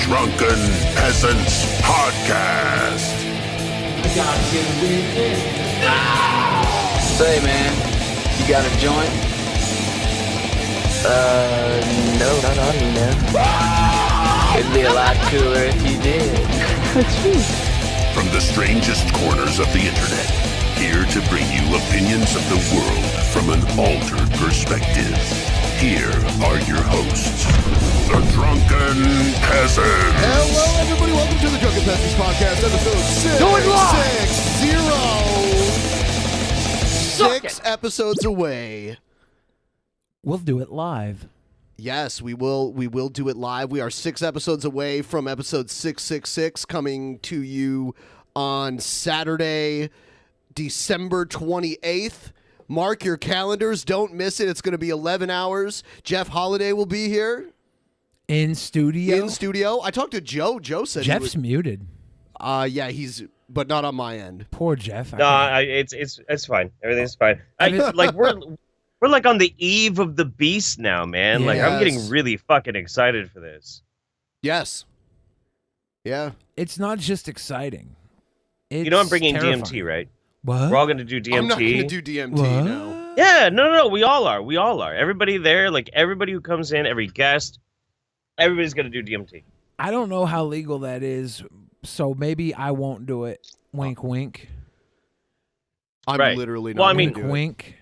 Drunken Peasants Podcast. I gotta get with it. Say, man, you got a joint? No, not on me, man. It'd be a lot cooler if you did. From the strangest corners of the internet, here to bring you opinions of the world from an altered perspective. Here are your hosts, the Drunken Peasants. Hello, everybody. Welcome to the Drunken Peasants Podcast, episode 660. 6 episodes away. We'll do it live. Yes, we will do it live. We are 6 episodes away from episode 666 coming to you on Saturday, December 28th. Mark your calendars. Don't miss it. It's going to be 11 hours. Jeff Holiday will be here. In studio? In studio. I talked to Joe. Joe said Jeff's muted. Yeah, but not on my end. Poor Jeff. No, it's fine. Everything's fine. We're like on the eve of the beast now, man. Yes. Like I'm getting really fucking excited for this. Yes. Yeah. It's not just exciting. It's I'm bringing terrifying. DMT, right? What? We're all gonna do DMT. I'm not going to do DMT, What? no. Yeah, no, we all are. We all are. Everybody there, like everybody who comes in, every guest, everybody's gonna do DMT. I don't know how legal that is, so maybe I won't do it. Wink, wink. I'm Right. literally not Well, I going mean, to do it. Wink.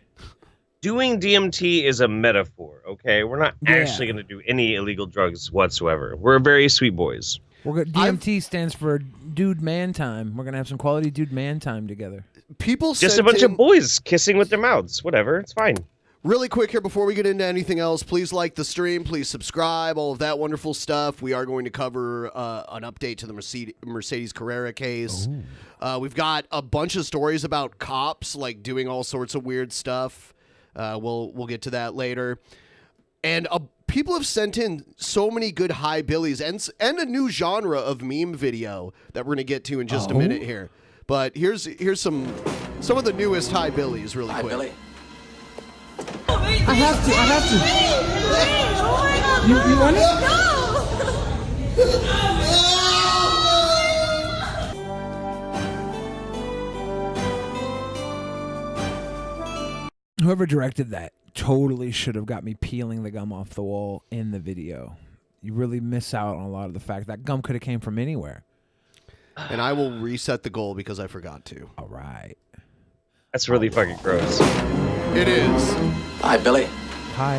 Doing DMT is a metaphor, okay? We're not Yeah. actually gonna do any illegal drugs whatsoever. We're very sweet boys. DMT stands for dude man time. We're going to have some quality dude man time together. People Just a sent bunch in- of boys kissing with their mouths. Whatever, it's fine. Really quick here before we get into anything else, please like the stream, please subscribe, all of that wonderful stuff. We are going to cover an update to the Mercedes Carrera case. We've got a bunch of stories about cops like doing all sorts of weird stuff. We'll get to that later. And people have sent in so many good high billies and a new genre of meme video that we're going to get to in just a minute here. But here's some of the newest high billies really quick. Billy. I have to. You want it? Whoever directed that totally should have got me peeling the gum off the wall in the video. You really miss out on a lot of the fact that gum could have came from anywhere. And I will reset the goal because I forgot to. All right. That's really fucking gross. It is. Hi, Billy. Hi.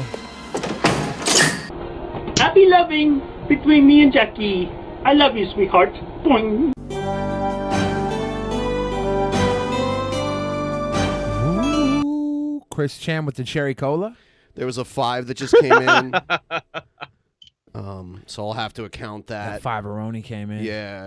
Happy loving between me and Jackie. I love you, sweetheart. Boing. Ooh, Chris Chan with the cherry cola. There was a 5 that just came in. So I'll have to account That that. five-a-roni came in. Yeah.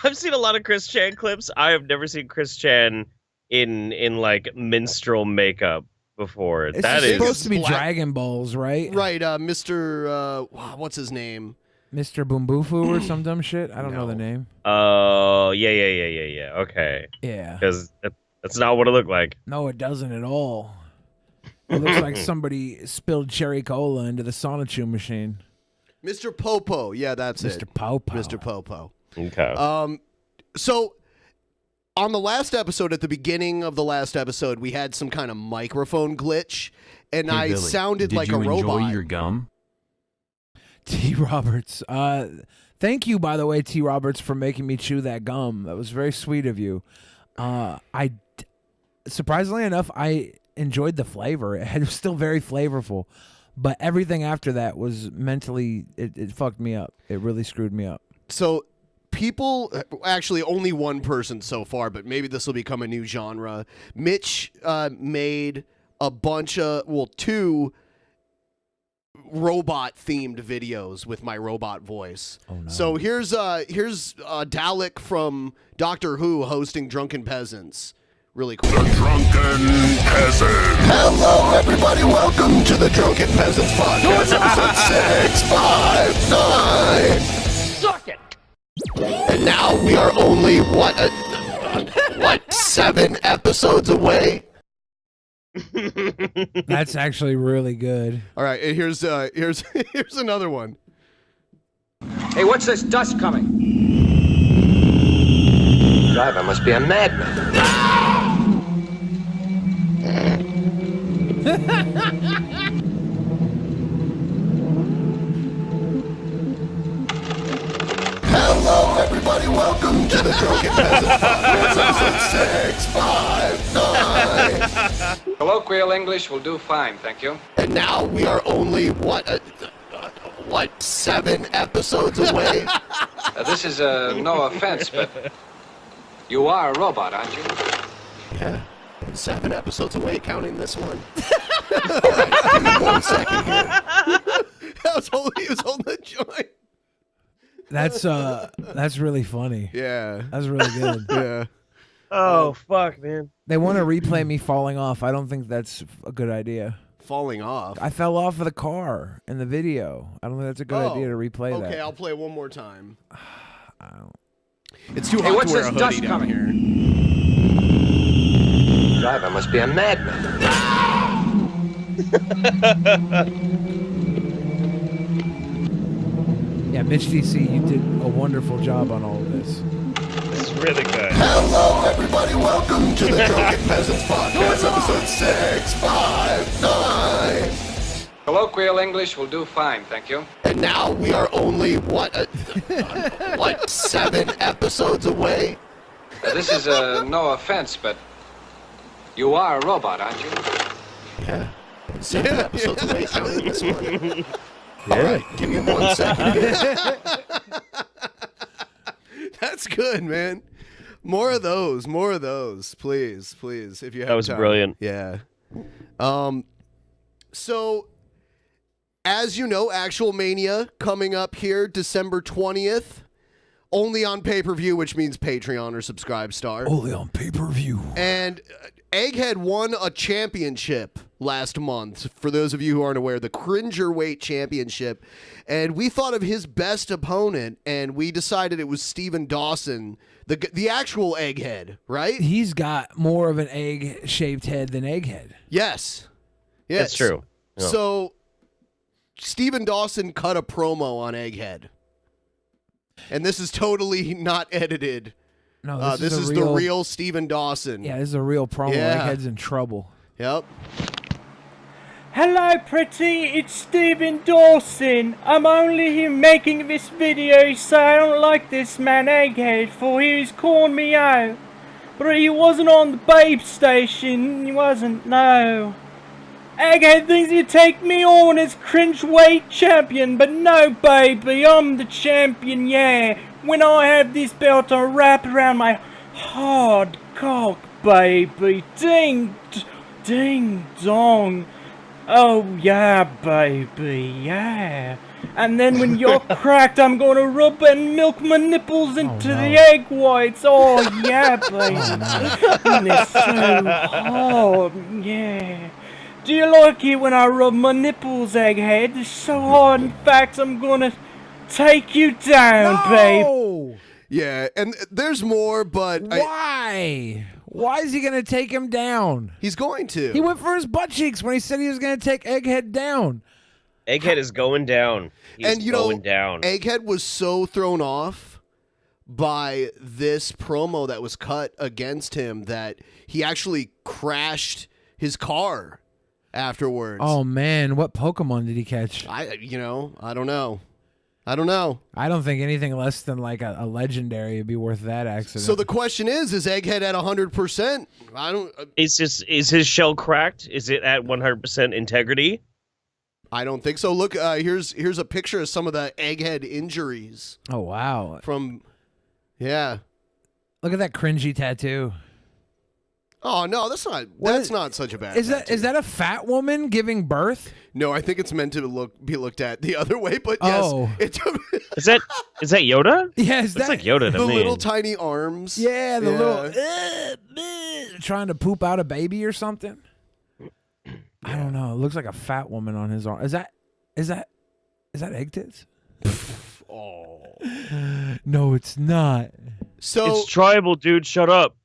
I've seen a lot of Chris Chan clips. I have never seen Chris Chan in like minstrel makeup before. It's That is supposed to be black- Dragon Balls, right? Right, Mr. What's his name? Mr. Boombufu or some dumb shit. I don't know the name. Oh, yeah. Okay. Yeah. Because that's not what it looked like. No, it doesn't at all. It looks like somebody spilled cherry cola into the Sonichu machine. Mr. Popo. Yeah, that's it. Mr. Popo. Mr. Popo. Okay. So on the last episode, at the beginning of the last episode, we had some kind of microphone glitch, and I Billy, sounded like a Did you robot. enjoy your gum? T. Roberts. Thank you, by the way, T. Roberts, for making me chew that gum. That was very sweet of you. Surprisingly enough, I enjoyed the flavor. It was still very flavorful, but everything after that was mentally, it fucked me up. It really screwed me up. So people, actually only one person so far, but maybe this will become a new genre. Mitch made a bunch of, 2 robot-themed videos with my robot voice. Oh, no. So here's Dalek from Doctor Who hosting Drunken Peasants. Really quick. The Drunken Peasants. Hello, everybody. Welcome to the Drunken Peasants Podcast, episode 659. Suck it. And now we are only, 7 episodes away That's actually really good. All right, and here's another one. Hey, what's this dust coming? Driver must be a madman. Hello, everybody. Welcome to the Drunken Peasants Podcast, episode 659. Colloquial English will do fine, thank you. And now we are only, what, 7 episodes away? This is no offense, but you are a robot, aren't you? Yeah, 7 episodes away, counting this one. All right, give me 1 second here. He was holding the joint. That's really funny. Yeah. That's really good. Yeah. Oh, fuck, man. They want to replay me falling off. I don't think that's a good idea. Falling off. I fell off of the car in the video. I don't think that's a good idea to replay that. Okay, I'll play it one more time. I don't. It's too Hey, hot what's to wear a this hoodie dust down coming? here. Driver must be a madman. Yeah, Mitch DC, you did a wonderful job on all of this. This is really good. Hello, everybody. Welcome to the Drunken Peasants Podcast, episode 659. Colloquial English will do fine, thank you. And now we are only, what, 7 episodes away? This is no offense, but you are a robot, aren't you? Yeah, 7 episodes away, counting this one. All right, give me 1 second here. That's good, man. More of those, please, if you have That was time. brilliant. Yeah. So, as you know, Actual Mania coming up here December 20th, only on pay-per-view, which means Patreon or Subscribe Star. Only on pay-per-view. And Egghead won a championship last month. For those of you who aren't aware, the Cringerweight Championship. And we thought of his best opponent, and we decided it was Steven Dawson, the actual Egghead, right? He's got more of an egg-shaped head than Egghead. Yes. That's true. Yeah. So, Steven Dawson cut a promo on Egghead. And this is totally not edited. No, this is the real Steven Dawson. Yeah, this is a real promo. Yeah. Egghead's in trouble. Yep. Hello, pretty. It's Steven Dawson. I'm only here making this video, so I don't like this man Egghead, for he's calling me out. But he wasn't on the babe station. He wasn't, no. Egghead thinks he'd take me on as Cringerweight champion, but no, baby, I'm the champion, yeah. When I have this belt, I wrap it around my hard cock, baby. Ding, ding, dong. Oh, yeah, baby, yeah. And then when you're cracked, I'm gonna rub and milk my nipples into the egg whites. Oh, yeah, baby. And they're so hard, yeah. Do you like it when I rub my nipples, Egghead? They're so hard, in fact, I'm gonna take you down, babe. Oh, Yeah, and there's more, but why? Why is he going to take him down? he's going to. He went for his butt cheeks when he said he was going to take Egghead down. Egghead is going down. He's and you going know, down. Egghead was so thrown off by this promo that was cut against him that he actually crashed his car afterwards. Oh, man. What Pokemon did he catch? I don't know. I don't think anything less than like a legendary would be worth that accident. So the question is Egghead at 100%? I don't. Is his shell cracked? Is it at 100% integrity? I don't think so. Look, here's a picture of some of the Egghead injuries. Oh, wow. Yeah. Look at that cringy tattoo. Oh no, that's not such a bad. Is tattoo. that a fat woman giving birth? No, I think it's meant to be looked at the other way. But yes, Oh. it's Is that Yoda? Yeah, It's like Yoda to the me. little tiny arms. Yeah, the little trying to poop out a baby or something. I don't know. It looks like a fat woman on his arm. Is that egg tits? Oh. No, it's not. So It's tribal, dude. Shut up.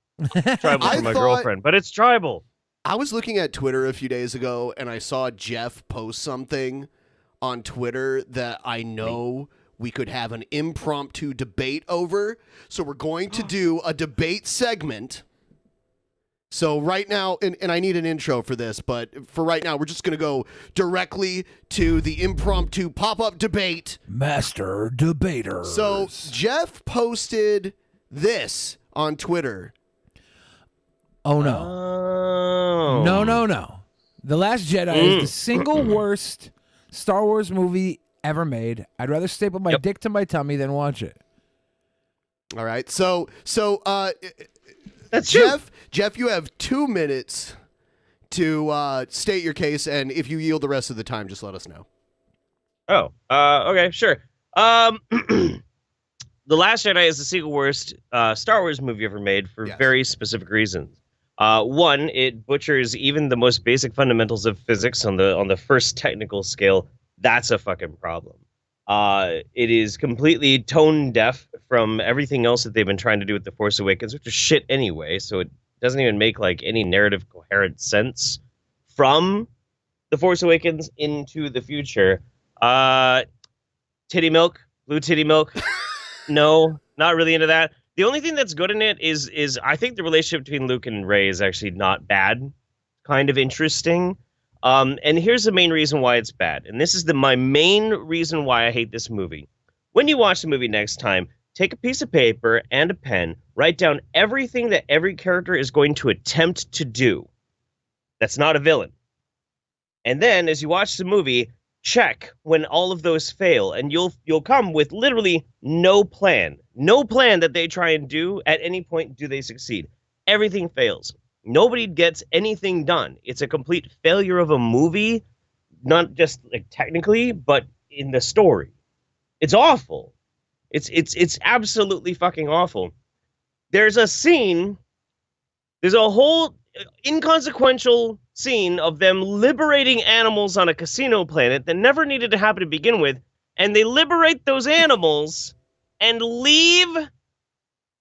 Tribal I for my thought- girlfriend, but it's tribal. I was looking at Twitter a few days ago, and I saw Jeff post something on Twitter that I know we could have an impromptu debate over. So we're going to do a debate segment. So right now, and I need an intro for this, but for right now, we're just going to go directly to the impromptu pop-up debate. Master Debater. So Jeff posted this on Twitter. Oh, no. No. The Last Jedi is the single worst Star Wars movie ever made. I'd rather staple my dick to my tummy than watch it. All right. So That's Jeff, you have 2 minutes to state your case, and if you yield the rest of the time, just let us know. Oh, okay, sure. The Last Jedi is the single worst Star Wars movie ever made for very specific reasons. One, it butchers even the most basic fundamentals of physics on the first technical scale. That's a fucking problem. It is completely tone deaf from everything else that they've been trying to do with The Force Awakens, which is shit anyway, so it doesn't even make like any narrative coherent sense from The Force Awakens into the future. Titty milk, blue titty milk. No, not really into that. The only thing that's good in it is I think the relationship between Luke and Rey is actually not bad. Kind of interesting. And here's the main reason why it's bad. And this is my main reason why I hate this movie. When you watch the movie next time, take a piece of paper and a pen, write down everything that every character is going to attempt to do. That's not a villain. And then as you watch the movie, check when all of those fail, and you'll come with literally no plan. No plan that they try and do at any point do they succeed. Everything fails. Nobody gets anything done. It's a complete failure of a movie, not just like technically, but in the story. It's awful. It's absolutely fucking awful. There's a whole inconsequential scene of them liberating animals on a casino planet that never needed to happen to begin with, and they liberate those animals and leave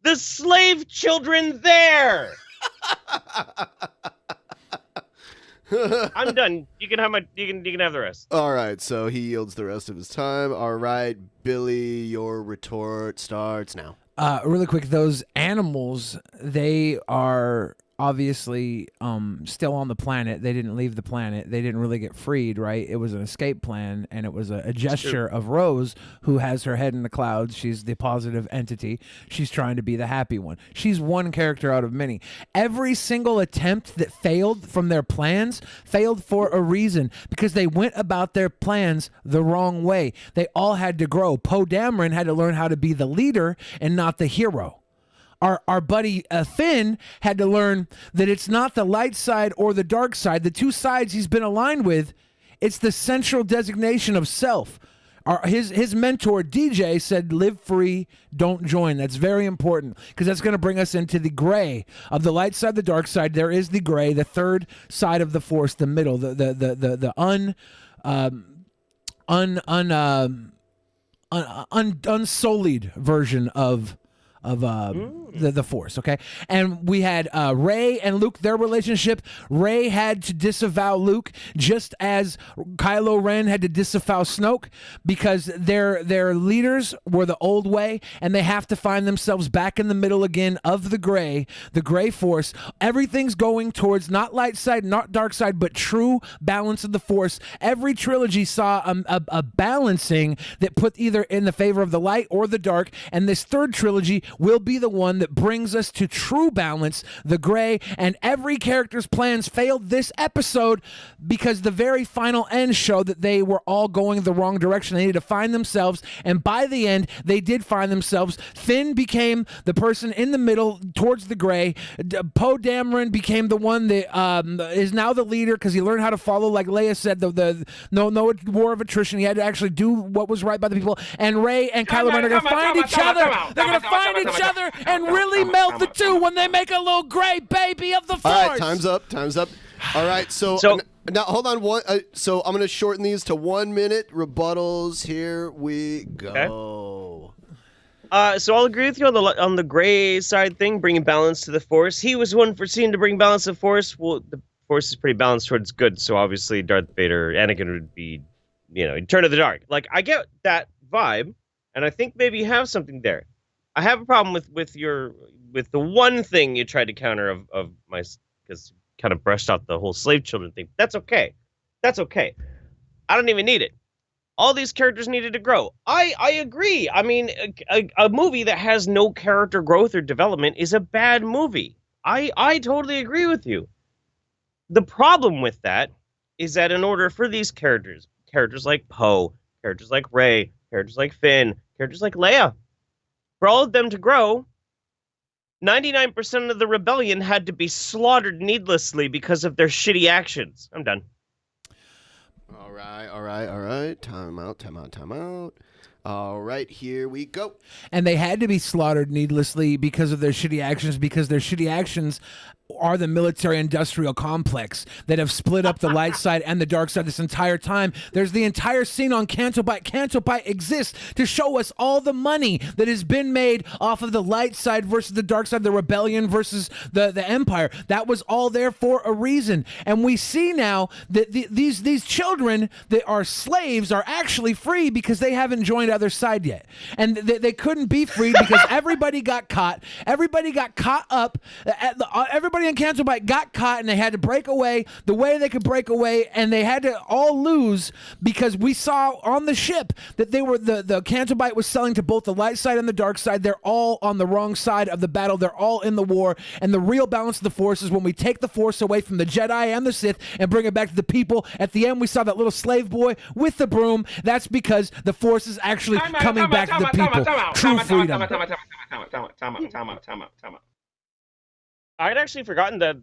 the slave children there. I'm done. You can have the rest. All right, so he yields the rest of his time. All right, Billy, your retort starts now. Really quick, those animals, they are obviously still on the planet. They didn't leave the planet. They didn't really get freed, right? It was an escape plan, and it was a gesture of Rose, who has her head in the clouds. She's the positive entity. She's trying to be the happy one. She's one character out of many. Every single attempt that failed from their plans failed for a reason, because they went about their plans the wrong way. They all had to grow. Poe Dameron had to learn how to be the leader and not the hero. Our buddy Finn had to learn that it's not the light side or the dark side, the two sides he's been aligned with. It's the central designation of self. His mentor, DJ, said, live free, don't join. That's very important, because that's going to bring us into the gray of the light side, the dark side. There is the gray, the third side of the Force, the middle, the unsullied version of the Force, okay? And we had Rey and Luke, their relationship. Rey had to disavow Luke, just as Kylo Ren had to disavow Snoke, because their leaders were the old way, and they have to find themselves back in the middle again of the gray Force. Everything's going towards not light side, not dark side, but true balance of the Force. Every trilogy saw a balancing that put either in the favor of the light or the dark, and this third trilogy will be the one that brings us to true balance, the gray, and every character's plans failed this episode because the very final end showed that they were all going the wrong direction. They needed to find themselves, and by the end, they did find themselves. Finn became the person in the middle towards the gray. Poe Dameron became the one that is now the leader, because he learned how to follow, like Leia said, no war of attrition. He had to actually do what was right by the people, and Rey and Kylo Ren are going to find each other. They're going to find each other and really meld the two when they make a little gray baby of the Force. All right, time's up. All right, so now hold on. So I'm going to shorten these to 1 minute rebuttals. Here we go. Okay. So I'll agree with you on the gray side thing, bringing balance to the Force. He was one foreseen to bring balance to the Force. Well, the Force is pretty balanced towards good, so obviously Anakin would be, he'd turn to the dark. Like, I get that vibe. and I think maybe you have something there. I have a problem with the one thing you tried to counter of my, because kind of brushed out the whole slave children thing. That's okay. That's okay. I don't even need it. All these characters needed to grow. I agree. I mean, a movie that has no character growth or development is a bad movie. I totally agree with you. The problem with that is that in order for these characters like Poe, characters like Rey, characters like Finn, characters like Leia, for all of them to grow, 99% of the rebellion had to be slaughtered needlessly because of their shitty actions. I'm done. All right. Time out. All right, here we go. And they had to be slaughtered needlessly because of their shitty actions, because their shitty actions are the military-industrial complex that have split up the light side and the dark side this entire time. There's the entire scene on Canto Bight. Canto Bight exists to show us all the money that has been made off of the light side versus the dark side, the rebellion versus the empire. That was all there for a reason. And we see now that these children that are slaves are actually free because they haven't joined other side yet. And they couldn't be freed because everybody got caught. Everybody got caught up. Everybody in Canto Bight got caught, and they had to break away the way they could break away, and they had to all lose because we saw on the ship that they were the Canto Bight was selling to both the light side and the dark side. They're all on the wrong side of the battle. They're all in the war, and the real balance of the force is when we take the force away from the Jedi and the Sith and bring it back to the people. At the end, we saw that little slave boy with the broom. That's because the force is actually coming back to the people. True freedom. Time out. I'd actually forgotten that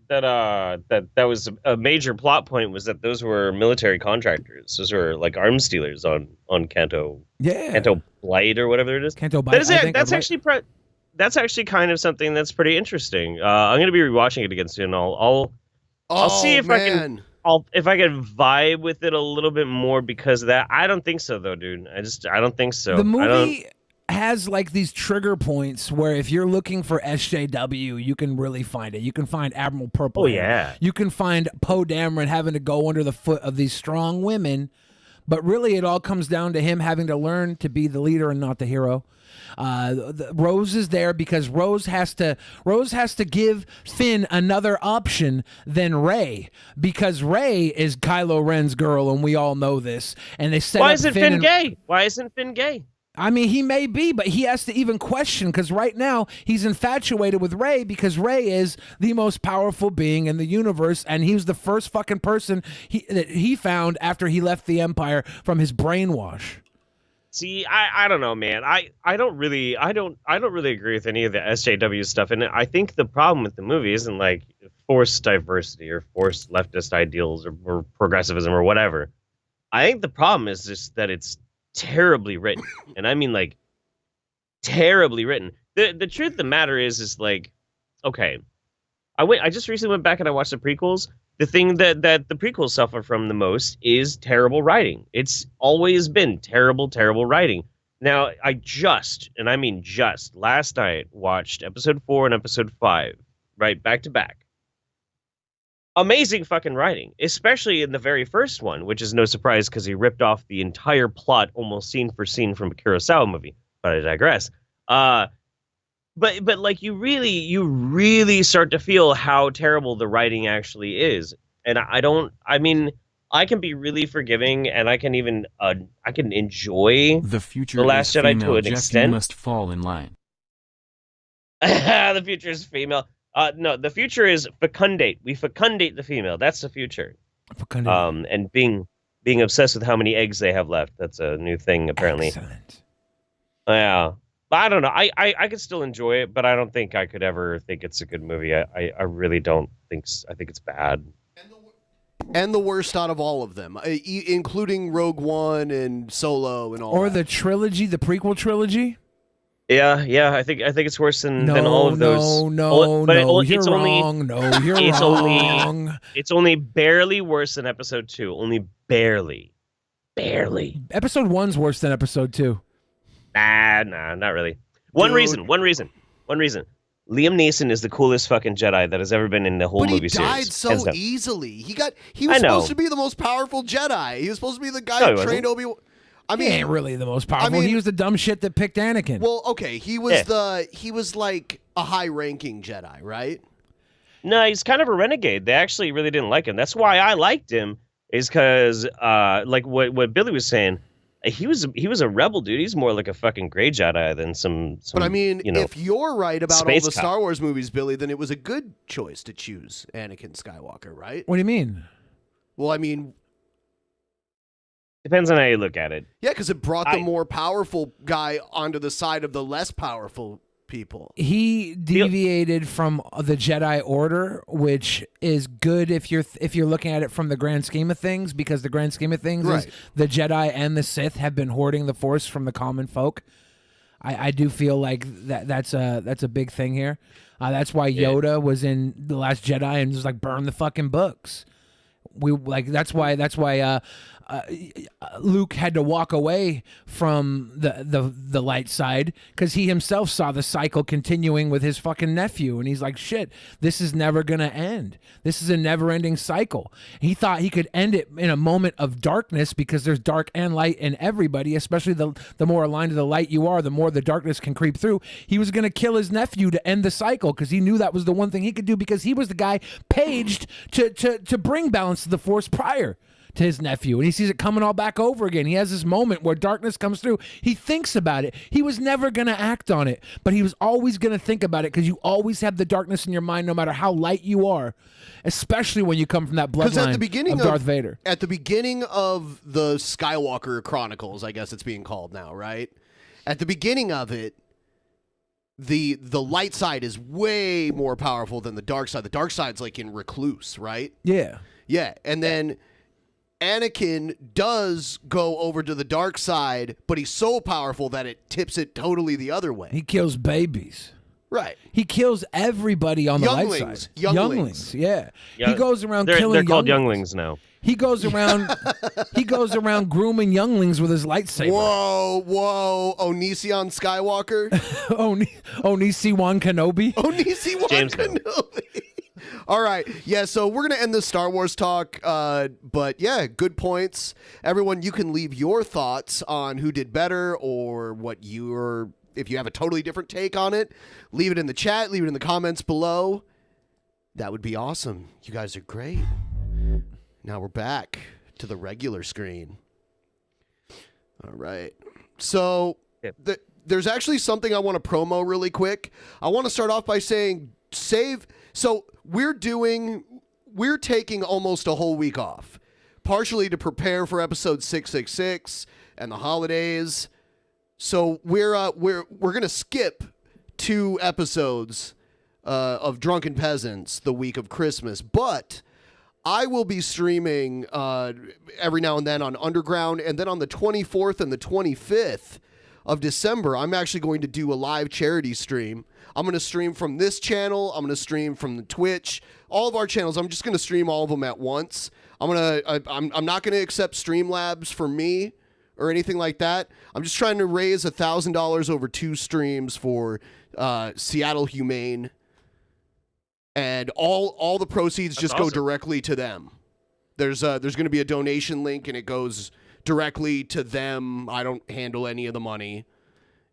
was a major plot point, was that those were military contractors. Those were like arms dealers on Canto. Yeah. Canto Bight or whatever it is. Canto Bight. That's actually kind of something that's pretty interesting. I'm gonna be rewatching it again soon. I'll see if I can vibe with it a little bit more because of that. I don't think so though, dude. I don't think so. The movie has like these trigger points where if you're looking for SJW, you can really find it. You can find Admiral Purple. Oh yeah. You can find Poe Dameron having to go under the foot of these strong women, but really it all comes down to him having to learn to be the leader and not the hero. Rose is there because Rose has to give Finn another option than Rey, because Rey is Kylo Ren's girl, and we all know this. And they set Why up isn't Finn gay? Why isn't Finn gay? I mean, he may be, but he has to even question, because right now he's infatuated with Rey because Rey is the most powerful being in the universe, and he was the first fucking person that he found after he left the Empire from his brainwash. See, I don't know, man. I don't really agree with any of the SJW stuff, and I think the problem with the movie isn't like forced diversity or forced leftist ideals or progressivism or whatever. I think the problem is just that it's terribly written, and I mean like terribly written. The truth of the matter is like, okay, I just recently went back and I watched the prequels. The thing that the prequels suffer from the most is terrible writing. It's always been terrible writing. Now, I just last night watched episode 4 and episode 5, right, back to back. Amazing fucking writing, especially in the very first one, which is no surprise because he ripped off the entire plot almost scene for scene from a Kurosawa movie. But I digress. But like you really start to feel how terrible the writing actually is. And I mean, I can be really forgiving, and I can even I can enjoy The Future The Last is Jedi female, to an Jeff, extent. You must fall in line. The future is female. No, the future is fecundate. We fecundate the female. That's the future. Fecundate. And being obsessed with how many eggs they have left. That's a new thing, apparently. Excellent. Yeah. But I don't know. I could still enjoy it, but I don't think I could ever think it's a good movie. I really don't think so. I think it's bad. And the worst out of all of them, including Rogue One and Solo and all Or that. the trilogy, the prequel trilogy. Yeah. I think it's worse than all of those. No, you're wrong. No, you're wrong. It's only barely worse than episode 2. Only barely. Episode 1's worse than episode 2. Nah, not really. One reason. Liam Neeson is the coolest fucking Jedi that has ever been in the whole movie series. But he died so easily. He was supposed to be the most powerful Jedi. He was supposed to be the guy who trained Obi-Wan. I He mean, ain't really the most powerful. mean- he was the dumb shit that picked Anakin. well, okay, he was like a high-ranking Jedi, right? No, he's kind of a renegade. They actually really didn't like him. That's why I liked him, is because, like what Billy was saying, he was a rebel, dude. He's more like a fucking gray Jedi than some But I mean, you know, if you're right about all space the cop. Star Wars movies, Billy, then it was a good choice to choose Anakin Skywalker, right? What do you mean? Well, I mean, depends on how you look at it. yeah, because it brought the more powerful guy onto the side of the less powerful people. He deviated from the Jedi Order, which is good if you're looking at it from the grand scheme of things, because the grand scheme of things Right. is the Jedi and the Sith have been hoarding the Force from the common folk. I do feel like that's a big thing here. That's why Yoda was in The Last Jedi and just like burn the fucking books. That's why Luke had to walk away from the light side, because he himself saw the cycle continuing with his fucking nephew, and he's like, shit, this is never gonna end. This is a never-ending cycle. He thought he could end it in a moment of darkness, because there's dark and light in everybody, especially the more aligned to the light you are, the more the darkness can creep through. He was gonna kill his nephew to end the cycle, because he knew that was the one thing he could do, because he was the guy paged to bring balance to the Force prior to his nephew, and he sees it coming all back over again. He has this moment where darkness comes through. He thinks about it. He was never going to act on it, but he was always going to think about it, because you always have the darkness in your mind no matter how light you are, especially when you come from that bloodline at the beginning of Darth Vader. At the beginning of the Skywalker Chronicles, I guess it's being called now, right? At the beginning of it, the light side is way more powerful than the dark side. The dark side's like in recluse, right? Yeah. Yeah, and then Anakin does go over to the dark side, but he's so powerful that it tips it totally the other way. He kills babies. Right. He kills everybody on the light side. Younglings. Yeah. Yeah, He goes around they're killing called younglings now. He goes around grooming younglings with his lightsaber. Whoa, Onision Skywalker? Onision Kenobi. Onision James Kenobi. All right. Yeah, so we're going to end this Star Wars talk. But yeah, good points. Everyone, you can leave your thoughts on who did better, or if you have a totally different take on it, leave it in the chat, leave it in the comments below. That would be awesome. You guys are great. Now we're back to the regular screen. All right. So there's actually something I want to promo really quick. I want to start off by saying So we're taking almost a whole week off, partially to prepare for episode 666 and the holidays. So we're going to skip 2 episodes of Drunken Peasants the week of Christmas, but I will be streaming every now and then on Underground, and then on the 24th and the 25th of December, I'm actually going to do a live charity stream. I'm going to stream from this channel. I'm going to stream from the Twitch, all of our channels. I'm just going to stream all of them at once. I'm not going to accept Streamlabs for me or anything like that. I'm just trying to raise $1,000 over 2 streams for Seattle Humane. And all the proceeds just go directly to them. There's going to be a donation link, and it goes directly to them. I don't handle any of the money.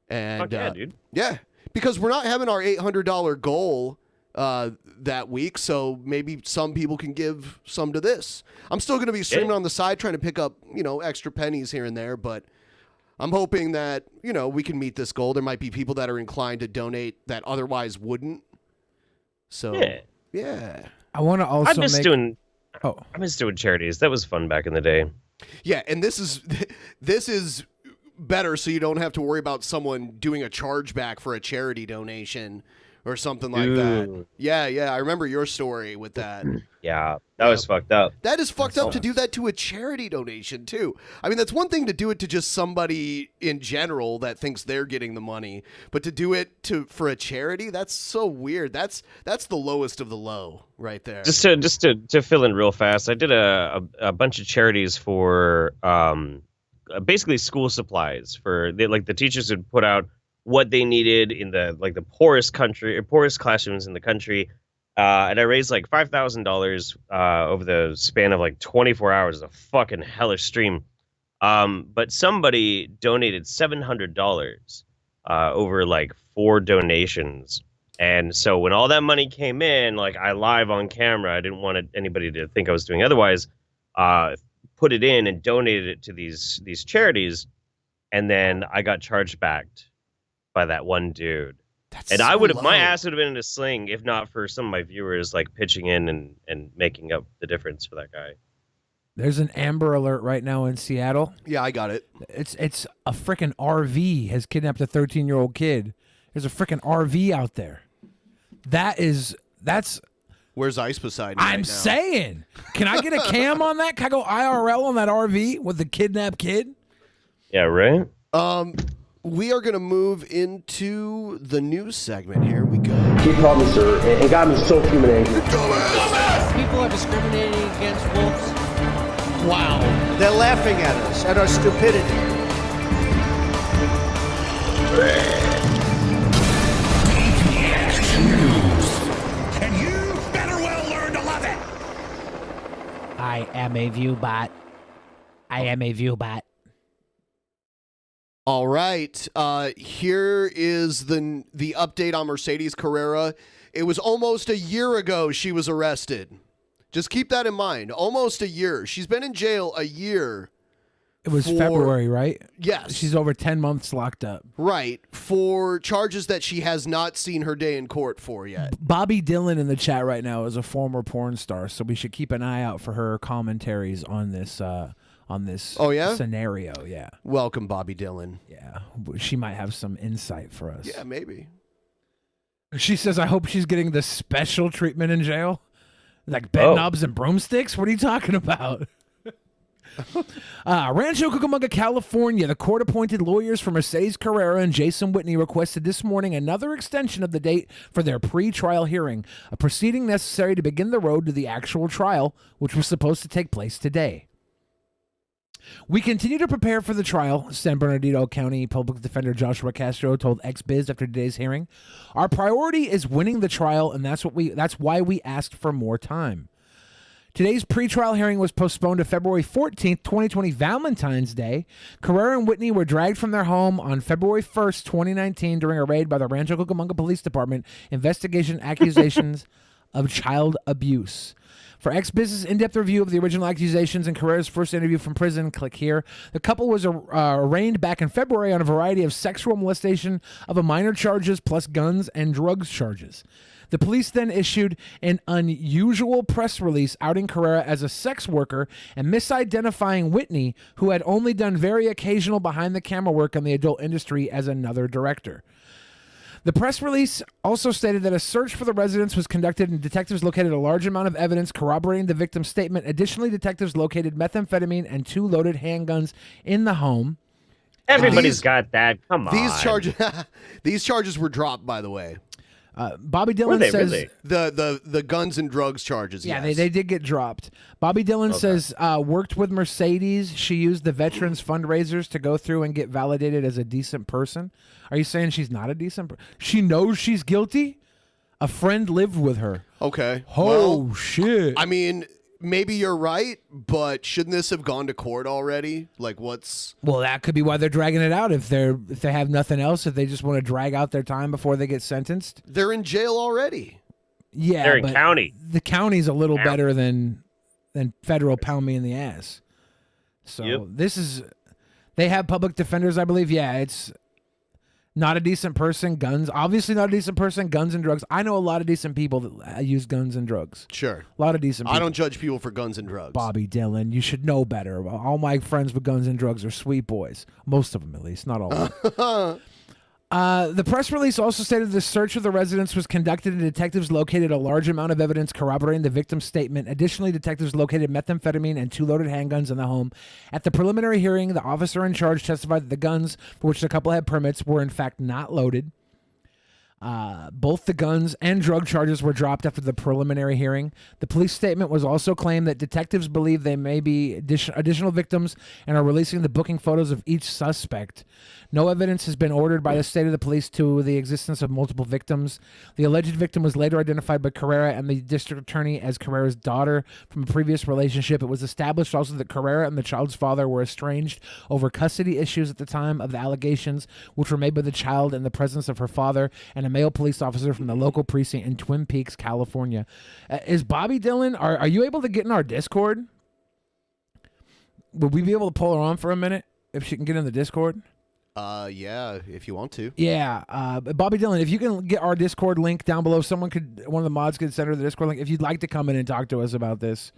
And Fuck yeah, dude. Yeah, because we're not having our $800 goal that week, so maybe some people can give some to this. I'm still going to be streaming on the side, trying to pick up extra pennies here and there, but I'm hoping that we can meet this goal. There might be people that are inclined to donate that otherwise wouldn't. So yeah. I want to also I miss doing charities. That was fun back in the day. Yeah, and this is better, so you don't have to worry about someone doing a chargeback for a charity donation or something like that. Yeah, I remember your story with that. Yeah, that was fucked up. That is fucked up to do that to a charity donation too. I mean, that's one thing to do it to just somebody in general that thinks they're getting the money, but to do it for a charity, that's so weird. That's the lowest of the low right there. Just to fill in real fast, I did a bunch of charities for basically school supplies for the teachers would put out what they needed in the poorest classrooms in the country. And I raised like $5,000 over the span of like 24 hours. A fucking hellish stream. But somebody donated $700 over like 4 donations. And so when all that money came in, like I live on camera, I didn't want anybody to think I was doing otherwise, put it in and donated it to these charities. And then I got charged back by that one dude. And I would have, my ass would have been in a sling if not for some of my viewers like pitching in and making up the difference for that guy. There's an Amber Alert right now in Seattle. Yeah, I got it. It's a freaking RV has kidnapped a 13-year-old kid. There's a freaking RV out there. That's. Where's Ice beside me? I'm saying, can I get a cam on that? Can I go IRL on that RV with the kidnapped kid? Yeah, right. We are going to move into the news segment. Here we go. He called me sir. It got me so human angry. People are discriminating against wolves. Wow. They're laughing at us, at our stupidity. And you better well learn to love it. I am a viewbot. I am a viewbot. All right. Here is the update on Mercedes Carrera. It was almost a year ago she was arrested. Just keep that in mind. Almost a year. She's been in jail a year. It was February, right? Yes. She's over 10 months locked up. Right. For charges that she has not seen her day in court for yet. Bobby Dillon in the chat right now is a former porn star, so we should keep an eye out for her commentaries on this Oh, yeah? scenario. Yeah. Welcome, Bobby Dillon. Yeah. She might have some insight for us. Yeah, maybe. She says, I hope she's getting the special treatment in jail. Like bed knobs and broomsticks? What are you talking about? Rancho Cucamonga, California. The court-appointed lawyers for Mercedes Carrera and Jason Whitney requested this morning another extension of the date for their pre-trial hearing, a proceeding necessary to begin the road to the actual trial, which was supposed to take place today. We continue to prepare for the trial, San Bernardino County Public Defender Joshua Castro told XBiz after today's hearing. Our priority is winning the trial, and that's why we asked for more time. Today's pretrial hearing was postponed to February 14th, 2020, Valentine's Day. Carrera and Whitney were dragged from their home on February 1st, 2019, during a raid by the Rancho Cucamonga Police Department, investigation accusations of child abuse. For XBiz's in-depth review of the original accusations and Carrera's first interview from prison, click here. The couple was arraigned back in February on a variety of sexual molestation of a minor charges plus guns and drugs charges. The police then issued an unusual press release outing Carrera as a sex worker and misidentifying Whitney, who had only done very occasional behind-the-camera work in the adult industry, as another director. The press release also stated that a search for the residence was conducted and detectives located a large amount of evidence corroborating the victim's statement. Additionally, detectives located methamphetamine and 2 loaded handguns in the home. Everybody's got that. Come on. These charges were dropped, by the way. Bobby Dillon says really? the guns and drugs charges. Yeah, yes. they did get dropped. Bobby Dillon says worked with Mercedes. She used the veterans fundraisers to go through and get validated as a decent person. Are you saying she's not a decent person? She knows she's guilty? A friend lived with her. Okay. Oh, shit. I mean, maybe you're right, but shouldn't this have gone to court already? Like, what's... Well, that could be why they're dragging it out. If they have nothing else, if they just want to drag out their time before they get sentenced. They're in jail already. Yeah, they're in but county. The county's a little better than federal pound me in the ass. So this is... They have public defenders, I believe. Yeah, it's... Not a decent person, guns. Obviously not a decent person, guns and drugs. I know a lot of decent people that use guns and drugs. Sure. A lot of decent people. I don't judge people for guns and drugs. Bobby Dillon, you should know better. All my friends with guns and drugs are sweet boys. Most of them, at least. Not all of them. The press release also stated the search of the residence was conducted and detectives located a large amount of evidence corroborating the victim's statement. Additionally, detectives located methamphetamine and 2 loaded handguns in the home. At the preliminary hearing, the officer in charge testified that the guns, for which the couple had permits, were in fact not loaded. Both the guns and drug charges were dropped after the preliminary hearing. The police statement was also claimed that detectives believe they may be additional victims and are releasing the booking photos of each suspect. No evidence has been ordered by the state of the police to the existence of multiple victims. The alleged victim was later identified by Carrera and the district attorney as Carrera's daughter from a previous relationship. It was established also that Carrera and the child's father were estranged over custody issues at the time of the allegations, which were made by the child in the presence of her father and a male police officer from the local precinct in Twin Peaks, California. Is Bobby Dillon, are you able to get in our Discord? Would we be able to pull her on for a minute if she can get in the Discord? Yeah, if you want to. Yeah, Bobby Dillon, if you can get our Discord link down below, one of the mods could send her the Discord link. If you'd like to come in and talk to us about this.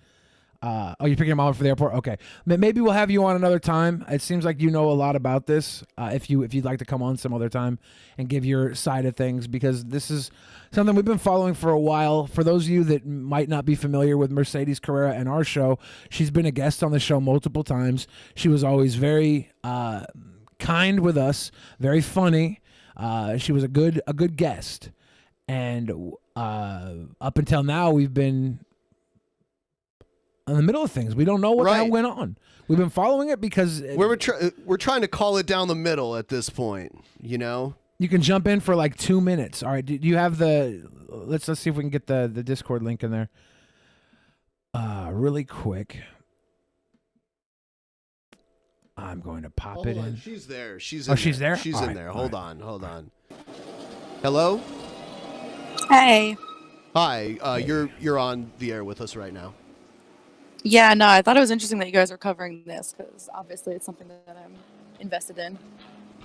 Oh, you're picking your mom up for the airport? Okay. Maybe we'll have you on another time. It seems like you know a lot about this. If you'd like to come on some other time and give your side of things, because this is something we've been following for a while. For those of you that might not be familiar with Mercedes Carrera and our show, she's been a guest on the show multiple times. She was always very kind with us, very funny. She was a good guest, and up until now we've been in the middle of things. We don't know what the hell went on. We've been following it because we're trying to call it down the middle at this point. You know, you can jump in for like 2 minutes. All right, do you have the? Let's see if we can get the Discord link in there. Really quick. I'm going to pop it in. She's there. She's there. She's all in right, there. all Hold right. on. Hello. Hey. Hi. You're on the air with us right now. Yeah, no, I thought it was interesting that you guys are covering this because obviously it's something that I'm invested in.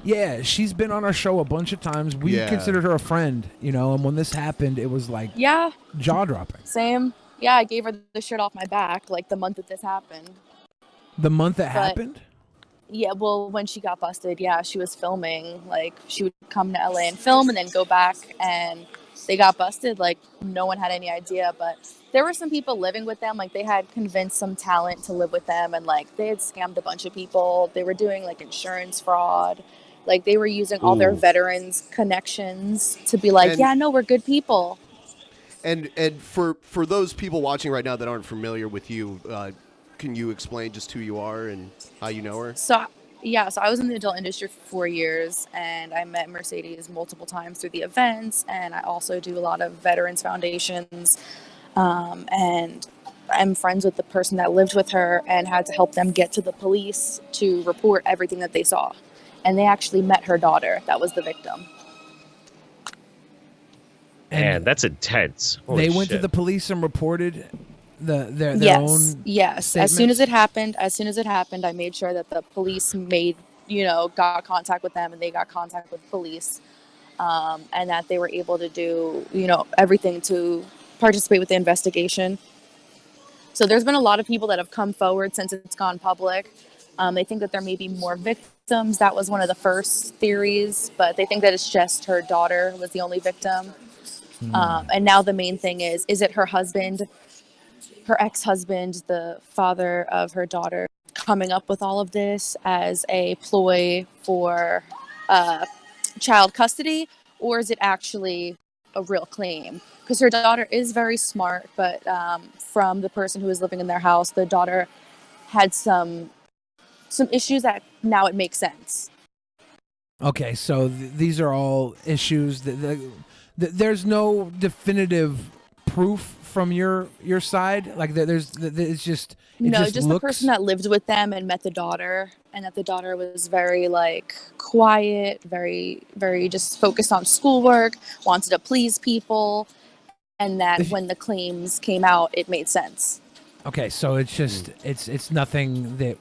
Yeah, she's been on our show a bunch of times. We considered her a friend, and when this happened, it was like jaw-dropping. Same. Yeah, I gave her the shirt off my back like the month that this happened. The month that happened? Yeah, well, when she got busted, she was filming. Like, she would come to LA and film and then go back, and they got busted. Like, no one had any idea, but there were some people living with them. Like, they had convinced some talent to live with them, and, like, they had scammed a bunch of people. They were doing, like, insurance fraud. Like, they were using all their veterans' connections to be like, we're good people. And for those people watching right now that aren't familiar with you, can you explain just who you are and how you know her? So I was in the adult industry for 4 years, and I met Mercedes multiple times through the events, and I also do a lot of veterans foundations, and I'm friends with the person that lived with her and had to help them get to the police to report everything that they saw. And they actually met her daughter that was the victim. Man, that's intense. They went to the police and reported their own Yes. As soon as it happened, I made sure that the police got contact with them, and they got contact with police, and that they were able to do everything to participate with the investigation. So there's been a lot of people that have come forward since it's gone public. They think that there may be more victims. That was one of the first theories, but they think that it's just her daughter was the only victim. And now the main thing is it her husband, her ex-husband, the father of her daughter, coming up with all of this as a ploy for child custody, or is it actually a real claim? Because her daughter is very smart, but from the person who was living in their house, the daughter had some issues that now it makes sense. Okay, so these are all issues that there's no definitive proof from your side. Like it's just the person that lived with them and met the daughter, and that the daughter was very like quiet, very very just focused on schoolwork, wanted to please people, and that when the claims came out, it made sense. Okay, so it's just it's nothing that.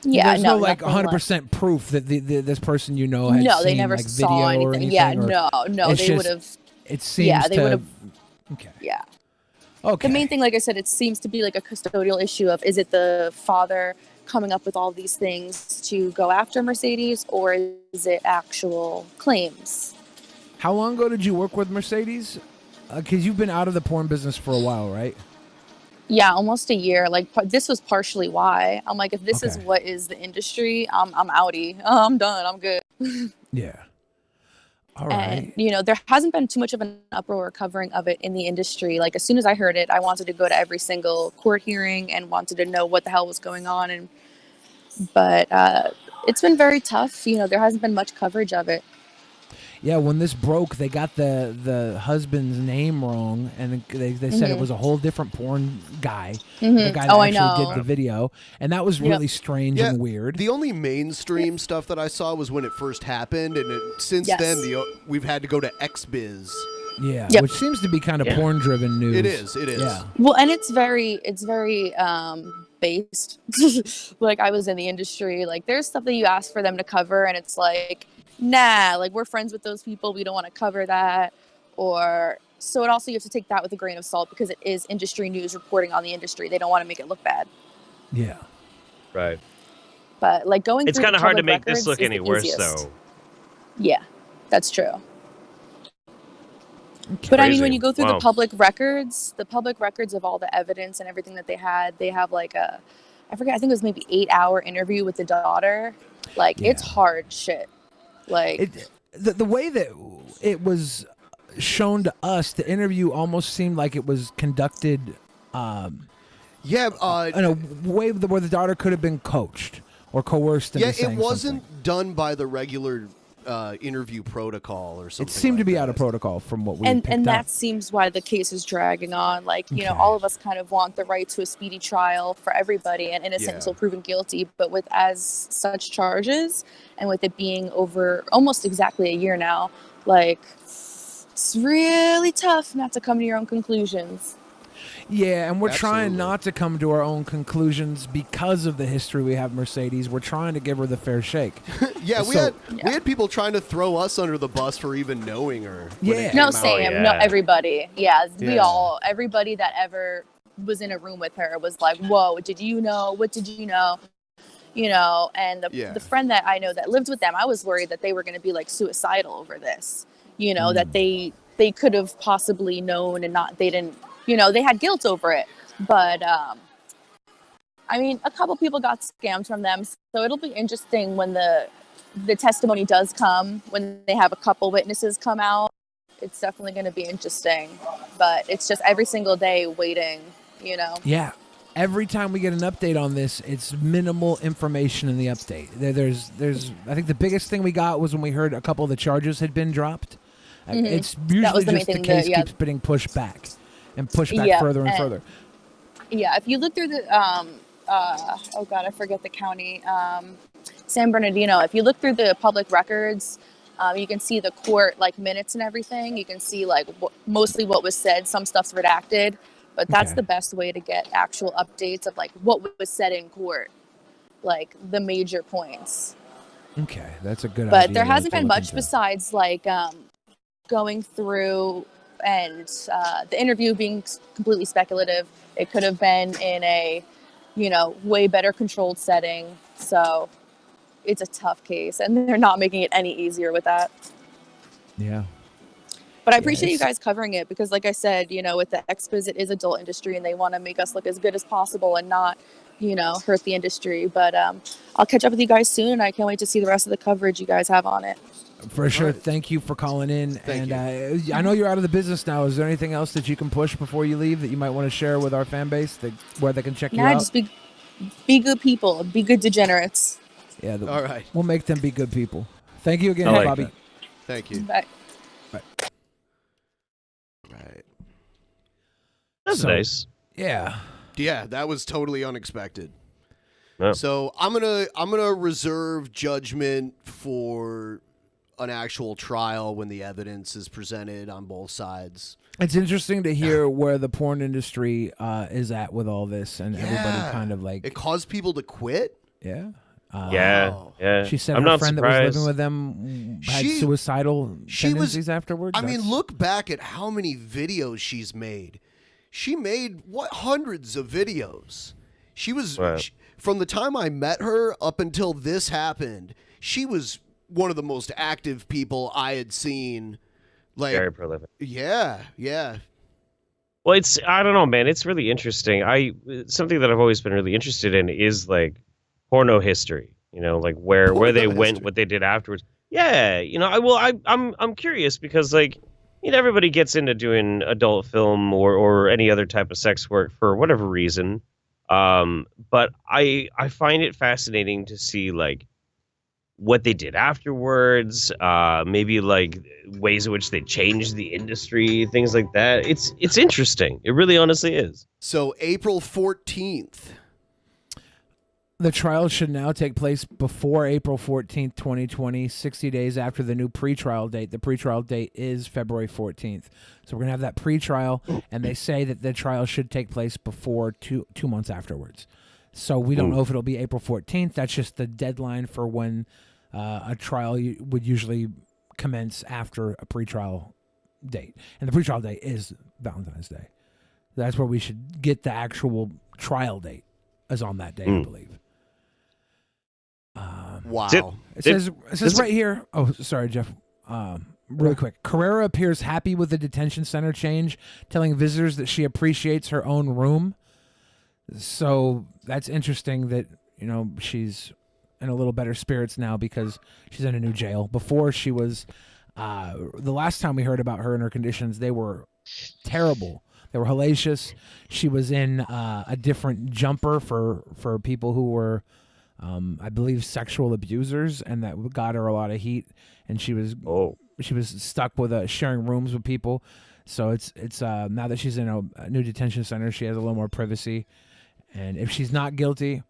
Yeah, there's no like 100% proof that this person had no, they seen, never like, saw video anything. Or They would have. It seems they would have. Okay. Yeah. Okay. The main thing, like I said, it seems to be like a custodial issue of, is it the father coming up with all these things to go after Mercedes, or is it actual claims? How long ago did you work with Mercedes? Because you've been out of the porn business for a while, right? Yeah, almost a year. Like, this was partially why. I'm like, if this is what is the industry, I'm outie. I'm done. I'm good. Yeah. All And, right. there hasn't been too much of an uproar covering of it in the industry. Like, as soon as I heard it, I wanted to go to every single court hearing and wanted to know what the hell was going on. But it's been very tough. There hasn't been much coverage of it. Yeah, when this broke, they got the husband's name wrong, and they said it was a whole different porn guy. The guy that I actually know. did the video, and that was really strange and weird. The only mainstream stuff that I saw was when it first happened, and since Yes. then we've had to go to XBiz. Yeah, Yep. which seems to be kind of porn-driven news. It is. Yeah. Well, and it's very based. Like, I was in the industry. Like, there's stuff that you ask for them to cover, and it's like, nah, like, we're friends with those people. We don't want to cover that. So it also, you have to take that with a grain of salt because it is industry news reporting on the industry. They don't want to make it look bad. Yeah. Right. But, like, going It's through kind the of hard to public make this records look is any the worse, easiest. though. Yeah, that's true. But I mean, when you go through the public records of all the evidence and everything that they have like I forget, I think it was maybe 8-hour interview with the daughter. Like, it's hard shit. Like, the way that it was shown to us, the interview almost seemed like it was conducted in a way where the daughter could have been coached or coerced into saying it wasn't something. done by the regular interview protocol or something. It seemed like to be that. out of protocol from what we and picked that up. seems why the case is dragging on. Like, all of us kind of want the right to a speedy trial for everybody, and innocent until proven guilty. But with as such charges, and with it being over almost exactly a year now, like, it's really tough not to come to your own conclusions. Yeah, and we're trying not to come to our own conclusions because of the history we have Mercedes. We're trying to give her the fair shake. Yeah, we had people trying to throw us under the bus for even knowing her. No, Sam, no, everybody. Yeah, Yeah. everybody that ever was in a room with her was like, whoa, did you know? What did you know? And the friend that I know that lived with them, I was worried that they were going to be like suicidal over this, that they could have possibly known and they didn't, they had guilt over it. But, I mean, a couple people got scammed from them. So it'll be interesting when the testimony does come, when they have a couple witnesses come out. It's definitely going to be interesting. But it's just every single day waiting, Yeah. Every time we get an update on this, it's minimal information in the update. There's I think the biggest thing we got was when we heard a couple of the charges had been dropped. It's usually just the case keeps getting pushed back and pushed back further and further. Yeah, if you look through the oh god, I forget the county, San Bernardino. If you look through the public records, you can see the court like minutes and everything. You can see like mostly what was said. Some stuff's redacted, but that's the best way to get actual updates of like what was said in court, like the major points. Okay, that's a good idea. But there hasn't been much besides like going through and the interview being completely speculative. It could have been in a, way better controlled setting. So it's a tough case, and they're not making it any easier with that. Yeah. But I appreciate you guys covering it because, like I said, with the XBiz, it is adult industry, and they want to make us look as good as possible and not, hurt the industry. But I'll catch up with you guys soon, and I can't wait to see the rest of the coverage you guys have on it. For sure. Thank you for calling in. I know you're out of the business now. Is there anything else that you can push before you leave that you might want to share with our fan base where they can check you out? Just be good people. Be good degenerates. Yeah. All right. We'll make them be good people. Thank you again, I like Bobby. that. Thank you. Bye. Bye. Right. That's nice. Yeah. Yeah, that was totally unexpected. Yeah. So I'm gonna reserve judgment for an actual trial when the evidence is presented on both sides. It's interesting to hear where the porn industry is at with all this, and everybody kind of like it caused people to quit. Yeah. Yeah. She said I'm her not friend surprised. that was living with them had suicidal tendencies afterwards. I mean, look back at how many videos she's made. She made hundreds of videos. She was from the time I met her up until this happened. She was one of the most active people I had seen. Like, very prolific. Yeah. Well, I don't know, man. It's really interesting. Something that I've always been really interested in is like porno history. Like where they went, what they did afterwards. Yeah, I'm curious because like, everybody gets into doing adult film or any other type of sex work for whatever reason. But I find it fascinating to see like what they did afterwards, maybe like ways in which they changed the industry, things like that. It's interesting. It really honestly is. So April 14th. The trial should now take place before April 14th, 2020, 60 days after the new pretrial date. The pretrial date is February 14th. So we're going to have that pretrial, and they say that the trial should take place before two months afterwards. So we don't know if it'll be April 14th. That's just the deadline for when a trial would usually commence after a pretrial date. And the pretrial date is Valentine's Day. That's where we should get the actual trial date, is on that day, I believe. Wow. It says right here. Oh, sorry, Jeff. Really quick. Carrera appears happy with the detention center change, telling visitors that she appreciates her own room. So that's interesting that, she's in a little better spirits now because she's in a new jail. Before she was, the last time we heard about her and her conditions, they were terrible. They were hellacious. She was in a different jumper for people who were, I believe, sexual abusers, and that got her a lot of heat. And she was stuck with sharing rooms with people. So it's now that she's in a new detention center, she has a little more privacy. And if she's not guilty,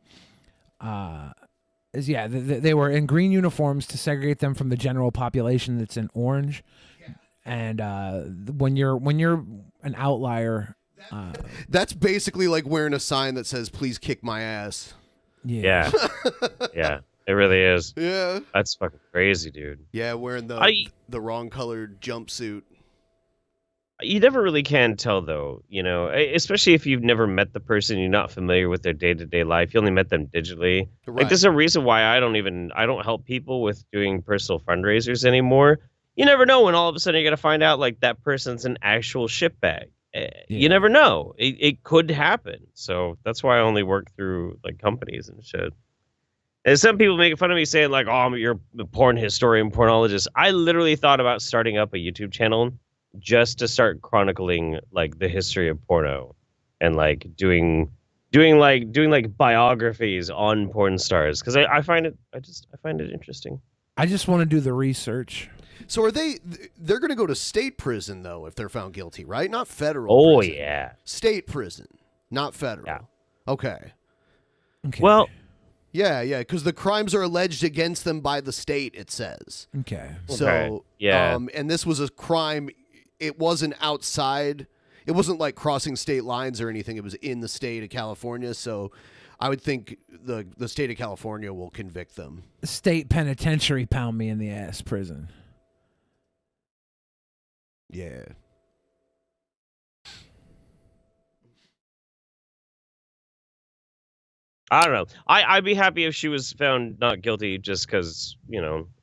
they were in green uniforms to segregate them from the general population that's in orange. And when you're an outlier, that's basically like wearing a sign that says "Please kick my ass." Yeah. Yeah, it really is. Yeah. That's fucking crazy, dude. Yeah, wearing the wrong colored jumpsuit. You never really can tell, though, especially if you've never met the person, you're not familiar with their day-to-day life. You only met them digitally. Right. Like, there's a reason why I don't help people with doing personal fundraisers anymore. You never know when all of a sudden you're going to find out, like, that person's an actual shitbag. You never know. It could happen. So that's why I only work through, like, companies and shit. And some people make fun of me saying, like, oh, you're a porn historian, pornologist. I literally thought about starting up a YouTube channel just to start chronicling, like, the history of porno and, like, doing biographies on porn stars. Because I find it interesting. I just want to do the research. So they're going to go to state prison, though, if they're found guilty, right? Not federal prison. Oh, yeah. State prison, not federal. Yeah. Okay. Well, yeah, because the crimes are alleged against them by the state, it says. Okay. So, yeah. And this was a crime. It wasn't outside. It wasn't like crossing state lines or anything. It was in the state of California. So I would think the state of California will convict them. State penitentiary, pound me in the ass prison. Yeah. I don't know. I'd be happy if she was found not guilty just because,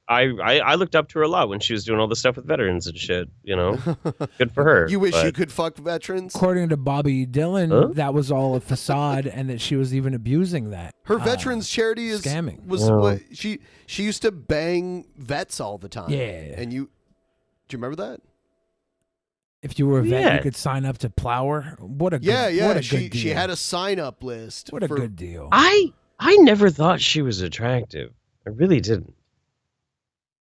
I looked up to her a lot when she was doing all the stuff with veterans and shit, Good for her. You wish you could fuck veterans? According to Bobby Dillon, that was all a facade and that she was even abusing that. Her veterans charity is scamming. What she used to bang vets all the time. Yeah. And do you remember that? If you were a vet, you could sign up to Plower. What a good, What a good deal. She had a sign-up list. What a good deal. I never thought she was attractive. I really didn't.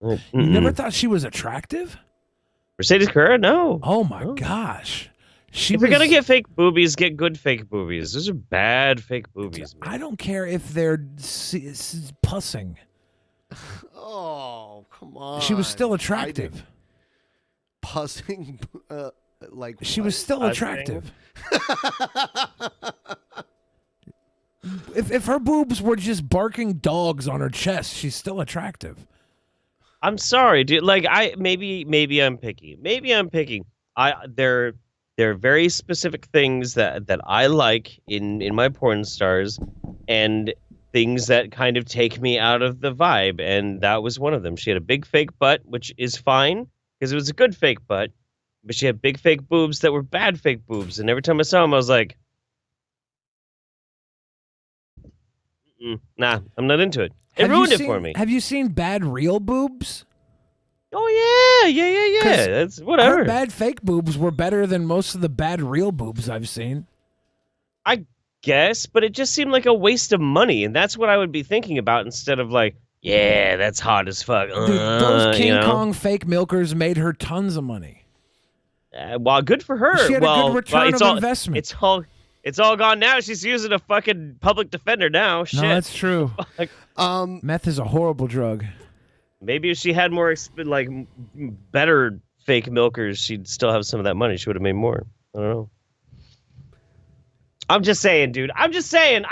You never thought she was attractive? Mercedes Carrera? No. Oh my gosh. If you're gonna get fake boobies, get good fake boobies. Those are bad fake boobies. I don't care if they're pussing. Oh, come on. She was still attractive. Pussing, like she was still attractive. if her boobs were just barking dogs on her chest, she's still attractive. I'm sorry, dude. Like maybe I'm picky. There are very specific things that I like in my porn stars, and things that kind of take me out of the vibe, and that was one of them. She had a big fake butt, which is fine. Because it was a good fake butt, but she had big fake boobs that were bad fake boobs. And every time I saw them, I was like, nah, I'm not into it. It ruined it for me. Have you seen bad real boobs? Oh yeah. That's whatever. Her bad fake boobs were better than most of the bad real boobs I've seen. I guess, but it just seemed like a waste of money, and that's what I would be thinking about instead of like, yeah, that's hot as fuck. Dude, those King you know? Kong fake milkers made her tons of money. Well, good for her. She had a good return of investment. It's all gone now. She's using a fucking public defender now. Shit. No, that's true. Fuck. Meth is a horrible drug. Maybe if she had more better fake milkers, she'd still have some of that money. She would have made more. I don't know. I'm just saying, dude. I'm just saying.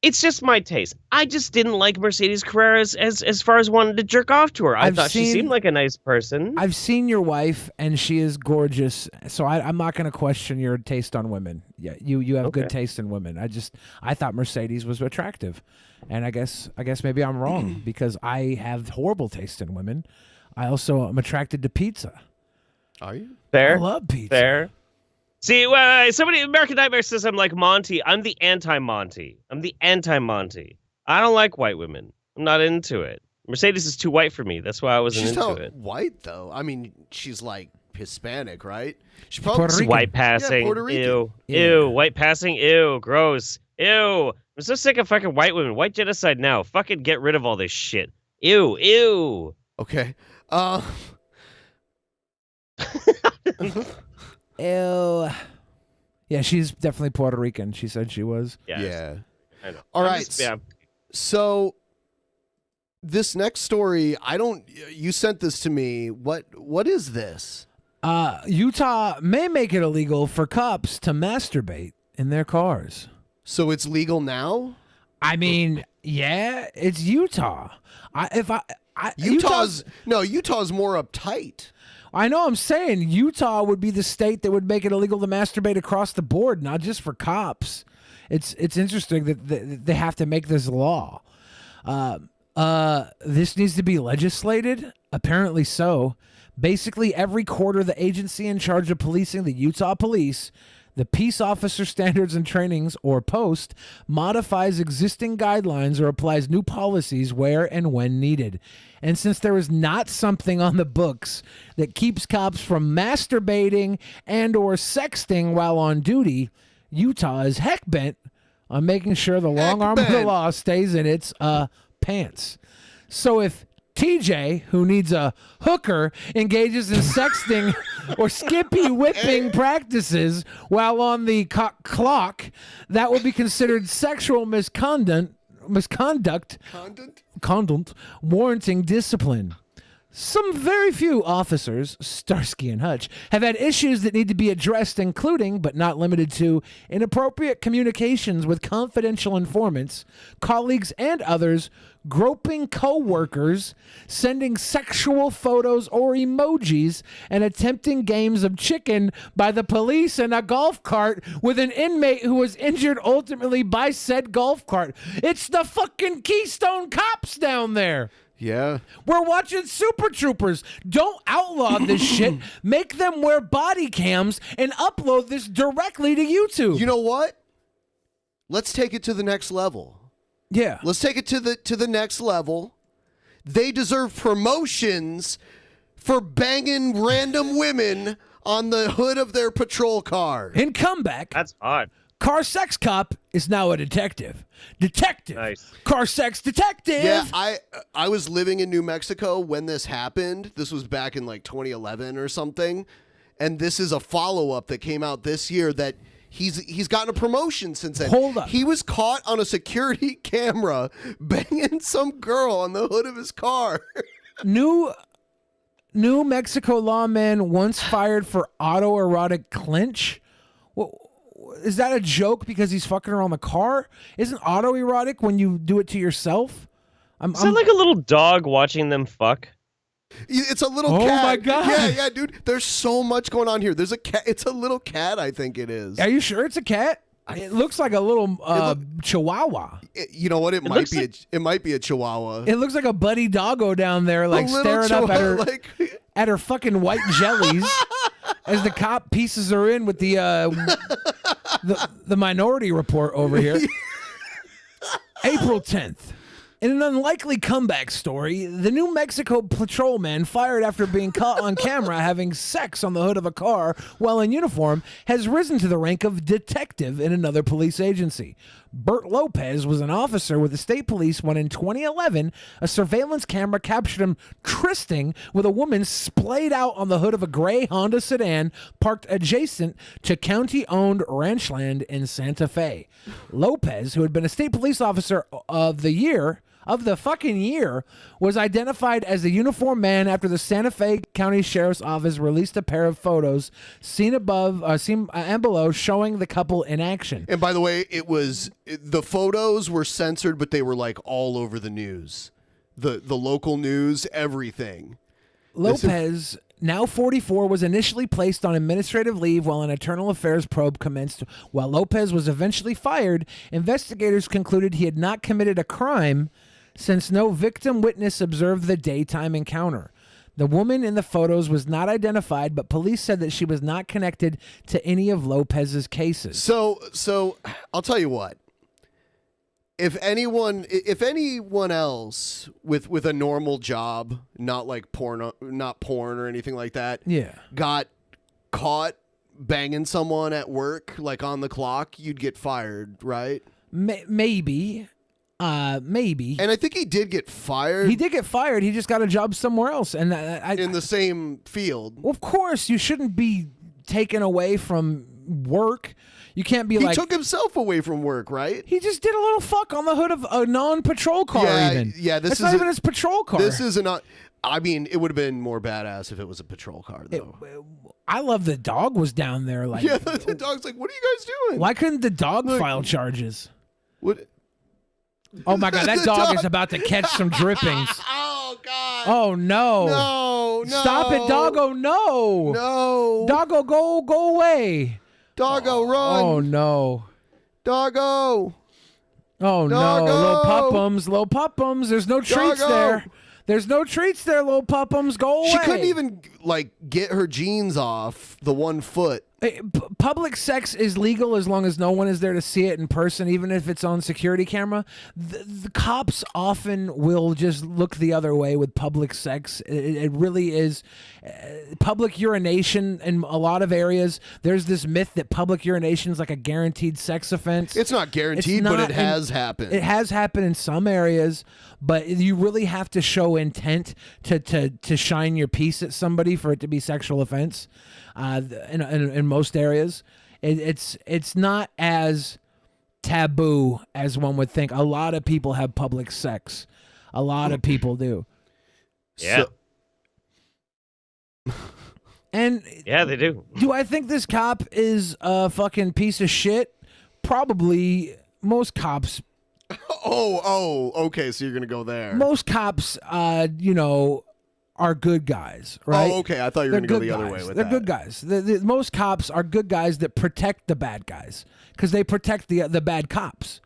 It's just my taste. I just didn't like Mercedes Carrera as far as wanting to jerk off to her. I thought she seemed like a nice person. I've seen your wife, and she is gorgeous. So I'm not going to question your taste on women. Yeah, you have good taste in women. I thought Mercedes was attractive, and I guess maybe I'm wrong because I have horrible taste in women. I also am attracted to pizza. Are you? Fair. I love pizza. Fair. See, somebody, American Nightmare says I'm like Monty. I'm the anti-Monty. I don't like white women. I'm not into it. Mercedes is too white for me. That's why I wasn't into it. She's not white, though. I mean, she's like Hispanic, right? She's Puerto Rican. White passing. Yeah, Puerto Rican. Ew. Yeah. Ew. White passing. Ew. Gross. Ew. I'm so sick of fucking white women. White genocide now. Fucking get rid of all this shit. Ew. Ew. Okay. Ew. Yeah, she's definitely Puerto Rican. She said she was. Yeah. I know. All right. So this next story, you sent this to me. What is this? Utah may make it illegal for cops to masturbate in their cars. So it's legal now? I mean, yeah, it's Utah. Utah's more uptight. I know. I'm saying Utah would be the state that would make it illegal to masturbate across the board, not just for cops. It's interesting that they have to make this law. This needs to be legislated. Apparently so. Basically, every quarter, the agency in charge of policing, the Utah Police, the Peace Officer Standards and Trainings, or POST, modifies existing guidelines or applies new policies where and when needed. And since there is not something on the books that keeps cops from masturbating and or sexting while on duty, Utah is heck bent on making sure the long arm of the law stays in its pants. So if TJ, who needs a hooker, engages in sexting or skippy whipping practices while on the clock, that will be considered sexual misconduct warranting discipline. Some very few officers, Starsky and Hutch, have had issues that need to be addressed, including, but not limited to, inappropriate communications with confidential informants, colleagues, and others, groping co-workers, sending sexual photos or emojis, and attempting games of chicken by the police in a golf cart with an inmate who was injured ultimately by said golf cart. It's the fucking Keystone Cops down there. Yeah. We're watching Super Troopers. Don't outlaw this shit. Make them wear body cams and upload this directly to YouTube. You know what? Let's take it to the next level. Yeah. Let's take it to the next level. They deserve promotions for banging random women on the hood of their patrol car. In comeback, That's hot. car sex cop is now a detective. Nice. Car sex detective. Yeah, I was living in New Mexico when this happened. This was back in like 2011 or something. And this is a follow-up that came out this year that he's gotten a promotion since then. Hold up. He was caught on a security camera banging some girl on the hood of his car. New Mexico lawman once fired for autoerotic clinch. Well, is that a joke because he's fucking her on the car? Isn't autoerotic when you do it to yourself? Is that like a little dog watching them fuck? It's a little cat. Oh my god. Yeah, dude. There's so much going on here. There's a cat. It's a little cat, I think it is. Are you sure it's a cat? It looks like a little chihuahua. You know what? It might be a chihuahua. It looks like a buddy doggo down there, like staring up at her, at her fucking white jellies, as the cop pieces her in with the Minority Report over here. April 10th. In an unlikely comeback story, the New Mexico patrolman fired after being caught on camera having sex on the hood of a car while in uniform has risen to the rank of detective in another police agency. Bert Lopez was an officer with the state police when in 2011, a surveillance camera captured him trysting with a woman splayed out on the hood of a gray Honda sedan parked adjacent to county-owned ranch land in Santa Fe. Lopez, who had been a state police officer of the fucking year, was identified as the uniformed man after the Santa Fe County Sheriff's Office released a pair of photos seen and below showing the couple in action. And by the way, the photos were censored, but they were like all over the news, the local news, everything. Lopez, now 44, was initially placed on administrative leave while an internal affairs probe commenced. While Lopez was eventually fired, investigators concluded he had not committed a crime since no victim witness observed the daytime encounter. The woman in the photos was not identified, but police said that she was not connected to any of Lopez's cases. So I'll tell you what. If anyone else with a normal job, not like porn or anything like that, got caught banging someone at work, like on the clock, you'd get fired, right? Maybe. And I think he did get fired. He did get fired. He just got a job somewhere else, and in the same field. Well, of course, you shouldn't be taken away from work. You can't be he took himself away from work, right? He just did a little fuck on the hood of a non-patrol car. That's not even his patrol car. This is not. I mean, it would have been more badass if it was a patrol car, though. I love the dog was down there. Like, yeah, the dog's like, "What are you guys doing?" Why couldn't the dog file charges? What? Oh my God, that dog is about to catch some drippings. Oh God. Oh no. No. Stop it, doggo. No. No. Doggo, go away. Doggo, run. Oh no. Doggo. Oh no. Little puppums. There's no treats there. There's no treats there, little puppums. Go away. She couldn't even get her jeans off the 1 foot. Public sex is legal as long as no one is there to see it in person, even if it's on security camera. The cops often will just look the other way with public sex. It really is. Public urination in a lot of areas, there's this myth that public urination is like a guaranteed sex offense. It's not guaranteed, but it has happened. It has happened in some areas, but you really have to show intent to shine your piece at somebody for it to be sexual offense. In most areas, it's not as taboo as one would think. A lot of people have public sex. A lot of people do. Yeah. And yeah, they do. Do I think this cop is a fucking piece of shit? Probably. Most cops. Oh, okay. So you're gonna go there. Most cops, are good guys, right? Oh, okay. I thought you were going to go the other way with They're that. good guys. Most cops are good guys that protect the bad guys because they protect the bad cops.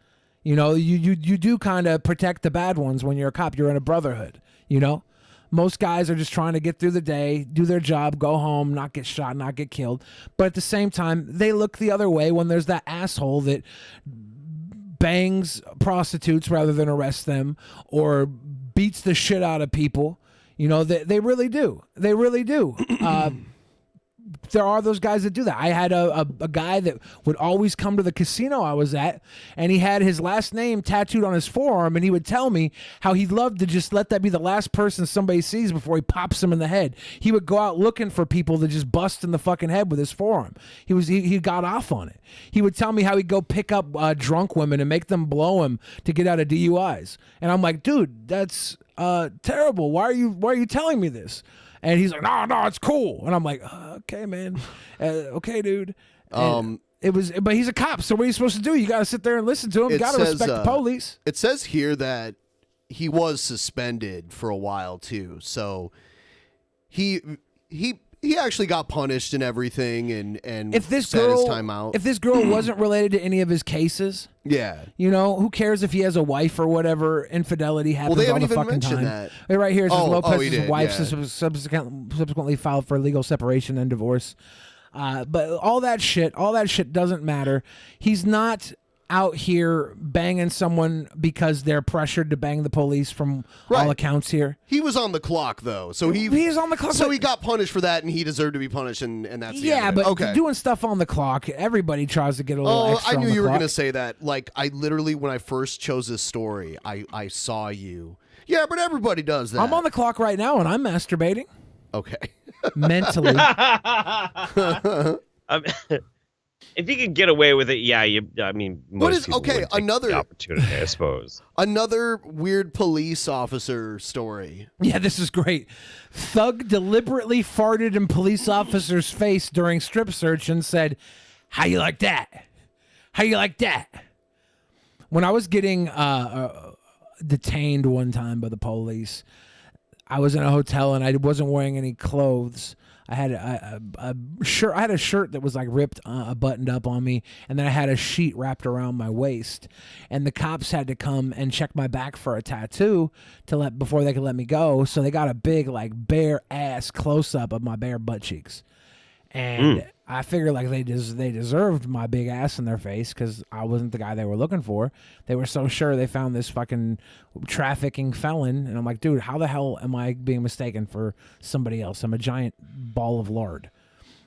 You do kind of protect the bad ones when you're a cop. You're in a brotherhood, Most guys are just trying to get through the day, do their job, go home, not get shot, not get killed. But at the same time, they look the other way when there's that asshole that bangs prostitutes rather than arrest them or beats the shit out of people. They really do. They really do. There are those guys that do that. I had a guy that would always come to the casino I was at, and he had his last name tattooed on his forearm, and he would tell me how he'd love to just let that be the last person somebody sees before he pops them in the head. He would go out looking for people to just bust in the fucking head with his forearm. He got off on it. He would tell me how he'd go pick up drunk women and make them blow him to get out of DUIs. And I'm like, dude, that's terrible. Why are you telling me this? And he's like, no, it's cool. And I'm like, okay, man. Okay, dude. But he's a cop, so what are you supposed to do? You got to sit there and listen to him. You got to respect the police. It says here that he was suspended for a while, too. So he actually got punished and everything and if this set girl, his time out. If this girl wasn't related to any of his cases, yeah, who cares if he has a wife or whatever? Infidelity happens they haven't all the even fucking mentioned time. that. Right here, it says Lopez's wife yeah. subsequently filed for legal separation and divorce. But all that shit doesn't matter. He's not out here banging someone because they're pressured to bang the police from all accounts here. He was on the clock though, so he's on the clock. So he got punished for that, and he deserved to be punished, and that's the yeah. end of it. But doing stuff on the clock, everybody tries to get a little. extra I knew on the you were clock. gonna say that. Like I literally, when I first chose this story, I saw you. Yeah, but everybody does that. I'm on the clock right now, and I'm masturbating. Okay. Mentally. If you could get away with it, I mean, most people would take the opportunity, I suppose. Another weird police officer story. Yeah, this is great. Thug deliberately farted in police officer's face during strip search and said, "How you like that? How you like that?" When I was getting detained one time by the police, I was in a hotel and I wasn't wearing any clothes. I had a shirt. I had a shirt that was like ripped, buttoned up on me, and then I had a sheet wrapped around my waist. And the cops had to come and check my back for a tattoo before they could let me go. So they got a big like bare ass close up of my bare butt cheeks. And I figured like they deserved my big ass in their face because I wasn't the guy they were looking for. They were so sure they found this fucking trafficking felon, and I'm like, dude, how the hell am I being mistaken for somebody else? I'm a giant ball of lard.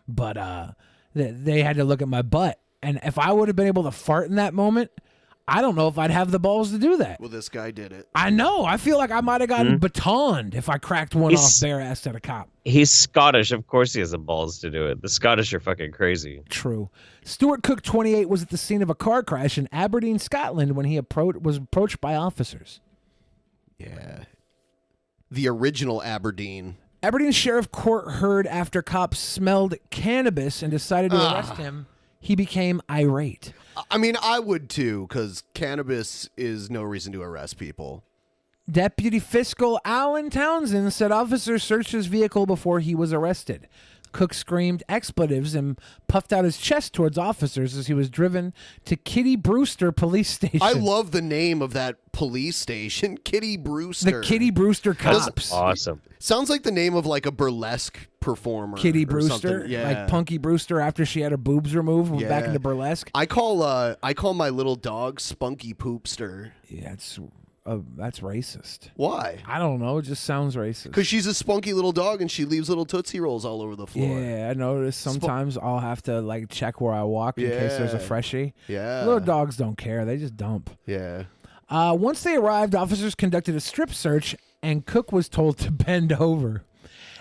But they had to look at my butt, and if I would have been able to fart in that moment, I don't know if I'd have the balls to do that. Well, this guy did it. I know. I feel like I might have gotten batoned if I cracked one off bare ass at a cop. He's Scottish. Of course he has the balls to do it. The Scottish are fucking crazy. True. Stuart Cook, 28, was at the scene of a car crash in Aberdeen, Scotland when he was approached by officers. Yeah. The original Aberdeen. Aberdeen Sheriff Court heard after cops smelled cannabis and decided to arrest him. He became irate. I mean, I would too, because cannabis is no reason to arrest people. Deputy Fiscal Alan Townsend said officers searched his vehicle before he was arrested. Cook screamed expletives and puffed out his chest towards officers as he was driven to Kitty Brewster Police Station. I love the name of that police station, Kitty Brewster. The Kitty Brewster Cops. Awesome. Sounds like the name of like a burlesque performer. Kitty or Brewster, something. Yeah. like Punky Brewster after she had her boobs removed, went back into burlesque. I call my little dog Spunky Poopster. Yeah, that's racist. Why? I don't know. It just sounds racist. Because she's a spunky little dog and she leaves little Tootsie Rolls all over the floor. Yeah, I notice sometimes I'll have to like check where I walk in case there's a freshie. Yeah. Little dogs don't care. They just dump. Yeah. Once they arrived, officers conducted a strip search and Cook was told to bend over.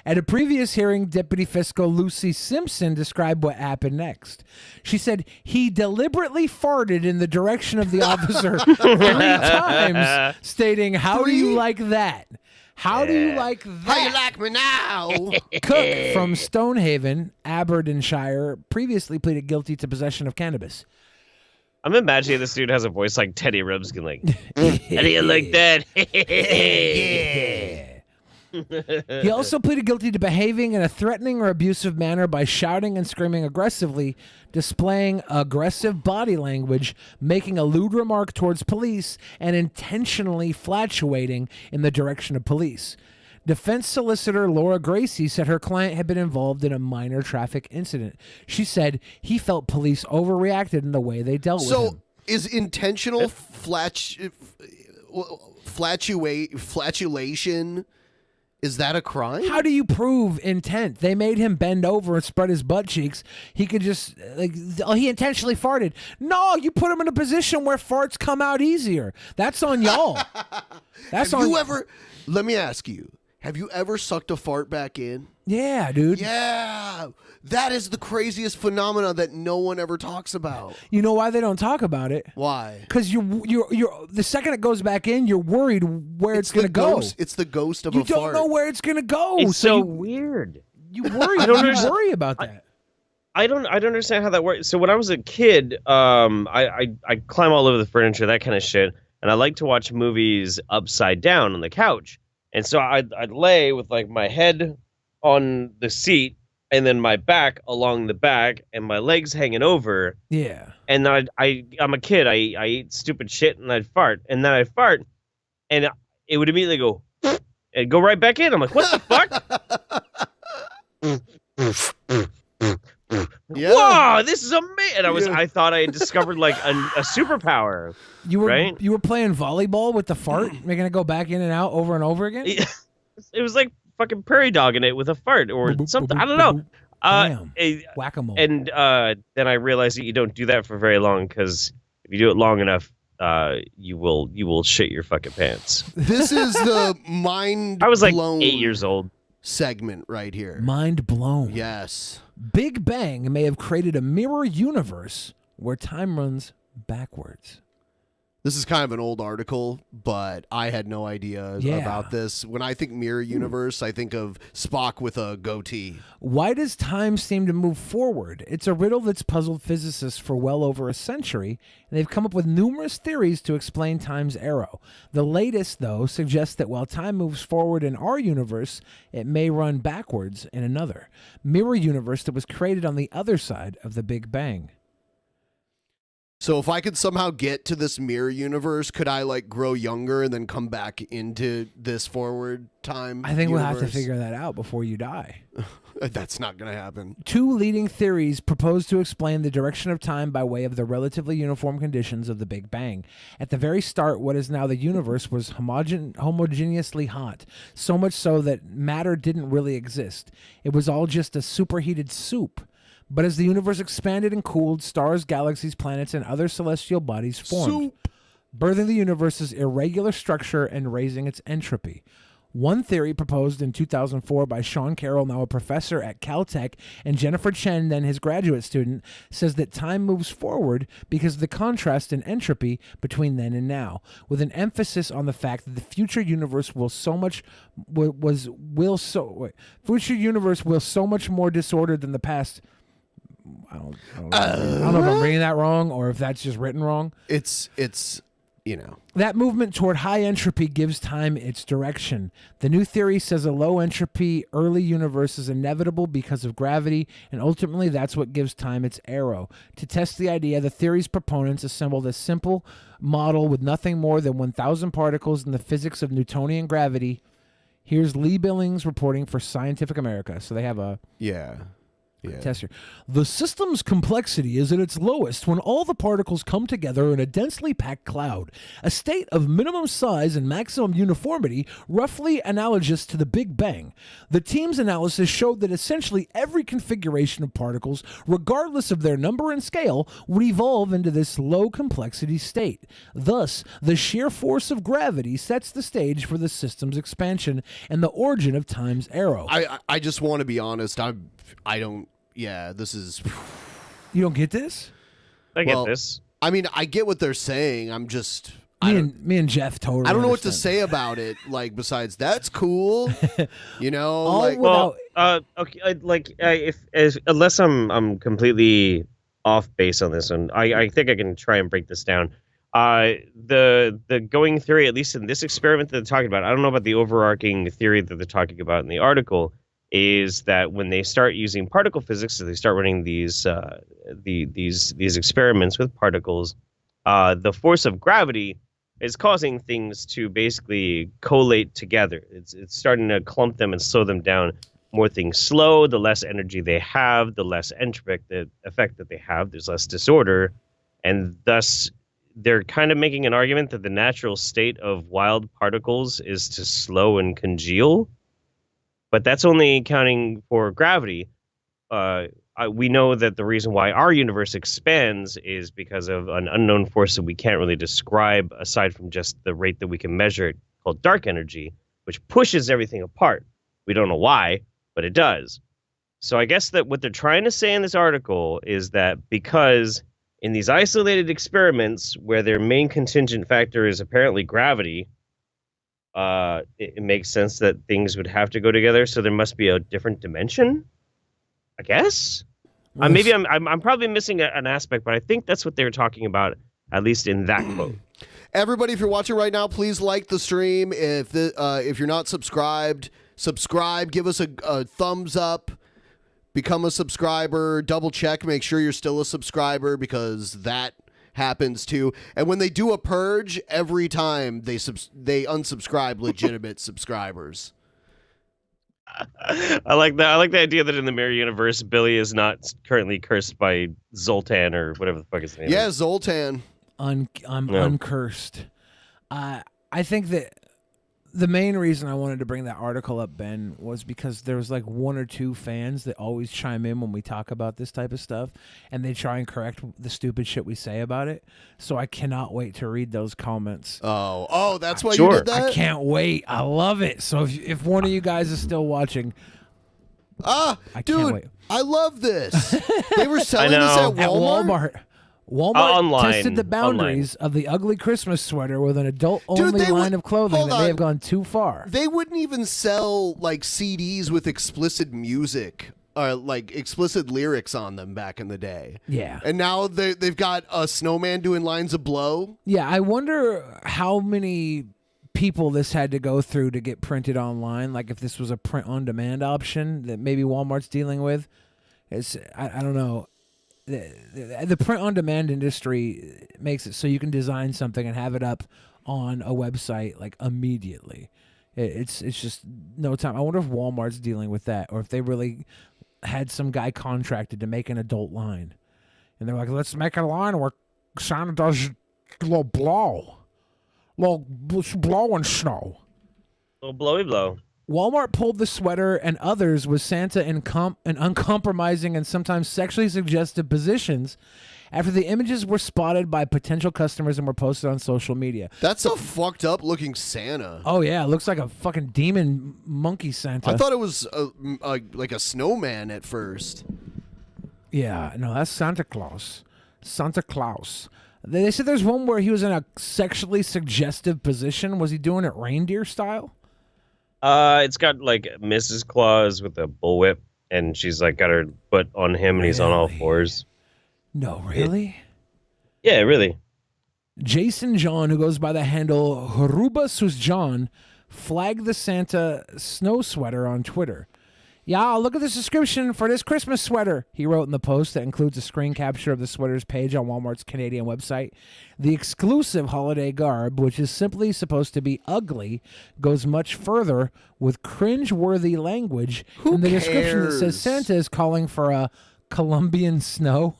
At a previous hearing, Deputy Fiscal Lucy Simpson described what happened next. She said he deliberately farted in the direction of the officer 3 times, stating, "How do you like that? How do you like that? How you like me now?" Cook from Stonehaven, Aberdeenshire, previously pleaded guilty to possession of cannabis. I'm imagining this dude has a voice like Teddy Ruxpin, like, how do you like that? Yeah. He also pleaded guilty to behaving in a threatening or abusive manner by shouting and screaming aggressively, displaying aggressive body language, making a lewd remark towards police, and intentionally flatulating in the direction of police. Defense solicitor Laura Gracie said her client had been involved in a minor traffic incident. She said he felt police overreacted in the way they dealt with him. So is intentional flatulation, is that a crime? How do you prove intent? They made him bend over and spread his butt cheeks. He could just, he intentionally farted. No, you put him in a position where farts come out easier. That's on y'all. Let me ask you, have you ever sucked a fart back in? Yeah, dude. Yeah. That is the craziest phenomena that no one ever talks about. You know why they don't talk about it? Why? Because you're the second it goes back in, you're worried where it's going to go. It's the ghost of a fart. You don't know where it's going to go. It's so weird. You worry. You worry about that. I don't understand how that works. So when I was a kid, I climb all over the furniture, that kind of shit, and I like to watch movies upside down on the couch. And so I'd lay with like my head on the seat and then my back along the back and my legs hanging over. Yeah. And then I'm a kid. I eat stupid shit and I'd fart. And then I'd fart and it would immediately go and go right back in. I'm like, what the fuck? Yeah. Whoa, this is amazing! And I thought I had discovered like a superpower. You were right? you were playing volleyball with the fart, making it go back in and out over and over again. It was like fucking prairie dogging it with a fart or something. I don't know. Damn. Whack-a-mole. And then I realized that you don't do that for very long because if you do it long enough, you will shit your fucking pants. This is the mind. I was like blown 8 years old. Segment right here. Mind blown. Yes. Big Bang may have created a mirror universe where time runs backwards. This is kind of an old article, but I had no idea about this. When I think mirror universe, I think of Spock with a goatee. Why does time seem to move forward? It's a riddle that's puzzled physicists for well over a century, and they've come up with numerous theories to explain time's arrow. The latest, though, suggests that while time moves forward in our universe, it may run backwards in another mirror universe that was created on the other side of the Big Bang. So if I could somehow get to this mirror universe, could I like grow younger and then come back into this forward time? I think universe? we'll have to figure that out before you die. That's not going to happen. Two leading theories propose to explain the direction of time by way of the relatively uniform conditions of the Big Bang. At the very start, what is now the universe was homogeneously hot, so much so that matter didn't really exist. It was all just a superheated soup. But as the universe expanded and cooled, stars, galaxies, planets, and other celestial bodies formed, birthing the universe's irregular structure and raising its entropy. One theory proposed in 2004 by Sean Carroll, now a professor at Caltech, and Jennifer Chen, then his graduate student, says that time moves forward because of the contrast in entropy between then and now, with an emphasis on the fact that the future universe will so much more disordered than the past. I don't know if I'm reading that wrong or if that's just written wrong. It's That movement toward high entropy gives time its direction. The new theory says a low entropy early universe is inevitable because of gravity, and ultimately that's what gives time its arrow. To test the idea, the theory's proponents assembled a simple model with nothing more than 1,000 particles in the physics of Newtonian gravity. Here's Lee Billings reporting for Scientific America. So they have a... tester. The system's complexity is at its lowest when all the particles come together in a densely packed cloud, a state of minimum size and maximum uniformity roughly analogous to the Big Bang. The team's analysis showed that essentially every configuration of particles, regardless of their number and scale, would evolve into this low complexity state. Thus, the sheer force of gravity sets the stage for the system's expansion and the origin of time's arrow. I just want to be honest. I don't. Yeah, this is. You don't get this? I get this. I mean, I get what they're saying. I'm just. Me and Jeff totally. I don't know what to say about it. Like, besides that's cool. You know. Unless I'm completely off base on this one, I think I can try and break this down. The going theory, at least in this experiment that they're talking about, I don't know about the overarching theory that they're talking about in the article, is that when they start using particle physics, so they start running these experiments with particles, the force of gravity is causing things to basically collate together. It's starting to clump them and slow them down. More things slow, the less energy they have, the less entropic the effect that they have. There's less disorder, and thus they're kind of making an argument that the natural state of wild particles is to slow and congeal. But that's only accounting for gravity. We know that the reason why our universe expands is because of an unknown force that we can't really describe aside from just the rate that we can measure it, called dark energy, which pushes everything apart. We don't know why, but it does. So I guess that what they're trying to say in this article is that because in these isolated experiments where their main contingent factor is apparently gravity, it makes sense that things would have to go together. So there must be a different dimension, I guess. Maybe I'm probably missing an aspect, but I think that's what they were talking about, at least in that quote. Everybody, if you're watching right now, please like the stream. If you're not subscribed, subscribe. Give us a thumbs up. Become a subscriber. Double check. Make sure you're still a subscriber, because that happens too. And when they do a purge, every time they unsubscribe legitimate subscribers. I like that. I like the idea that in the mirror universe, Billy is not currently cursed by Zoltan or whatever the fuck his name Yeah, is. Zoltan. I'm uncursed. I think that the main reason I wanted to bring that article up, Ben, was because there was like one or two fans that always chime in when we talk about this type of stuff, and they try and correct the stupid shit we say about it. So I cannot wait to read those comments. Oh, that's why you did that? I can't wait. I love it. So if one of you guys is still watching, I can't wait. I love this. They were selling this at Walmart? Walmart tested the boundaries of the ugly Christmas sweater with an adult-only line of clothing that may have gone too far. They wouldn't even sell like CDs with explicit music or like explicit lyrics on them back in the day. Yeah. And now they've got a snowman doing lines of blow. Yeah, I wonder how many people this had to go through to get printed online. Like if this was a print-on-demand option that maybe Walmart's dealing with. I don't know. The print-on-demand industry makes it so you can design something and have it up on a website like immediately. It's just no time. I wonder if Walmart's dealing with that, or if they really had some guy contracted to make an adult line, and they're like, "Let's make a line where Santa does a little blow and snow, little blowy blow." Walmart pulled the sweater and others with Santa in uncompromising and sometimes sexually suggestive positions after the images were spotted by potential customers and were posted on social media. That's a fucked up looking Santa. Oh, yeah. It looks like a fucking demon monkey Santa. I thought it was like a snowman at first. Yeah, no, that's Santa Claus. Santa Claus. They said there's one where he was in a sexually suggestive position. Was he doing it reindeer style? It's got like Mrs. Claus with a bullwhip, and she's like got her foot on him, and he's on all fours. No, really? Yeah, really. Jason John, who goes by the handle Harubas John, flagged the Santa snow sweater on Twitter. Yeah, look at this description for this Christmas sweater, he wrote in the post that includes a screen capture of the sweater's page on Walmart's Canadian website. The exclusive holiday garb, which is simply supposed to be ugly, goes much further with cringe-worthy language in the description that says Santa is calling for a Colombian snow,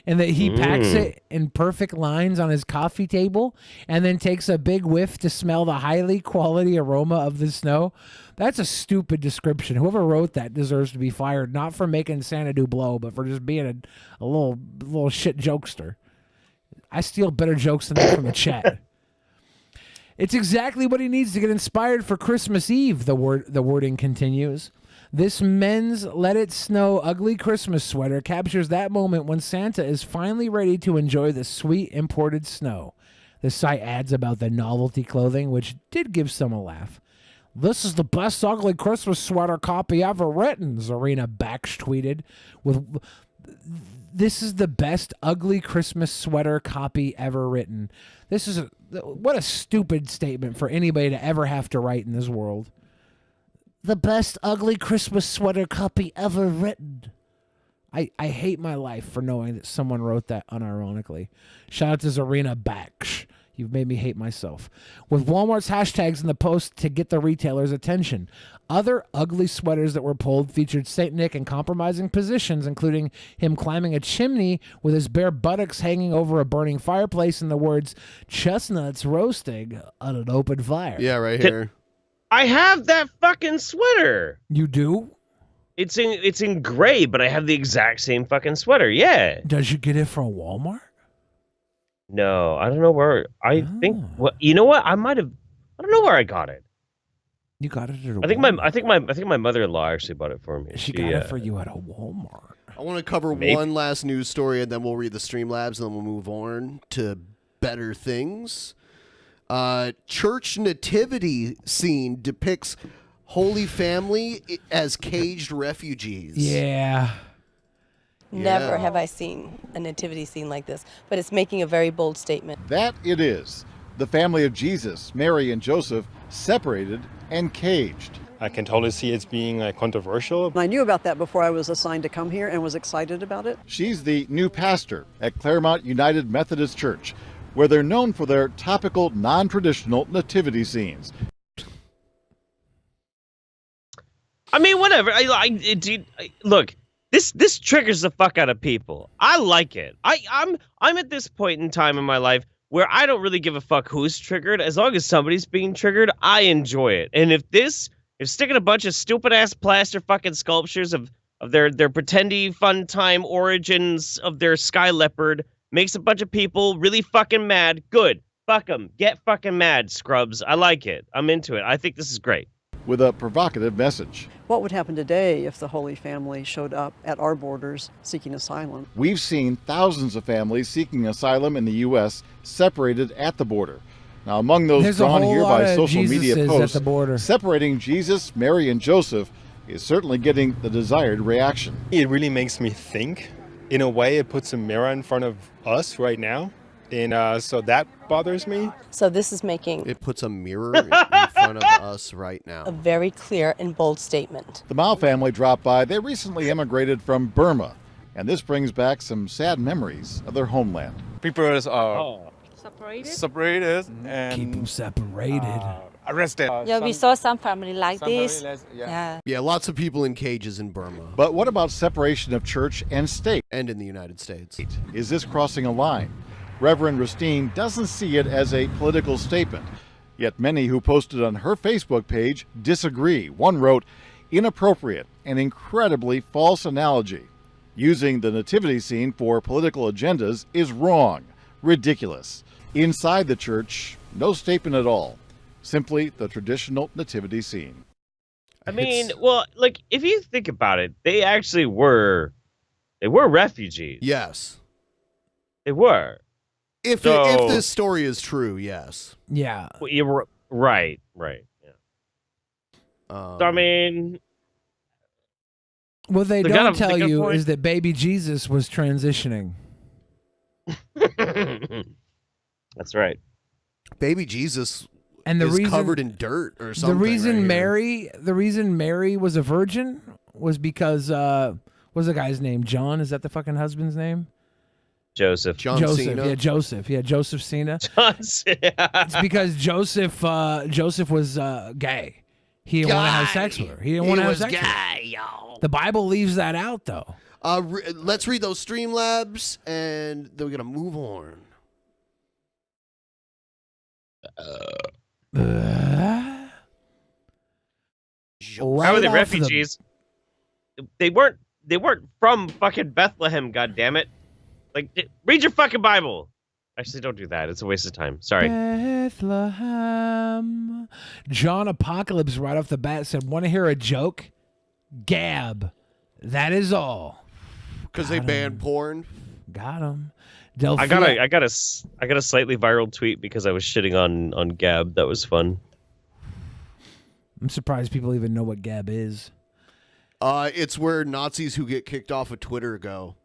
and that he packs it in perfect lines on his coffee table and then takes a big whiff to smell the highly quality aroma of the snow. That's a stupid description. Whoever wrote that deserves to be fired, not for making Santa do blow, but for just being a little shit jokester. I steal better jokes than that from the chat. It's exactly what he needs to get inspired for Christmas Eve, the wording continues. This men's Let It Snow ugly Christmas sweater captures that moment when Santa is finally ready to enjoy the sweet imported snow. The site adds about the novelty clothing, which did give some a laugh. This is the best ugly Christmas sweater copy ever written, Zarina Baksh tweeted. This is the best ugly Christmas sweater copy ever written. What a stupid statement for anybody to ever have to write in this world. The best ugly Christmas sweater copy ever written. I hate my life for knowing that someone wrote that unironically. Shout out to Zarina Baksh. You've made me hate myself. With Walmart's hashtags in the post to get the retailer's attention. Other ugly sweaters that were pulled featured St. Nick in compromising positions, including him climbing a chimney with his bare buttocks hanging over a burning fireplace and the words, "Chestnuts roasting on an open fire." Yeah, right here. I have that fucking sweater. You do? It's in gray, but I have the exact same fucking sweater. Yeah. Does you get it from Walmart? No, I don't know where. I think. Well, you know what? I might have. I don't know where I got it. You got it at a I think my mother-in-law actually bought it for me. She got it for you at a Walmart. I want to cover one last news story, and then we'll read the Streamlabs, and then we'll move on to better things. Church nativity scene depicts Holy Family as caged refugees. Yeah. Never have I seen a nativity scene like this, but it's making a very bold statement. That it is. The family of Jesus, Mary and Joseph, separated and caged. I can totally see it being controversial. I knew about that before I was assigned to come here and was excited about it. She's the new pastor at Claremont United Methodist Church, where they're known for their topical, non-traditional nativity scenes. I mean, whatever. Look, this triggers the fuck out of people. I like it. I'm at this point in time in my life where I don't really give a fuck who's triggered. As long as somebody's being triggered, I enjoy it. And if sticking a bunch of stupid ass plaster fucking sculptures of their pretendy fun time origins of their sky leopard makes a bunch of people really fucking mad, good. Fuck them. Get fucking mad, scrubs. I like it. I'm into it. I think this is great. With a provocative message. What would happen today if the Holy Family showed up at our borders seeking asylum? We've seen thousands of families seeking asylum in the U.S. separated at the border. Now, among those drawn here by social media posts, separating Jesus, Mary, and Joseph is certainly getting the desired reaction. It really makes me think. In a way, it puts a mirror in front of us right now. And so that bothers me. So this is making... It puts a mirror in front of us right now. A very clear and bold statement. The Mao family dropped by. They recently immigrated from Burma. And this brings back some sad memories of their homeland. People are separated and keep them separated. Arrested. Yeah, we saw some family like this. Yeah, lots of people in cages in Burma. But what about separation of church and state? And in the United States. Is this crossing a line? Reverend Rustine doesn't see it as a political statement. Yet many who posted on her Facebook page disagree. One wrote, inappropriate and incredibly false analogy. Using the nativity scene for political agendas is wrong, ridiculous. Inside the church, no statement at all. Simply the traditional nativity scene. I mean, well, like, if you think about it, they actually were refugees. Yes. They were. If this story is true, yes. Yeah. Well, you're right. Yeah. So, I mean, what they don't tell you is that baby Jesus was transitioning. That's right. Baby Jesus and is covered in dirt or something. The reason Mary was a virgin was because what's the guy's name? John? Is that the fucking husband's name? Joseph. Joseph. Cena. Yeah, Joseph. Yeah, Joseph Cena. It's because Joseph was gay. He didn't want to have sex with her. He didn't want to have sex with her. Y'all. The Bible leaves that out, though. Let's read those Streamlabs, and then we're going to move on. How are they refugees? They weren't from fucking Bethlehem, goddammit. Like, read your fucking Bible. Actually, don't do that. It's a waste of time. Sorry. Bethlehem. John Apocalypse right off the bat said, want to hear a joke? Gab. That is all. Because they banned porn? Got him. I got a slightly viral tweet because I was shitting on Gab. That was fun. I'm surprised people even know what Gab is. It's where Nazis who get kicked off of Twitter go.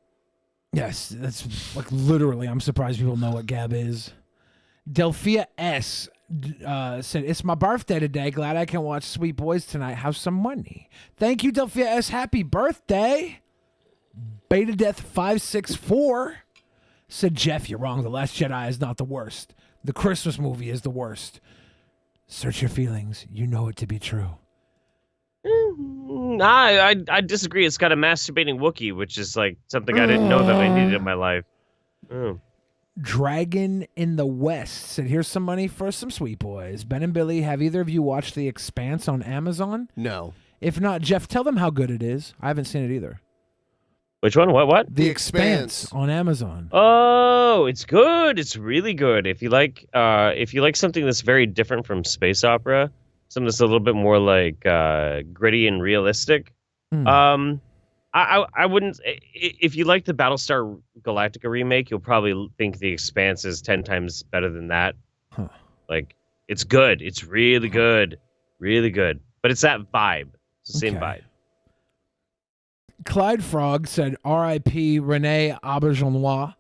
Yes, that's like literally. I'm surprised people know what Gab is. Delphia S said, "It's my birthday today. Glad I can watch Sweet Boys tonight. Have some money. Thank you, Delphia S. Happy birthday." Beta Death 564 said, "Jeff, you're wrong. The Last Jedi is not the worst. The Christmas movie is the worst. Search your feelings. You know it to be true." I disagree. It's got a masturbating Wookiee, which is like something I didn't know that I needed in my life. Dragon in the West said, "Here's some money for some Sweet Boys. Ben and Billy, have either of you watched The Expanse on Amazon? No. If not, Jeff, tell them how good it is. I haven't seen it either." Which one? What? The Expanse on Amazon. Oh, it's good. It's really good. If you like something that's very different from space opera, something that's a little bit more like gritty and realistic. I wouldn't. If you like the Battlestar Galactica remake, you'll probably think The Expanse is 10 times better than that. Huh. Like, it's good. It's really good. Really good. But it's that vibe. It's the same vibe. Clyde Frog said, "R.I.P. Renee Auberjonois.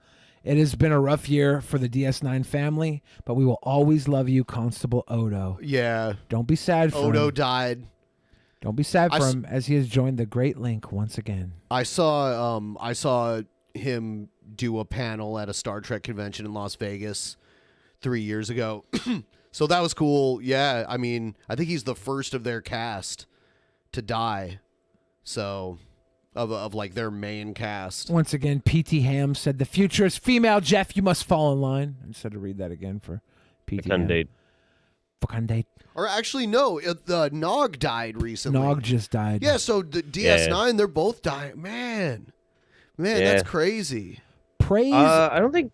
It has been a rough year for the DS9 family, but we will always love you, Constable Odo." Yeah. Don't be sad for him. Odo died. Don't be sad for him, as he has joined the Great Link once again. I saw him do a panel at a Star Trek convention in Las Vegas 3 years ago. So that was cool. Yeah, I mean, I think he's the first of their cast to die. So, of like their main cast. Once again, PT Ham said the future is female. Jeff, you must fall in line. Instead of read that again for PT Ham. Fecundate. Or actually, no, the Nog died recently. Nog just died. Yeah, so the DS9, they're both dying. Man, that's crazy. Praise. I don't think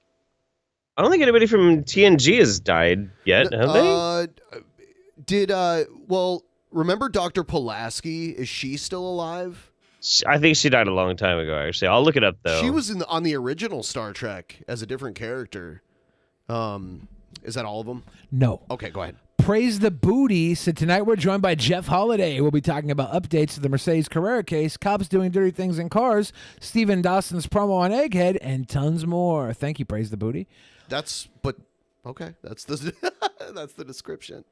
anybody from TNG has died yet, have they? Well, remember Dr. Pulaski? Is she still alive? I think she died a long time ago, actually. I'll look it up, though. She was on the original Star Trek as a different character. Is that all of them? No. Okay, go ahead. Praise the Booty said, tonight we're joined by Jeff Holiday. We'll be talking about updates to the Mercedes Carrera case, cops doing dirty things in cars, Stephen Dawson's promo on Egghead, and tons more. Thank you, Praise the Booty. That's the that's the description.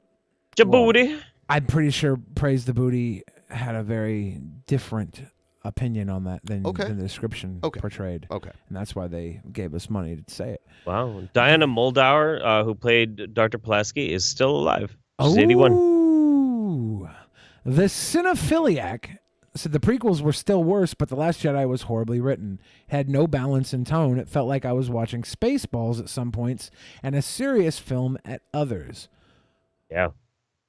Booty. I'm pretty sure Praise the Booty had a very different opinion on that than the description portrayed. Okay. And that's why they gave us money to say it. Wow. Diana Muldaur, who played Dr. Pulaski, is still alive. She's 81. Ooh. The Cinephiliac said the prequels were still worse, but The Last Jedi was horribly written. It had no balance in tone. It felt like I was watching Spaceballs at some points and a serious film at others. Yeah.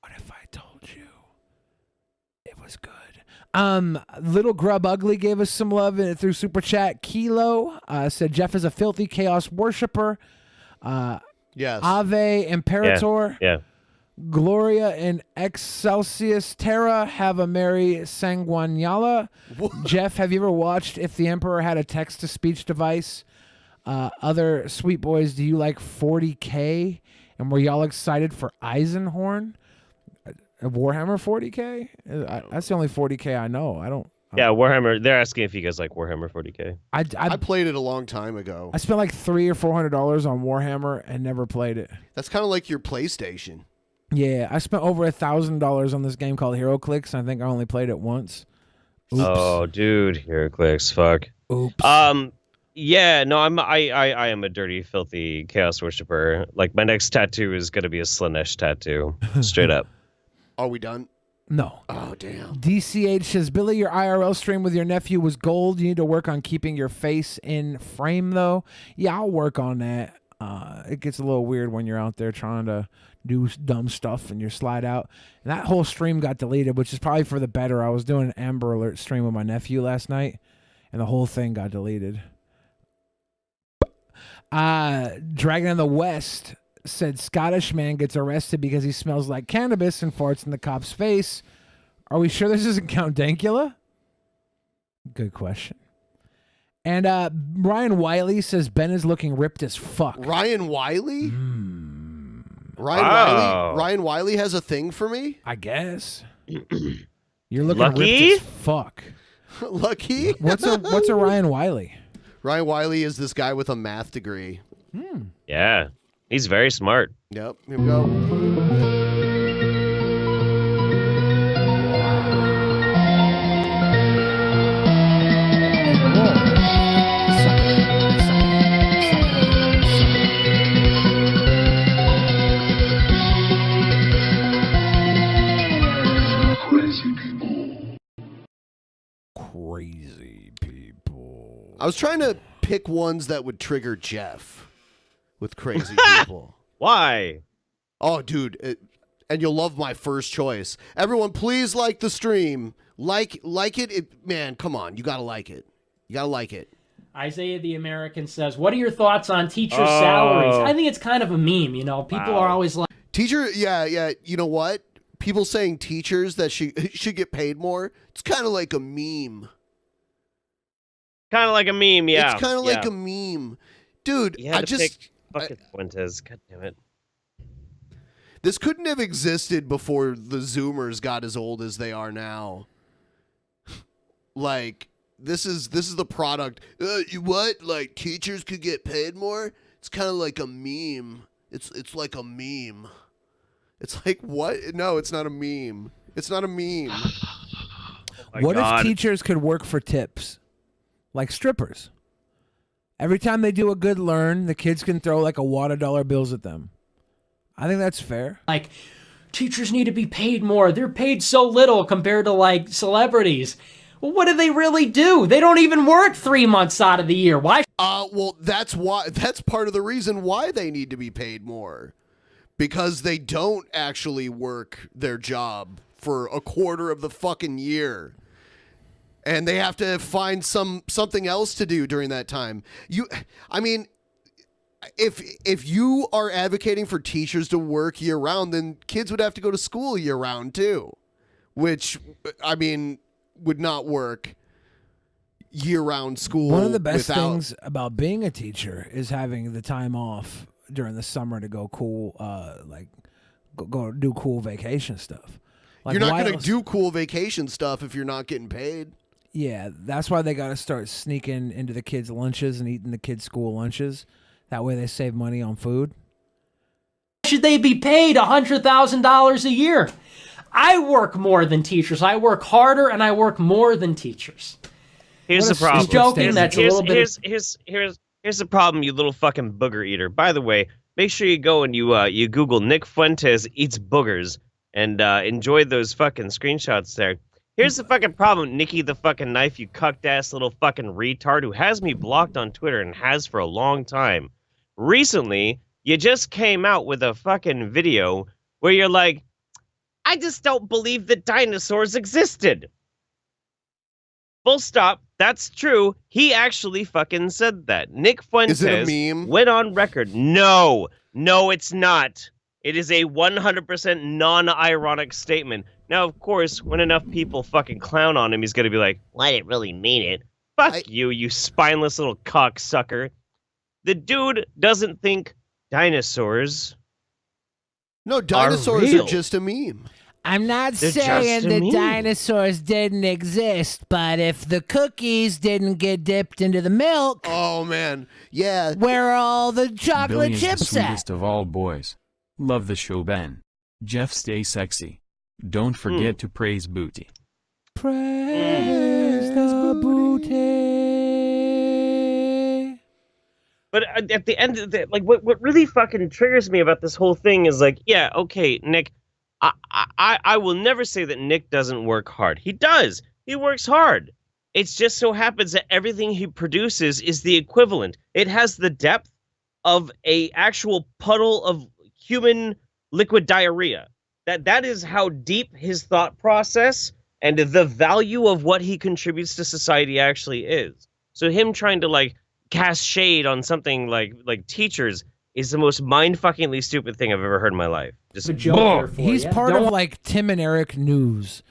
What if I told you it was good? Little Grub Ugly gave us some love through Super Chat. Kilo said Jeff is a filthy chaos worshiper. Yes. Ave Imperator. Yeah. Gloria and Excelsius Terra have a merry sanguinala. Jeff, have you ever watched If the Emperor Had a Text-to-Speech Device? Other sweet boys, do you like 40K? And were y'all excited for Eisenhorn? Warhammer 40K? That's the only 40K I know. I don't. Yeah, Warhammer. They're asking if you guys like Warhammer 40K. I played it a long time ago. I spent like $300 or $400 on Warhammer and never played it. That's kind of like your PlayStation. Yeah, I spent over $1,000 on this game called HeroClix. I think I only played it once. Oops. Oh, dude, HeroClix, fuck. Oops. Yeah, no, I am a dirty, filthy chaos worshiper. Like my next tattoo is gonna be a Slanesh tattoo, straight up. Are we done? No. Oh, damn. DCH says, Billy, your IRL stream with your nephew was gold. You need to work on keeping your face in frame, though. Yeah, I'll work on that. It gets a little weird when you're out there trying to do dumb stuff and you slide out. And that whole stream got deleted, which is probably for the better. I was doing an Amber Alert stream with my nephew last night, and the whole thing got deleted. Dragon in the West said Scottish man gets arrested because he smells like cannabis and farts in the cop's face. Are we sure this isn't Count Dankula? Good question. And Ryan Wiley says Ben is looking ripped as fuck. Ryan Wiley? Ryan Wiley has a thing for me? I guess. You're looking Lucky? ripped as fuck. Lucky? What's a Ryan Wiley? Ryan Wiley is this guy with a math degree. Yeah, he's very smart. Yep, here we go. Crazy people. I was trying to pick ones that would trigger Jeff with crazy people. Why? Oh, dude. And you'll love my first choice. Everyone, please like the stream. Like it. Man, come on. You got to like it. You got to like it. Isaiah the American says, what are your thoughts on teacher salaries? I think it's kind of a meme, you know. People are always like... Teacher, yeah. You know what? People saying teachers that should get paid more, it's kind of like a meme. Kind of like a meme, yeah. It's kind of like a meme. Dude, Bucket Fuentes, god damn it. This couldn't have existed before the Zoomers got as old as they are now. Like, this is the product. What? Like, teachers could get paid more? It's kind of like a meme. It's like a meme. It's like, what? No, it's not a meme. It's not a meme. What if teachers could work for tips? Like strippers. Every time they do a good learn, the kids can throw like a wad of dollar bills at them. I think that's fair. Like, teachers need to be paid more. They're paid so little compared to, like, celebrities. Well, what do they really do? They don't even work 3 months out of the year. Why? Well, that's part of the reason why they need to be paid more. Because they don't actually work their job for a quarter of the fucking year. And they have to find something else to do during that time. If you are advocating for teachers to work year round, then kids would have to go to school year round too. Which, would not work year round school. One of the best things about being a teacher is having the time off during the summer to go cool, go do cool vacation stuff. You're not going to do cool vacation stuff if you're not getting paid. Yeah, that's why they got to start sneaking into the kids' lunches and eating the kids' school lunches. That way they save money on food. Should they be paid $100,000 a year? I work more than teachers. I work harder and I work more than teachers. Here's the problem. Joking. That's a little bit. Here's the problem, you little fucking booger eater. By the way, make sure you go and you Google Nick Fuentes eats boogers and enjoy those fucking screenshots there. Here's the fucking problem, Nikki the fucking knife, you cucked ass little fucking retard who has me blocked on Twitter and has for a long time. Recently, you just came out with a fucking video where you're like, I just don't believe that dinosaurs existed. Full stop. That's true. He actually fucking said that. Nick Fuentes Is it a meme? Went on record. No, it's not. It is a 100% non-ironic statement. Now, of course, when enough people fucking clown on him, he's going to be like, well, I didn't really mean it. Fuck you spineless little cocksucker. The dude doesn't think dinosaurs dinosaurs are are just a meme. I'm not They're saying just a that meme. dinosaurs didn't exist, but if the cookies didn't get dipped into the milk, oh man, yeah, where are all the chocolate Billy is chips the at? sweetest of all boys. Love the show, Ben. Jeff, stay sexy. Don't forget to praise Booty. Praise the booty. But at the end of the what really fucking triggers me about this whole thing is like, yeah, okay, Nick, I will never say that Nick doesn't work hard. He does. He works hard. It just so happens that everything he produces is the equivalent. It has the depth of a actual puddle of human liquid diarrhea. That is how deep his thought process and the value of what he contributes to society actually is. So him trying to cast shade on something like teachers is the most mind-fuckingly stupid thing I've ever heard in my life. Just a joke there for He's ya. part of Tim and Eric News,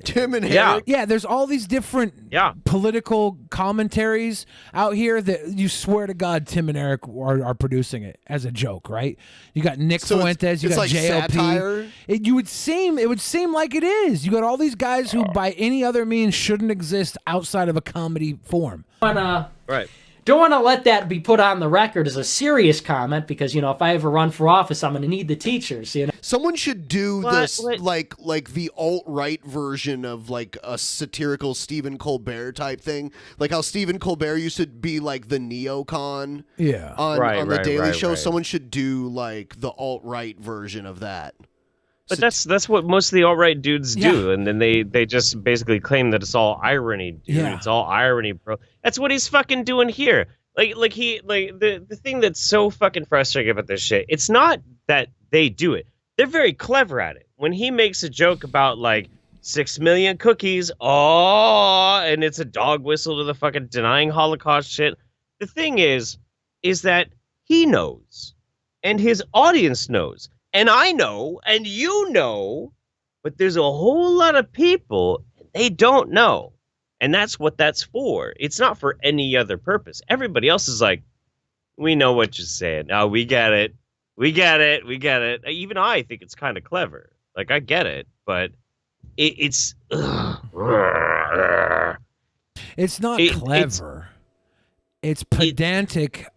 Tim and Eric. Yeah, there's all these different political commentaries out here that you swear to God Tim and Eric are producing it as a joke, right? You got Nick Fuentes, you got JLP. Satire? It would seem like it is. You got all these guys who by any other means shouldn't exist outside of a comedy form. Right. Don't want to let that be put on the record as a serious comment because, if I ever run for office, I'm going to need the teachers, Someone should do this like the alt-right version of a satirical Stephen Colbert type thing. Like how Stephen Colbert used to be the neocon on the Daily Show. Right. Someone should do the alt-right version of that. But that's what most of the alt-right dudes do, and then they just basically claim that it's all irony, dude. Yeah. It's all irony, bro. That's what he's fucking doing here. The thing that's so fucking frustrating about this shit, it's not that they do it. They're very clever at it. When he makes a joke about 6 million cookies, and it's a dog whistle to the fucking denying Holocaust shit. The thing is that he knows, and his audience knows. And I know, and you know, but there's a whole lot of people, they don't know. And that's what that's for. It's not for any other purpose. Everybody else is like, we know what you're saying. Oh, we get it. We get it. We get it. Even I think it's kind of clever. I get it, but it's... It's not clever. It's pedantic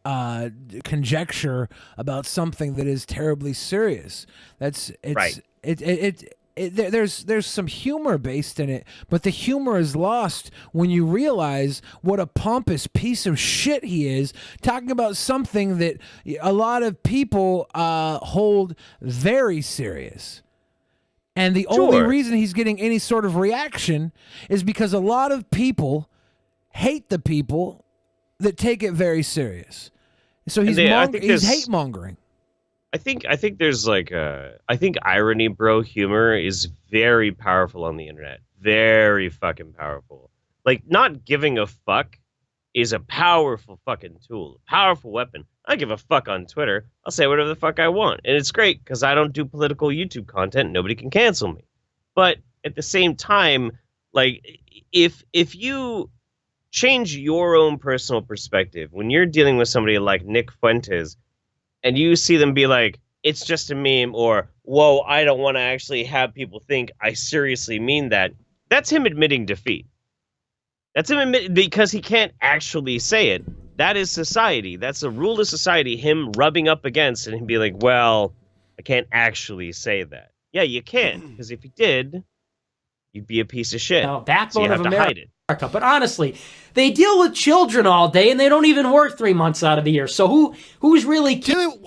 conjecture about something that is terribly serious. There's some humor based in it, but the humor is lost when you realize what a pompous piece of shit he is, talking about something that a lot of people hold very serious. And the only reason he's getting any sort of reaction is because a lot of people hate the people that take it very serious. So he's hate mongering. I think there's like I think irony, bro, humor is very powerful on the internet. Very fucking powerful. Like, not giving a fuck is a powerful fucking tool, a powerful weapon. I give a fuck on Twitter. I'll say whatever the fuck I want. And it's great because I don't do political YouTube content. Nobody can cancel me. But at the same time, like, if you change your own personal perspective, when you're dealing with somebody like Nick Fuentes, and you see them be like, it's just a meme, or, whoa, I don't want to actually have people think I seriously mean that, that's him admitting defeat. That's him because he can't actually say it. That is society. That's the rule of society, him rubbing up against and him be like, well, I can't actually say that. Yeah, you can, because if you did, you'd be a piece of shit. No, backbone so you have of to America. hide it. But honestly, they deal with children all day, and they don't even work 3 months out of the year. So who's really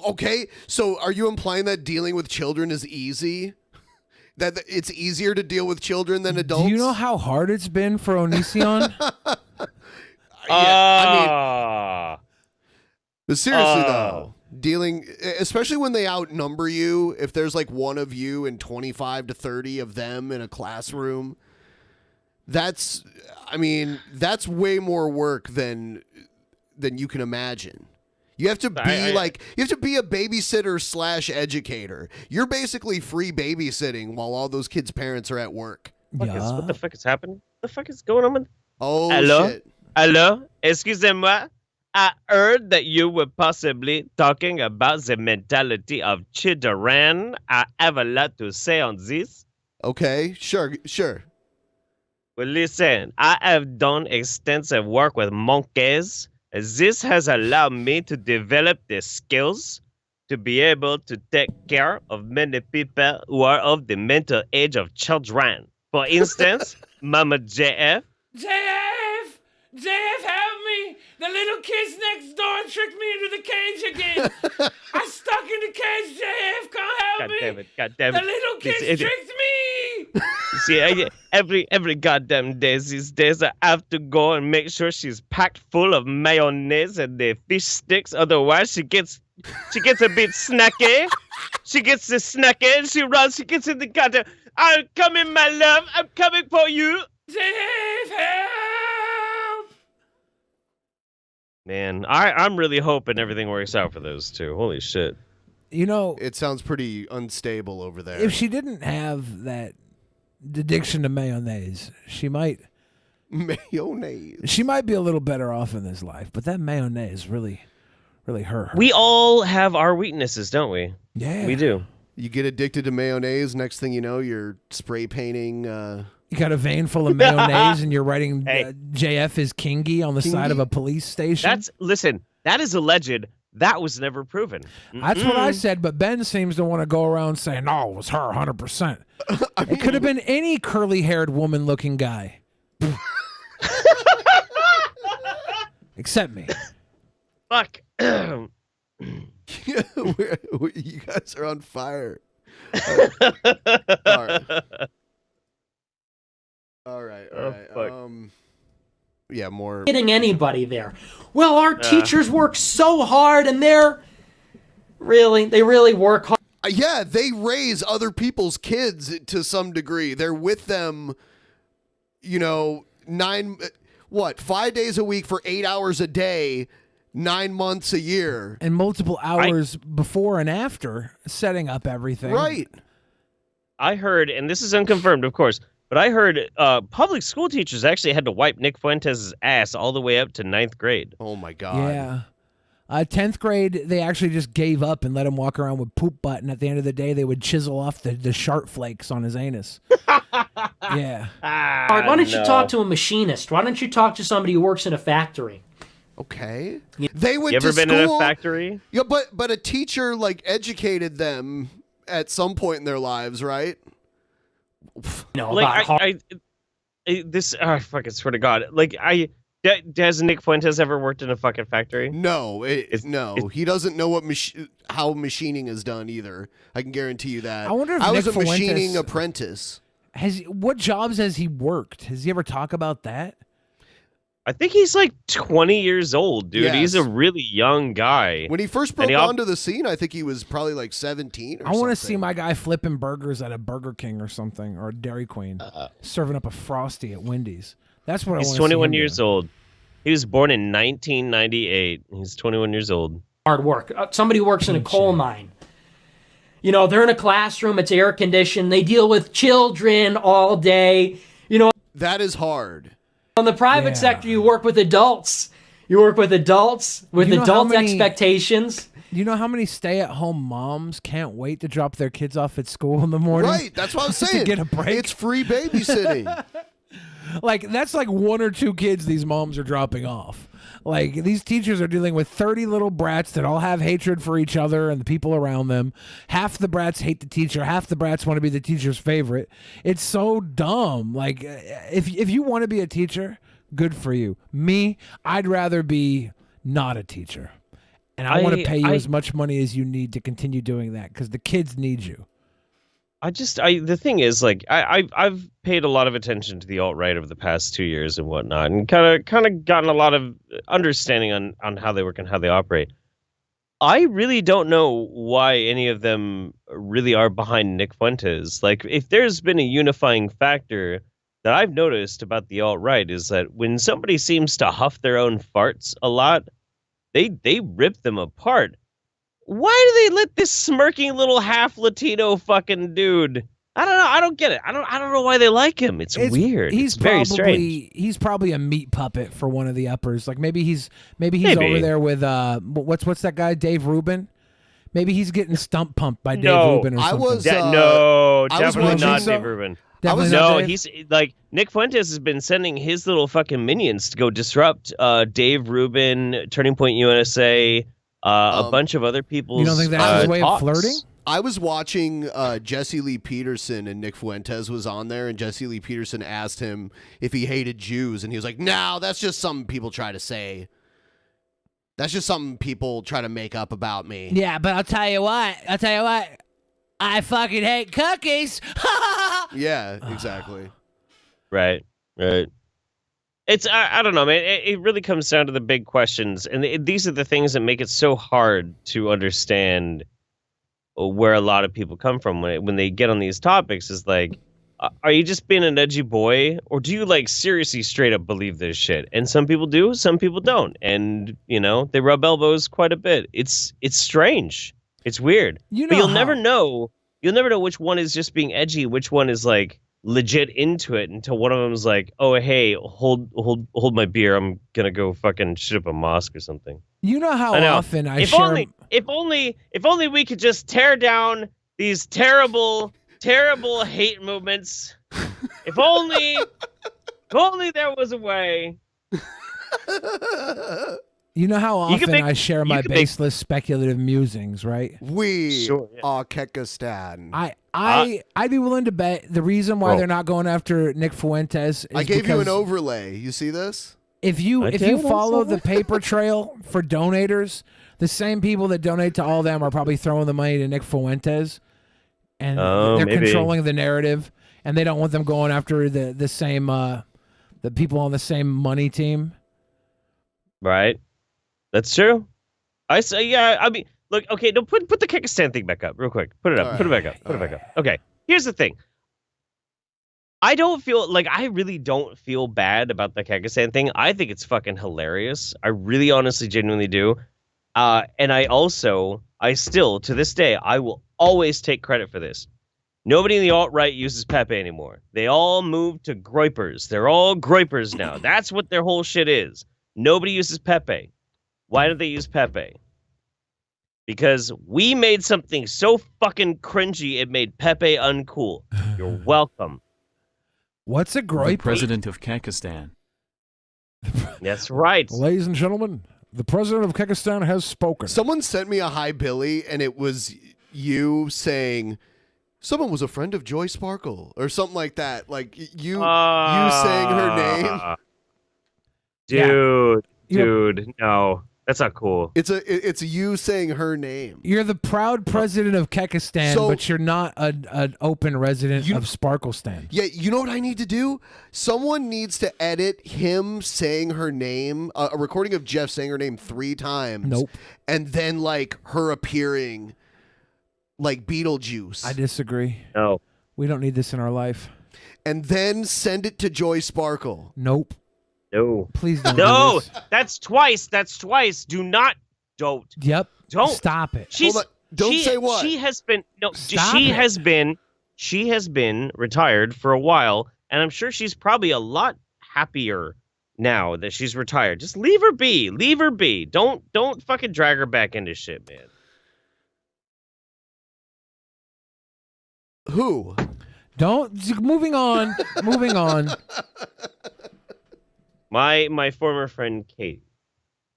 okay? So are you implying that dealing with children is easy? That it's easier to deal with children than adults? Do you know how hard it's been for Onision? But seriously though, especially when they outnumber you, if there's like one of you and 25 to 30 of them in a classroom, that's way more work than you can imagine. You have to be a babysitter / educator. You're basically free babysitting while all those kids' parents are at work. What the fuck is happening? What the fuck is going on with... Oh, hello? shit. Hello? Excusez-moi? I heard that you were possibly talking about the mentality of children. I have a lot to say on this. Okay, sure. Well, listen, I have done extensive work with monkeys. This has allowed me to develop the skills to be able to take care of many people who are of the mental age of children. For instance, Mama JF. JF, help me! The little kids next door tricked me into the cage again. I'm stuck in the cage, JF. Come help me! God damn it! The little kids tricked me. See, every goddamn day these days, I have to go and make sure she's packed full of mayonnaise and the fish sticks. Otherwise, she gets a bit snacky. She gets the snacky and she runs. She gets in the goddamn. I'm coming, my love. I'm coming for you. JF, help! Man, I'm really hoping everything works out for those two. Holy shit. You know, it sounds pretty unstable over there. If she didn't have that addiction to mayonnaise, she might be a little better off in this life. But that mayonnaise really hurt her. We all have our weaknesses, don't we? Yeah, we do. You get addicted to mayonnaise. Next thing you know, you're spray painting. You got a vein full of mayonnaise, and you're writing JF is Kingy on the side of a police station. Listen, that is alleged. That was never proven. That's what I said, but Ben seems to want to go around saying, no, it was her 100%. It could have been any curly-haired woman-looking guy. Except me. Fuck. You guys are on fire. All right. Yeah, more. Getting anybody there. Well, our teachers work so hard, and they really work hard. Yeah, they raise other people's kids to some degree. They're with them, 5 days a week for 8 hours a day, 9 months a year. And multiple hours before and after setting up everything. Right. I heard, and this is unconfirmed, of course, but I heard public school teachers actually had to wipe Nick Fuentes' ass all the way up to 9th grade. Oh, my God. Yeah. 10th grade, they actually just gave up and let him walk around with poop butt, and at the end of the day, they would chisel off the sharp flakes on his anus. Yeah. Why don't you talk to a machinist? Why don't you talk to somebody who works in a factory? Okay. They went you ever to been school. in a factory? Yeah, but a teacher educated them at some point in their lives, right? No, I fucking swear to God. Has Nick Fuentes ever worked in a fucking factory? No, he doesn't know what how machining is done either. I can guarantee you that. I wonder if I Nick was a Fuentes machining apprentice. What jobs has he worked? Has he ever talked about that? I think he's like 20 years old, dude. Yes. He's a really young guy. When he first broke onto the scene, I think he was probably like 17 or I want to something. see my guy flipping burgers at a Burger King or something, or a Dairy Queen, serving up a Frosty at Wendy's. That's what I want to see. He's 21 him years doing. old. He was born in 1998. He's 21 years old. Hard work. Somebody works in a coal mine. You know, they're in a classroom, it's air conditioned, they deal with children all day. You know, that is hard. In the private sector, you work with adults. You work with adults with adult expectations. You know how many stay-at-home moms can't wait to drop their kids off at school in the morning? Right, that's what I was saying. To get a break. It's free babysitting. Like, that's like 1 or 2 kids these moms are dropping off. Like, these teachers are dealing with 30 little brats that all have hatred for each other and the people around them. Half the brats hate the teacher. Half the brats want to be the teacher's favorite. It's so dumb. Like, if you want to be a teacher, good for you. Me, I'd rather be not a teacher. And I want to pay you as much money as you need to continue doing that because the kids need you. The thing is, like, I've paid a lot of attention to the alt-right over the past 2 years and whatnot, and kind of gotten a lot of understanding on how they work and how they operate. I really don't know why any of them really are behind Nick Fuentes. Like, if there's been a unifying factor that I've noticed about the alt-right is that when somebody seems to huff their own farts a lot, they rip them apart. Why do they let this smirking little half Latino fucking dude? I don't know. I don't get it. I don't know why they like him. It's weird. It's very strange. He's probably a meat puppet for one of the uppers. Like maybe he's over there with what's that guy, Dave Rubin? Maybe he's getting stump pumped by Dave Rubin or something. Definitely not Dave Rubin. He's like Nick Fuentes has been sending his little fucking minions to go disrupt Dave Rubin, Turning Point USA, a bunch of other people's. You don't think that's his way talks. of flirting? I was watching Jesse Lee Peterson, and Nick Fuentes was on there, and Jesse Lee Peterson asked him if he hated Jews, and he was like, "No, that's just something people try to say. That's just something people try to make up about me." Yeah, but I'll tell you what. I fucking hate cookies. Yeah, exactly. Right. It's I don't know, man. It really comes down to the big questions, and these are the things that make it so hard to understand where a lot of people come from when they get on these topics. Is like, are you just being an edgy boy, or do you like seriously straight up believe this shit? And some people do, some people don't, and you know they rub elbows quite a bit. It's strange. It's weird. But you'll never know. You'll never know which one is just being edgy, which one is like legit into it, until one of them is like, "Oh, hey, hold my beer. I'm gonna go fucking shoot up a mosque or something." You know how often if only we could just tear down these terrible hate movements. If only there was a way. You know how often I share my baseless speculative musings, right? We are Kekistan. I'd be willing to bet the reason why they're not going after Nick Fuentes is I gave you an overlay. You see this? If you follow the paper trail for donators, the same people that donate to all of them are probably throwing the money to Nick Fuentes, and they're controlling the narrative, and they don't want them going after the same the people on the same money team. Right. That's true. I say, yeah. I mean, look. Okay, no, put the Kekistan thing back up real quick. Put it up. Put it back up. Put it back up. Okay. Here's the thing. I really don't feel bad about the Kekistan thing. I think it's fucking hilarious. I really, honestly, genuinely do. And I still, to this day, I will always take credit for this. Nobody in the alt-right uses Pepe anymore. They all moved to groypers. They're all groypers now. That's what their whole shit is. Nobody uses Pepe. Why don't they use Pepe? Because we made something so fucking cringy it made Pepe uncool. You're welcome. What's a groyper? The president of Kekistan. That's right. Ladies and gentlemen, the president of Kekistan has spoken. Someone sent me a hi Billy, and it was you saying someone was a friend of Joy Sparkle or something like that. Like you saying her name. Dude, no. That's not cool. It's you saying her name. You're the proud president of Kekistan, but you're not an open resident of Sparklestan. Yeah, you know what I need to do? Someone needs to edit him saying her name, a recording of Jeff saying her name 3 times. Nope. And then, like, her appearing like Beetlejuice. I disagree. No. We don't need this in our life. And then send it to Joy Sparkle. Nope. No. Please don't. No, do this. that's twice. Don't. Yep. Don't. Stop it. Don't say what. She has been Stop she it. has been retired for a while, and I'm sure she's probably a lot happier now that she's retired. Just leave her be. Leave her be. Don't fucking drag her back into shit, man. Who? Don't. Moving on. Moving on. My former friend Kate.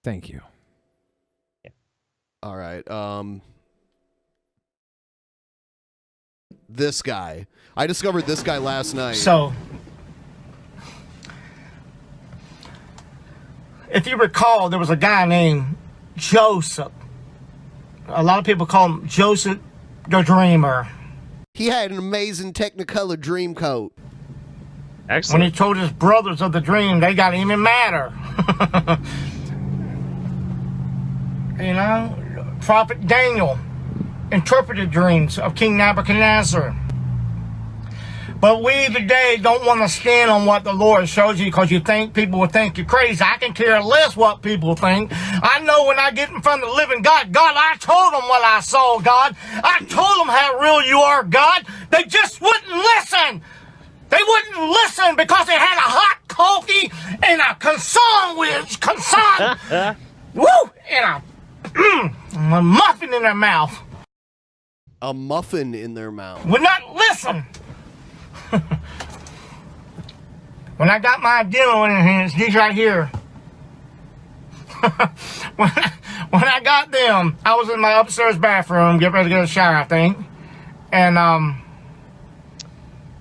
Thank you. All right. This guy. I discovered this guy last night. So, if you recall, there was a guy named Joseph. A lot of people call him Joseph the Dreamer. He had an amazing Technicolor dream coat. Excellent. When he told his brothers of the dream, they got even madder. You know, Prophet Daniel interpreted dreams of King Nebuchadnezzar. But we today don't want to stand on what the Lord shows you because you think people will think you're crazy. I can care less what people think. I know when I get in front of the living God, God, I told them what I saw, God. I told them how real you are, God. They just wouldn't listen. They wouldn't listen because they had a hot coffee and a and a muffin in their mouth. A muffin in their mouth. Would not listen. When I got my dinner in hands, these right here. when I got them, I was in my upstairs bathroom, getting ready to get a shower, I think. And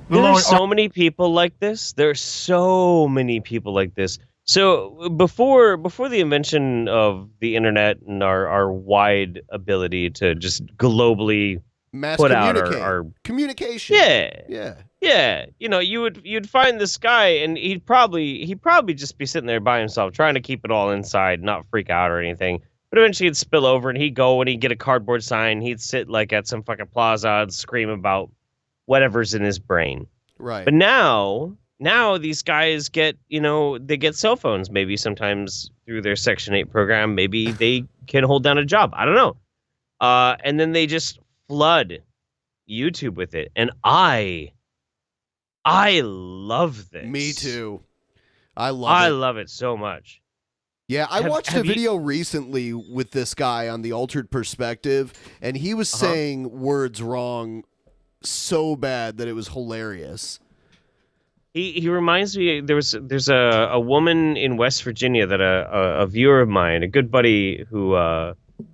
There's so many people like this. There's so many people like this. So before the invention of the internet and our wide ability to just globally put out our communication. Yeah. You know, you'd find this guy and he'd probably just be sitting there by himself trying to keep it all inside, not freak out or anything. But eventually he'd spill over and he'd go and he'd get a cardboard sign. He'd sit like at some fucking plaza and scream about whatever's in his brain. Right. But now these guys get, they get cell phones, maybe sometimes through their Section 8 program. Maybe they can hold down a job. I don't know. And then they just flood YouTube with it. And I love this. Me too. I love it so much. Yeah, I watched a video recently with this guy on the Altered Perspective, and he was saying words wrong so bad that it was hilarious. He reminds me. There's a woman in West Virginia that a viewer of mine, a good buddy who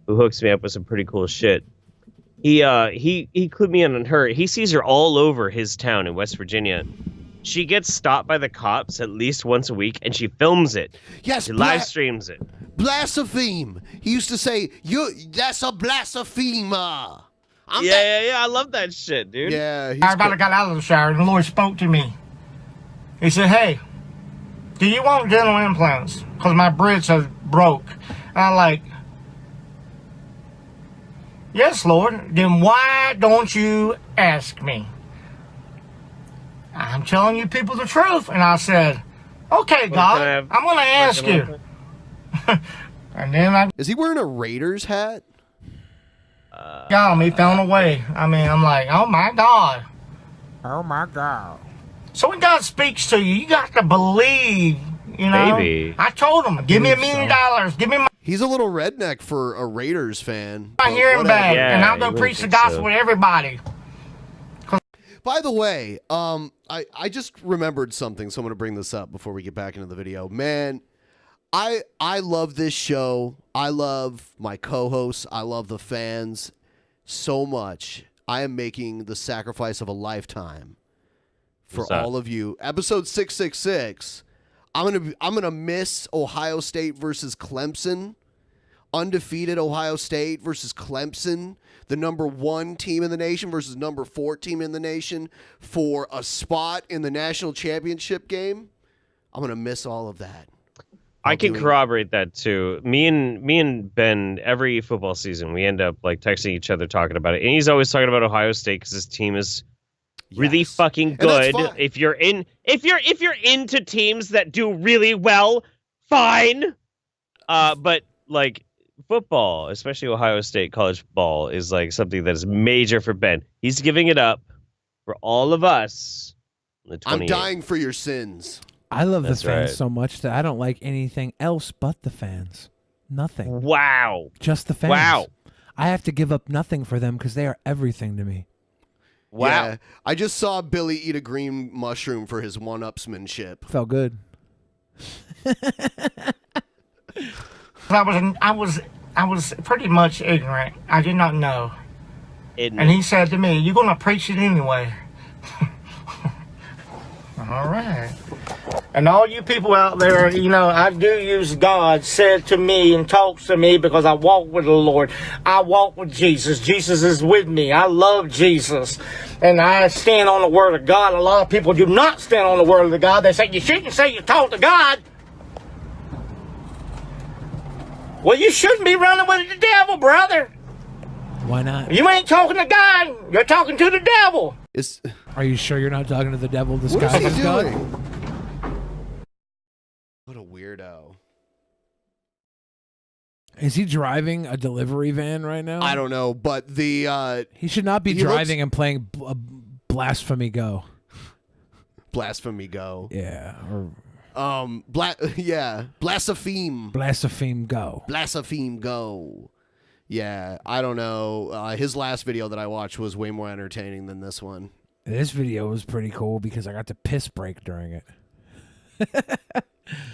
hooks me up with some pretty cool shit. He clued me in on her. He sees her all over his town in West Virginia. She gets stopped by the cops at least once a week, and she films it. Yes, she live streams it. Blaspheme. He used to say, "That's a blasphemer." Yeah. I love that shit, dude. Yeah. I about got out of the shower, and the Lord spoke to me. He said, "Hey, do you want dental implants? Because my bridge has broke." And I'm like, "Yes, Lord. Then why don't you ask me?" "I'm telling you people the truth." And I said, "Okay, God, I'm going to ask you." And then Is he wearing a Raiders hat? Got him. He found a way. I mean, I'm like, oh my God. Oh my God. So when God speaks to you, you got to believe, Maybe. I told him, give me $1 million. Give me He's a little redneck for a Raiders fan. my hearing back, and I'll go preach the gospel to everybody. By the way, I just remembered something, so I'm going to bring this up before we get back into the video. Man, I love this show. I love my co-hosts. I love the fans so much. I am making the sacrifice of a lifetime for all of you. Episode 666, I'm gonna miss Ohio State versus Clemson. Undefeated Ohio State versus Clemson, the number 1 team in the nation versus number 4 team in the nation for a spot in the national championship game. I'm gonna miss all of that. I can corroborate that too. Me and Ben, every football season, we end up like texting each other talking about it, and he's always talking about Ohio State because his team is really fucking good. If you're into teams that do really well, fine. But like football, especially Ohio State college football, is like something that is major for Ben. He's giving it up for all of us. I'm dying for your sins. I love the fans so much that I don't like anything else but the fans. Nothing. Wow. Just the fans. Wow. I have to give up nothing for them because they are everything to me. Wow. Yeah, I just saw Billy eat a green mushroom for his one-upsmanship. Felt good. I was pretty much ignorant. I did not know. And he said to me, "You're going to preach it anyway." All right. And all you people out there, you know, I do use God said to me and talks to me because I walk with the Lord. I walk with Jesus. Jesus is with me. I love Jesus. And I stand on the word of God. A lot of people do not stand on the word of God. They say, you shouldn't say you talk to God. Well, you shouldn't be running with the devil, brother. Why not? You ain't talking to God. You're talking to the devil. Are you sure you're not talking to the devil What disguised is as he God? doing? What a weirdo. Is he driving a delivery van right now? I don't know, but the he should not be driving and playing Blasphemy Go. Blasphemy Go. Yeah. Or Blaspheme. Blaspheme Go. Blaspheme Go. Yeah, I don't know. His last video that I watched was way more entertaining than this one. This video was pretty cool because I got to piss break during it.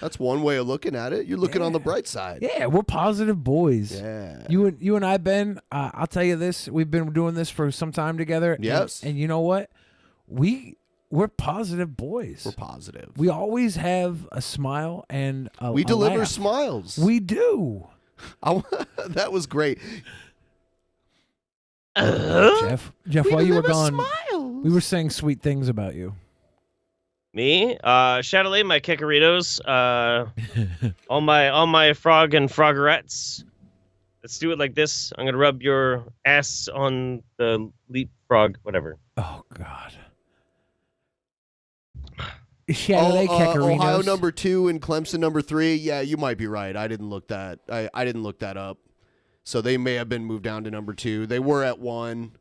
That's one way of looking at it. You're looking on the bright side. Yeah, we're positive boys. Yeah. You and I, Ben, I'll tell you this. We've been doing this for some time together. Yes. And you know what? We're positive boys. We're positive. We always have a smile and we deliver laugh. smiles. We do. That was great. Jeff, while you were gone, smiles. we were saying sweet things about you. Me? Chatelet, my Kikaritos, all my frog and froggerettes. Let's do it like this. I'm gonna rub your ass on the leapfrog, whatever. Oh God. Chatelet Kikaritos. Ohio number 2 and Clemson number 3. Yeah, you might be right. I didn't look that. I didn't look that up. So they may have been moved down to number 2. They were at 1,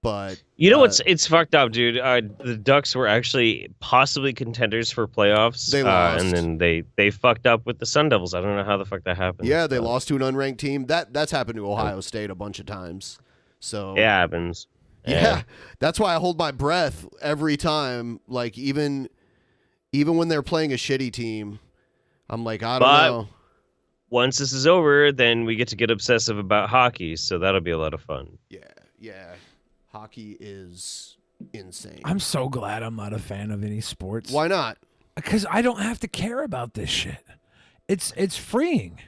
but you know what's it's fucked up, dude. The Ducks were actually possibly contenders for playoffs. They lost, and then they fucked up with the Sun Devils. I don't know how the fuck that happened. Yeah, they lost to an unranked team. That's happened to Ohio State a bunch of times. So it happens. Yeah, that's why I hold my breath every time. Like even when they're playing a shitty team, I'm like, I don't know. Once this is over, then we get obsessive about hockey, so that'll be a lot of fun. Yeah. Hockey is insane. I'm so glad I'm not a fan of any sports. Why not? Because I don't have to care about this shit. It's freeing.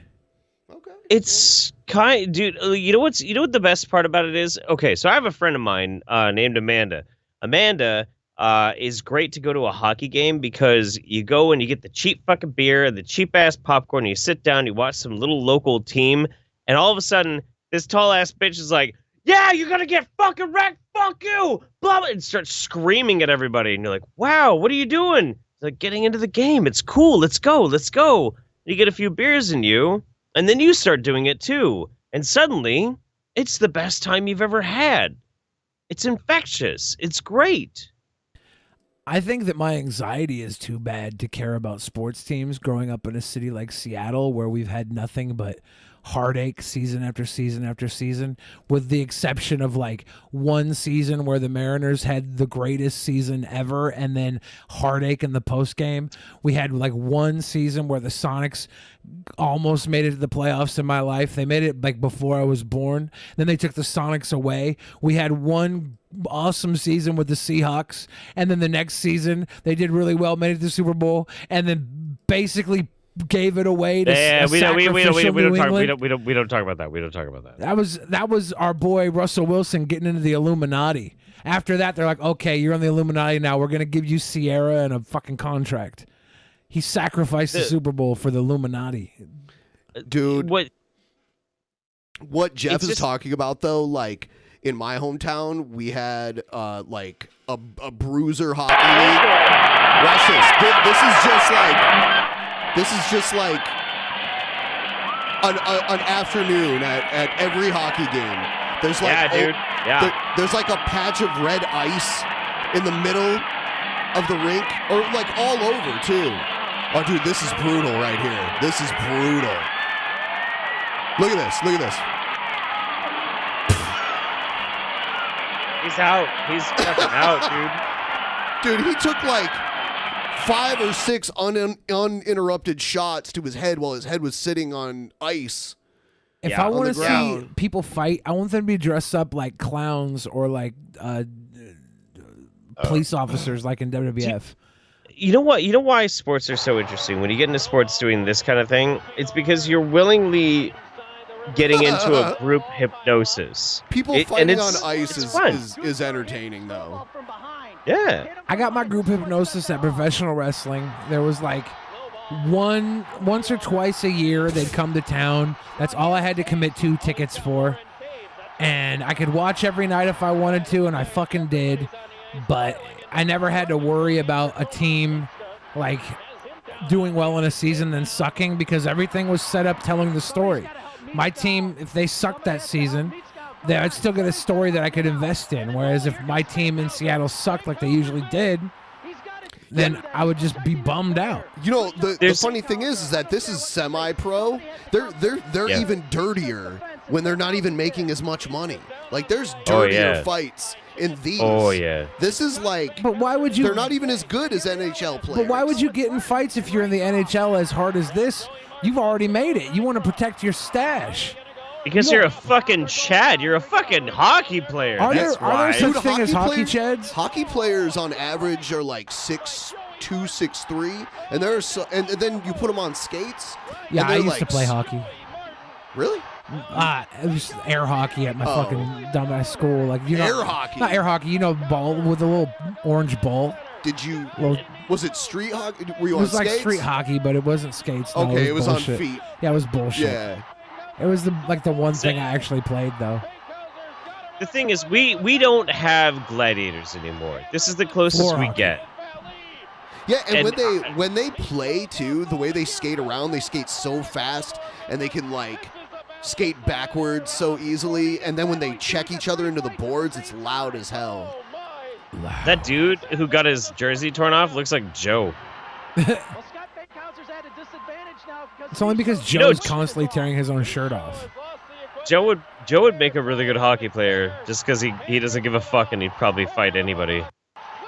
It's dude. You know what the best part about it is? Okay, so I have a friend of mine named Amanda. Amanda is great to go to a hockey game because you go and you get the cheap fucking beer and the cheap ass popcorn. And you sit down, you watch some little local team, and all of a sudden, this tall ass bitch is like, "Yeah, you're gonna get fucking wrecked. Fuck you!" Blah blah, and starts screaming at everybody. And you're like, "Wow, what are you doing?" It's like, "Getting into the game. It's cool. Let's go. Let's go." You get a few beers in you, and then you start doing it too. And suddenly, it's the best time you've ever had. It's infectious. It's great. I think that my anxiety is too bad to care about sports teams growing up in a city like Seattle where we've had nothing but heartache season after season after season, with the exception of like one season where the Mariners had the greatest season ever and then heartache in the post game. We had like one season where the Sonics almost made it to the playoffs in my life. They made it like before I was born. Then they took the Sonics away. We had one awesome season with the Seahawks, and then the next season they did really well, made it to the Super Bowl, and then basically gave it away to we don't New England. talk about that. We don't talk about that. That was our boy Russell Wilson getting into the Illuminati. After that, they're like, okay, you're on the Illuminati now. We're gonna give you Sierra and a fucking contract. He sacrificed the Super Bowl for the Illuminati. Dude, what Jeff is talking about though, like in my hometown, we had like a bruiser hockey league. Watch this. This is just like an afternoon at every hockey game. There's like there's like a patch of red ice in the middle of the rink, or like all over too. Oh, dude, this is brutal right here. This is brutal. Look at this. Look at this. He's out. He's fucking out, dude. Dude, he took like 5 or 6 uninterrupted shots to his head while his head was sitting on ice. If I want to see people fight, I want them to be dressed up like clowns or like police officers, like in WWF. You know what? You know why sports are so interesting? When you get into sports doing this kind of thing, it's because you're willingly getting into a group hypnosis. People fighting on ice is entertaining, though. Yeah. I got my group hypnosis at professional wrestling. There was like once or twice a year they'd come to town. That's all I had to commit to tickets for. And I could watch every night if I wanted to, and I fucking did. But I never had to worry about a team like doing well in a season then sucking, because everything was set up telling the story. My team, if they sucked that season, I'd still get a story that I could invest in. Whereas if my team in Seattle sucked like they usually did, then I would just be bummed out. You know, the funny thing is that this is semi-pro. They're even dirtier when they're not even making as much money. Like there's dirtier fights in these. Oh yeah. This is like. But why would you? They're not even as good as NHL players. But why would you get in fights if you're in the NHL as hard as this? You've already made it. You want to protect your stash. Because you're a fucking Chad. You're a fucking hockey player. Are there such thing as hockey chads? Hockey players on average are like 6'2", 6'3", and and then you put them on skates. Yeah, I used to play hockey. Really? It was air hockey at my fucking dumbass school. Like air hockey, not air hockey. You know, ball with a little orange ball. Did you? Was it street hockey? Were you on skates? It was like street hockey, but it wasn't skates. No, okay, it was on feet. Yeah, it was bullshit. Yeah. It was the one thing I actually played, though. The thing is, we don't have gladiators anymore. This is the closest we get. Yeah, and when they play too, the way they skate around, they skate so fast, and they can like skate backwards so easily. And then when they check each other into the boards, it's loud as hell. That dude who got his jersey torn off looks like Joe. It's only because Joe's constantly tearing his own shirt off. Joe would make a really good hockey player just because he doesn't give a fuck, and he'd probably fight anybody.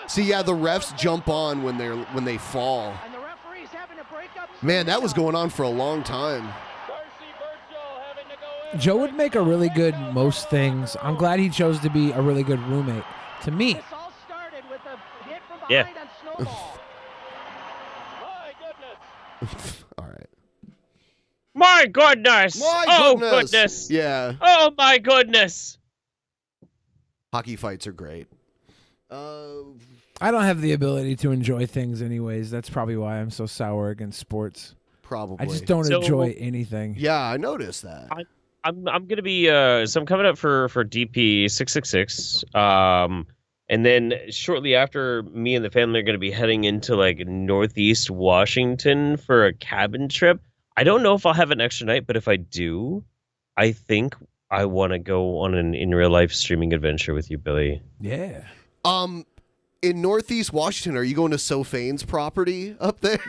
See, yeah, the refs jump on when they fall. Man, that was going on for a long time. Joe would make a really good most things. I'm glad he chose to be a really good roommate to me. Yeah. All right. My goodness! Oh goodness! Yeah. Oh my goodness! Hockey fights are great. I don't have the ability to enjoy things anyways. That's probably why I'm so sour against sports. Probably. I just don't enjoy anything. Yeah, I noticed that. I'm gonna be so I'm coming up for DP 666. And then shortly after, me and the family are gonna be heading into like Northeast Washington for a cabin trip. I don't know if I'll have an extra night, but if I do, I think I want to go on an in real life streaming adventure with you, Billy. Yeah. In Northeast Washington, are you going to Sophane's property up there?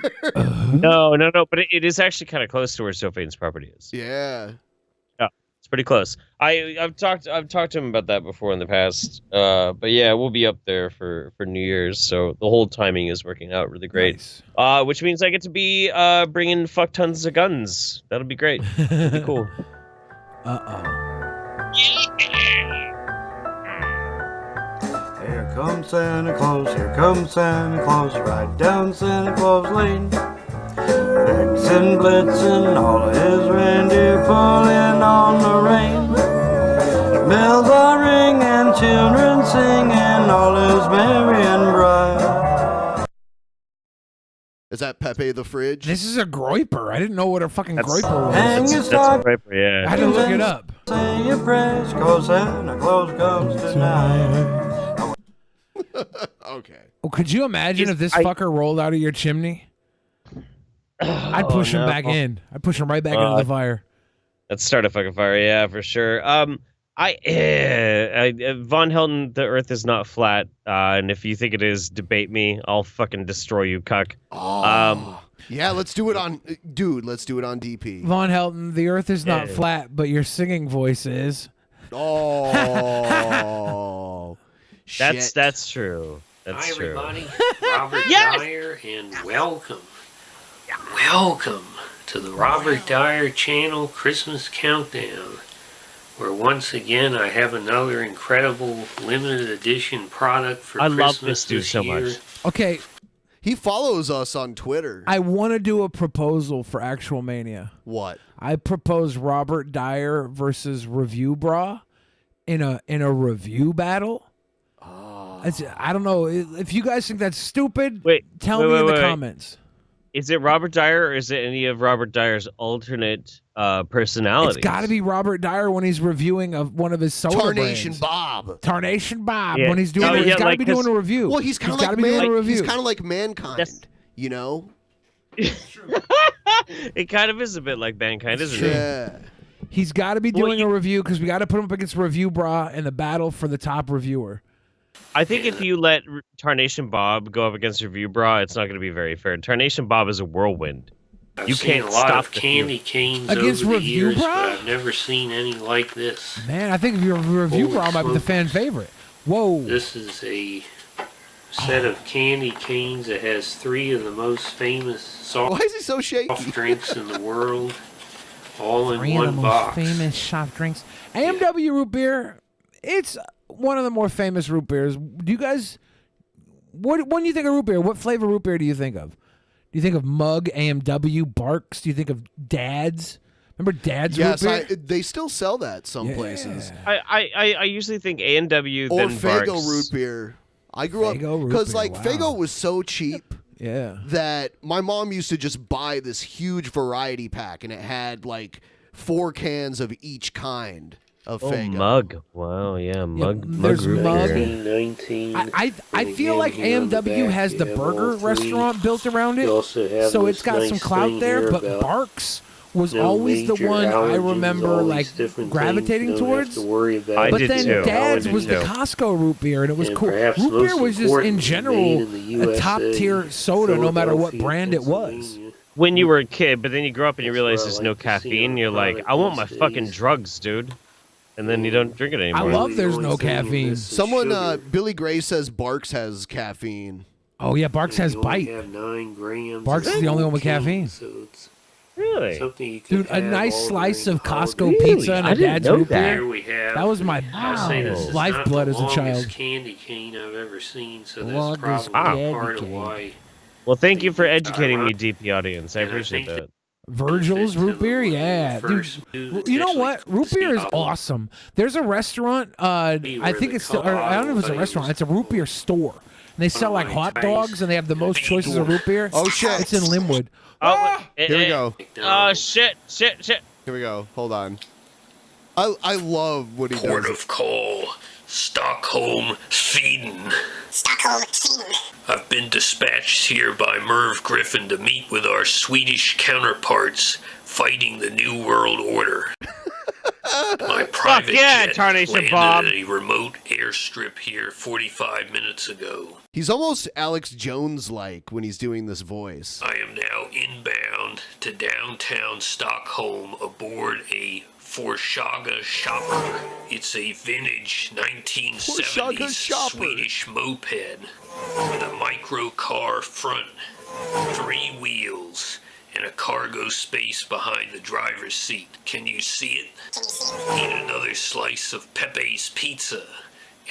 No, but it is actually kind of close to where Sophane's property is. Yeah. Yeah, it's pretty close. I've talked to him about that before in the past. But yeah, we'll be up there for New Year's, so the whole timing is working out really great. Nice. Which means I get to be bringing fuck tons of guns. That'll be great. That'll be cool. Here comes Santa Claus, right down Santa Claus Lane. Blitzen, blitzen, all of his reindeer pulling on the rein. Bells are ringing, children singing, all is merry and bright. Is that Pepe the Fridge? This is a groiper. I didn't know what a fucking groiper was. That's a groiper, yeah. I had to look it up. Say your prayers, 'cause Santa Claus comes tonight. Okay. Well, could you imagine if this fucker rolled out of your chimney? I'd push him back in. I'd push him right back into the fire. Let's start a fucking fire, yeah, for sure. Von Helton, the Earth is not flat, and if you think it is, debate me. I'll fucking destroy you, cuck. Yeah, let's do it on, dude. Let's do it on DP. Von Helton, the Earth is not flat, but your singing voice is. Oh, shit. That's true. That's Hi, true. everybody. Robert Dyer, and welcome. Welcome to the Robert Dyer Channel Christmas Countdown, where once again I have another incredible limited edition product for Christmas love this dude so year. much. Okay. He follows us on Twitter. I want to do a proposal for Actual Mania. What? I propose Robert Dyer versus Review Bra in a review battle. I don't know if you guys think that's stupid. Tell me in the comments. Is it Robert Dyer or is it any of Robert Dyer's alternate personalities? It's got to be Robert Dyer when he's reviewing one of his soda Tarnation brands. Bob. Tarnation Bob. Yeah. When he's doing, he's got to be doing a review. Well, he's kind of like he's kind of like Mankind, you know. It kind of is a bit like Mankind, isn't it? Yeah. He's got to be doing a review because we got to put him up against Review Bra in the battle for the top reviewer. I think if you let Tarnation Bob go up against Review Bra, it's not going to be very fair. Tarnation Bob is a whirlwind. I've seen a lot of candy canes Against over the Review years, Bra? but I've never seen any like this. Man, I think your Review Bra might be the fan favorite. Whoa. This is a set of candy canes that has 3 of the most famous soft drinks in the world, all in 3 of one the most box. famous soft drinks. AMW root beer. It's one of the more famous root beers. Do you guys? When you think of root beer, what flavor root beer do you think of? Do you think of Mug, AMW, Barks? Do you think of Dad's? Remember Dad's root beer? Yes, they still sell that some places. I usually think A&W Or then Faygo Barks. root beer. I grew up Faygo root because beer, like wow. Faygo was so cheap. Yeah. That my mom used to just buy this huge variety pack, and it had like 4 cans of each kind of Faygo. Mug. Wow, yeah, Mug. There's root Mug. beer. 19. I feel like AMW has the burger restaurant built around it, so it's got some clout there. But Barks was always the one I remember like gravitating towards. But then Dad's was the Costco root beer, and it was cool. Root beer was just in general a top tier soda, no matter what brand it was. When you were a kid, but then you grow up and you realize there's no caffeine, you're like, I want my fucking drugs, dude. And then you don't drink it anymore. I love there's no caffeine. Someone, Billy Gray says Barks has caffeine. Oh yeah, Barks has bite. Have 9 grams. Barks is the only one with caffeine. So it's really something you can Dude, a have nice all slice during of Costco holidays. pizza and a Dad's root beer. Here we have. That was my I'll say this is lifeblood not as a the child. longest candy cane I've ever seen, so that's Longest probably candy part of cane. why. Well, thank you for educating me, DP audience. I appreciate that. Virgil's root beer, yeah, dude. You know what? Root beer is awesome. There's a restaurant. I think it's still. Or I don't know if it's a restaurant. It's a root beer store. And they sell like hot dogs, and they have the most choices of root beer. Oh shit! It's in Linwood. Here we go. Oh shit! Here we go. Hold on. I love what he does. Port of call, Stockholm, Sweden. Stockholm, Sweden. I've been dispatched here by Merv Griffin to meet with our Swedish counterparts fighting the New World Order. My private jet Tarnation landed Bob. at a remote airstrip here 45 minutes ago. He's almost Alex Jones-like when he's doing this voice. I am now inbound to downtown Stockholm aboard a Forshaga Shopper. It's a vintage 1970s Swedish moped with a micro car front, 3 wheels, and a cargo space behind the driver's seat. Can you see it? Eat another slice of Pepe's pizza,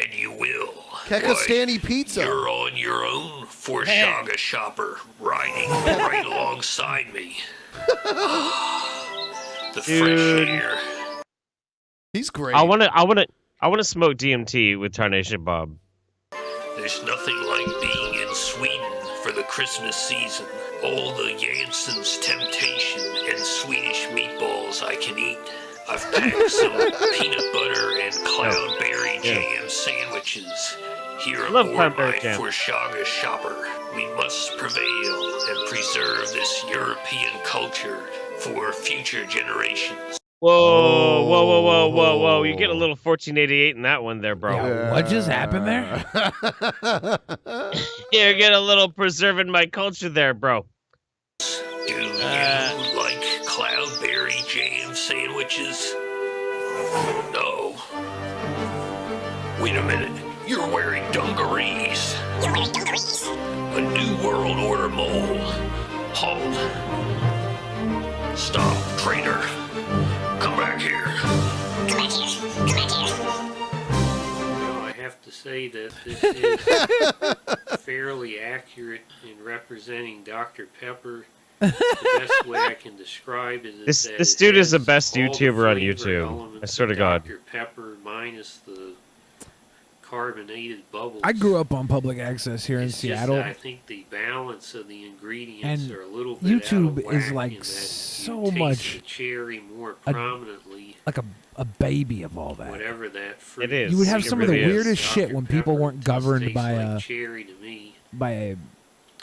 and you will. Kekastani pizza. You're on your own, Forshaga Shopper, riding right alongside me. The fresh air. He's great. I wanna smoke DMT with Tarnation Bob. There's nothing like being in Sweden for the Christmas season. All the Janssen's Temptation and Swedish meatballs I can eat. I've packed some peanut butter and cloudberry jam sandwiches. Here aboard my Forshaga shopper, we must prevail and preserve this European culture for future generations. Whoa. You get a little 1488 in that one there, bro. Yeah, what just happened there? You get a little preserving my culture there, bro. Do you like cloudberry jam sandwiches? No. Wait a minute. You're wearing dungarees. A New World Order mole. Halt. Stop, traitor. Come back here. I have to say that this is fairly accurate in representing Dr. Pepper. The best way I can describe it is that this dude is the best YouTuber on YouTube. I swear to God. Dr. Pepper minus the carbonated bubbles. I grew up on public access here in Seattle. I think the balance of the ingredients and are a little bit YouTube out of is whack like in that so you taste much the cherry more prominently. like a baby of all that. Whatever that fruit It is. You would have It some of the really is. weirdest shit when people weren't governed by like a cherry to me. by a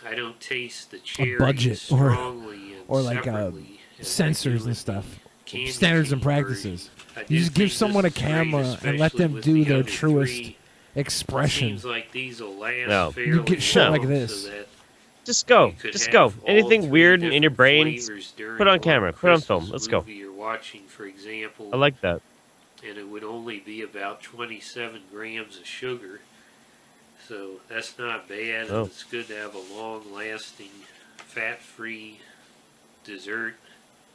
I don't taste the cherry budget strongly or and like separately as censors I do and with stuff. candy Standards and cane practices. version. I You do just give think someone a this is great, camera and let especially them with do the their other truest three. expression. Seems like these will last No. fairly You get shit long, like this. so that Just go. you could Just have go. all Anything three weird in your different brain, flavors during put on one camera. Put on film. Christmas Let's go. movie You're watching, for example, I like that. and it would only be about 27 grams of sugar. So that's not bad. Oh. It's good to have a long-lasting, fat-free dessert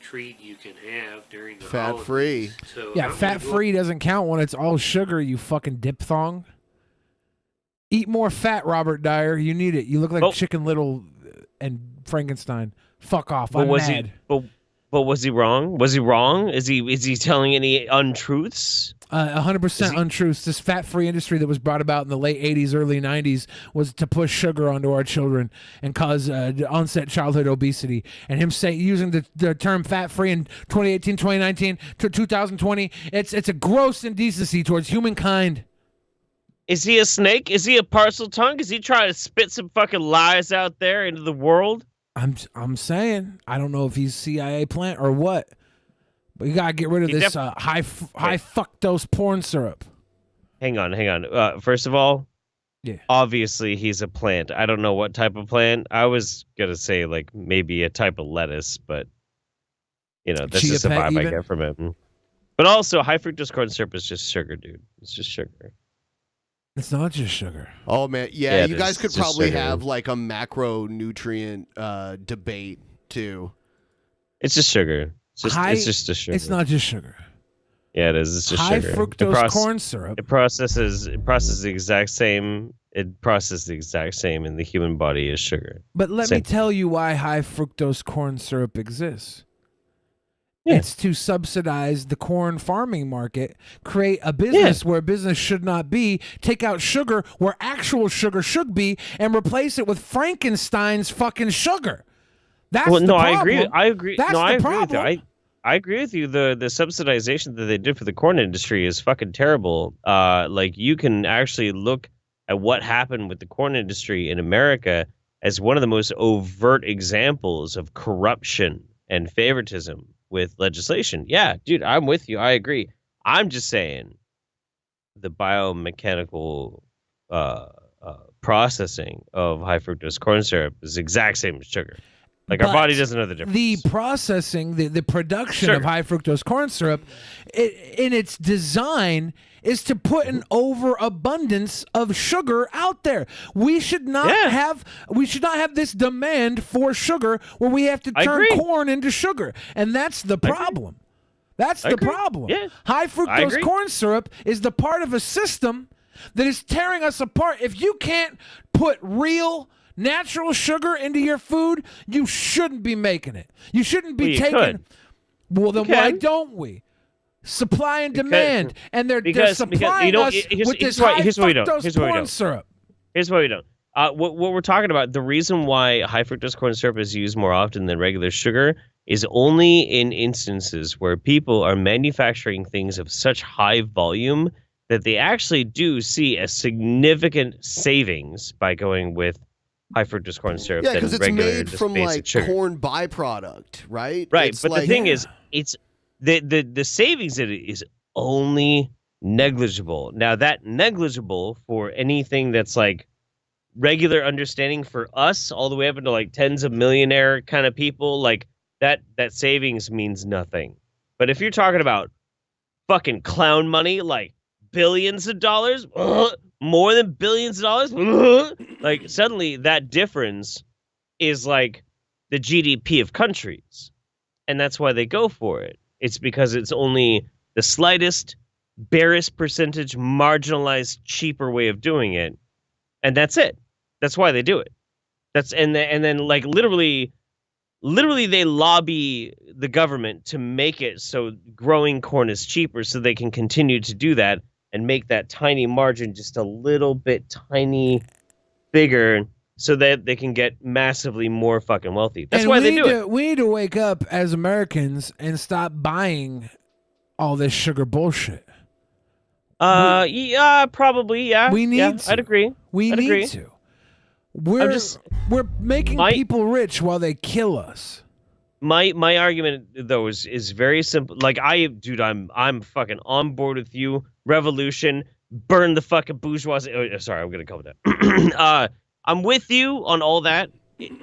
treat you can have during the Fat-free. holidays. So Yeah, I'm gonna fat free doesn't count when it's all sugar, you fucking diphthong. Eat more fat, Robert Dyer. You need it. You look like Chicken Little and Frankenstein. Fuck off. I'm mad. But was he wrong? Was he wrong? Is he telling any untruths? 100% untruths. This fat-free industry that was brought about in the late 80s, early 90s was to push sugar onto our children and cause onset childhood obesity. And him using the term fat-free in 2018, 2019 to 2020, it's a gross indecency towards humankind. Is he a snake? Is he a parcel tongue? Is he trying to spit some fucking lies out there into the world? I'm saying, I don't know if he's CIA plant or what, but you gotta get rid of this high fructose corn syrup. Hang on. First of all, obviously he's a plant. I don't know what type of plant. I was gonna say like maybe a type of lettuce, but that's Chia just a pet vibe I even? get from him. But also, high fructose corn syrup is just sugar, dude. It's just sugar. It's not just sugar. Oh man, Yeah, you it guys is. could It's just probably sugar. have like a macronutrient debate too. It's just sugar. It's just a sugar. It's not just sugar. Yeah, it is. It's just High sugar. fructose corn syrup. It processes the exact same. It processes the exact same in the human body as sugar. But let me tell you why high fructose corn syrup exists. It's to subsidize the corn farming market, create a business where business should not be, take out sugar where actual sugar should be, and replace it with Frankenstein's fucking sugar. That's the problem. I agree. That's I the agree with problem. you. I agree with you. The subsidization that they did for the corn industry is fucking terrible. Like you can actually look at what happened with the corn industry in America as one of the most overt examples of corruption and favoritism with legislation. Yeah, dude, I'm with you. I agree. I'm just saying the biomechanical processing of high fructose corn syrup is the exact same as sugar. Like our body doesn't know the difference. The processing, the production of high fructose corn syrup, in its design, is to put an overabundance of sugar out there. We should not have this demand for sugar where we have to turn corn into sugar, and that's the problem. That's the problem. Yeah. High fructose corn syrup is the part of a system that is tearing us apart. If you can't put real natural sugar into your food, you shouldn't be making it. You shouldn't be taking. Could. Well, then why don't we? Supply and demand, and they're supplying us with this high fructose corn syrup. Here's what we don't. What we're talking about, the reason why high fructose corn syrup is used more often than regular sugar is only in instances where people are manufacturing things of such high volume that they actually do see a significant savings by going with high fructose corn syrup. Yeah, because it's made from like sugar. Corn byproduct, right? Right, It's but like, the thing is, it's the savings in it is only negligible. Now that negligible for anything that's like regular understanding for us, all the way up into like tens of millionaire kind of people, like that savings means nothing. But if you're talking about fucking clown money, like billions of dollars, more than billions of dollars, like suddenly that difference is like the GDP of countries. And that's why they go for it. It's because it's only the slightest, barest percentage marginalized, cheaper way of doing it. And that's it. That's why they do it. And then like literally they lobby the government to make it so growing corn is cheaper so they can continue to do that and make that tiny margin just a little bit tiny bigger so that they can get massively more fucking wealthy. That's why they do it. We need to wake up as Americans and stop buying all this sugar bullshit. Yeah, probably, yeah. We need to. I'd agree. We I'd need agree. to. We're making people rich while they kill us. My argument though is very simple. Like I'm fucking on board with you. Revolution, burn the fucking bourgeoisie. Oh, sorry, I'm gonna cover that. I'm with you on all that.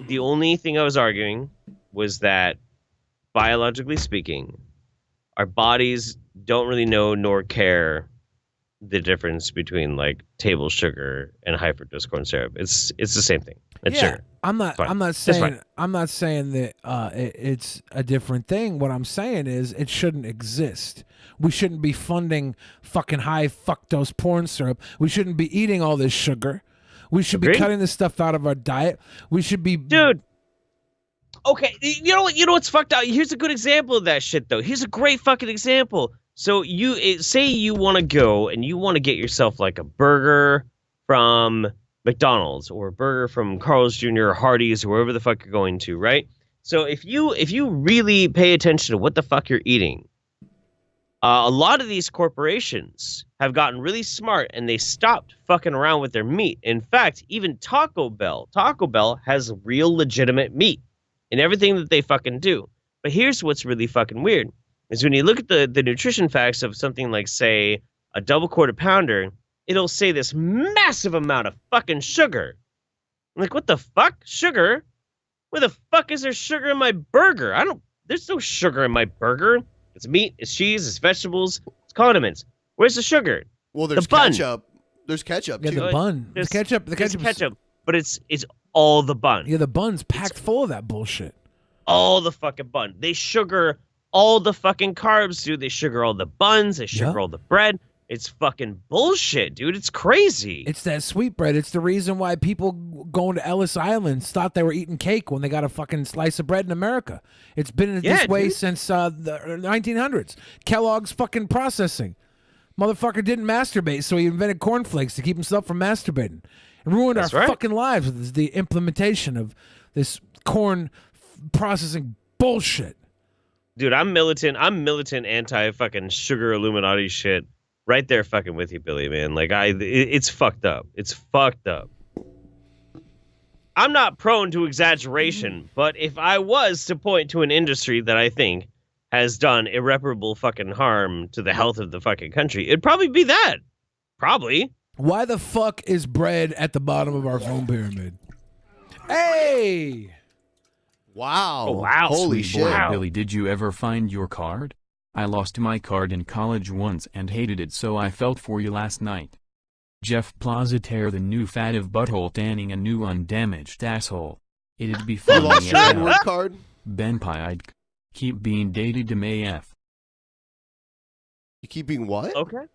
The only thing I was arguing was that, biologically speaking, our bodies don't really know nor care the difference between like table sugar and high fructose corn syrup. It's the same thing. It's sugar. I'm not saying that it's a different thing. What I'm saying is it shouldn't exist. We shouldn't be funding fucking high fructose corn syrup. We shouldn't be eating all this sugar. We should be cutting this stuff out of our diet. We should be Okay, you know what's fucked up? Here's a good example of that shit though. Here's a great fucking example. So say you want to go and you want to get yourself like a burger from McDonald's or a burger from Carl's Jr. or Hardee's or wherever the fuck you're going to, right? So if you really pay attention to what the fuck you're eating, a lot of these corporations have gotten really smart and they stopped fucking around with their meat. In fact, even Taco Bell has real legitimate meat in everything that they fucking do. But here's what's really fucking weird. Is when you look at the nutrition facts of something like, say, a double quarter pounder, it'll say this massive amount of fucking sugar. I'm like, what the fuck? Sugar? Where the fuck is there sugar in my burger? There's no sugar in my burger. It's meat, it's cheese, it's vegetables, it's condiments. Where's the sugar? Well, there's ketchup. There's ketchup, too. Yeah, the bun. The ketchup. But it's all the bun. Yeah, the bun's packed full of that bullshit. All the fucking bun. They sugar all the fucking carbs, dude. They sugar all the buns. They sugar all the bread. It's fucking bullshit, dude. It's crazy. It's that sweet bread. It's the reason why people going to Ellis Island thought they were eating cake when they got a fucking slice of bread in America. It's been this way since the 1900s. Kellogg's fucking processing. Motherfucker didn't masturbate, so he invented cornflakes to keep himself from masturbating. It ruined our fucking lives with the implementation of this corn processing bullshit. Dude, I'm militant anti fucking sugar Illuminati shit. Right there fucking with you, Billy, man. Like it's fucked up. It's fucked up. I'm not prone to exaggeration, but if I was to point to an industry that I think has done irreparable fucking harm to the health of the fucking country, it'd probably be that. Probably. Why the fuck is bread at the bottom of our phone pyramid? Hey! Wow. Oh, wow. Holy shit. Boy, Billy, did you ever find your card? I lost my card in college once and hated it, so I felt for you last night. Jeff Plaza tear the new fad of butthole tanning a new undamaged asshole. It'd be fun. You lost your N-word card? BENPAI, I'd keep being dated to AF. You keep being what? Okay.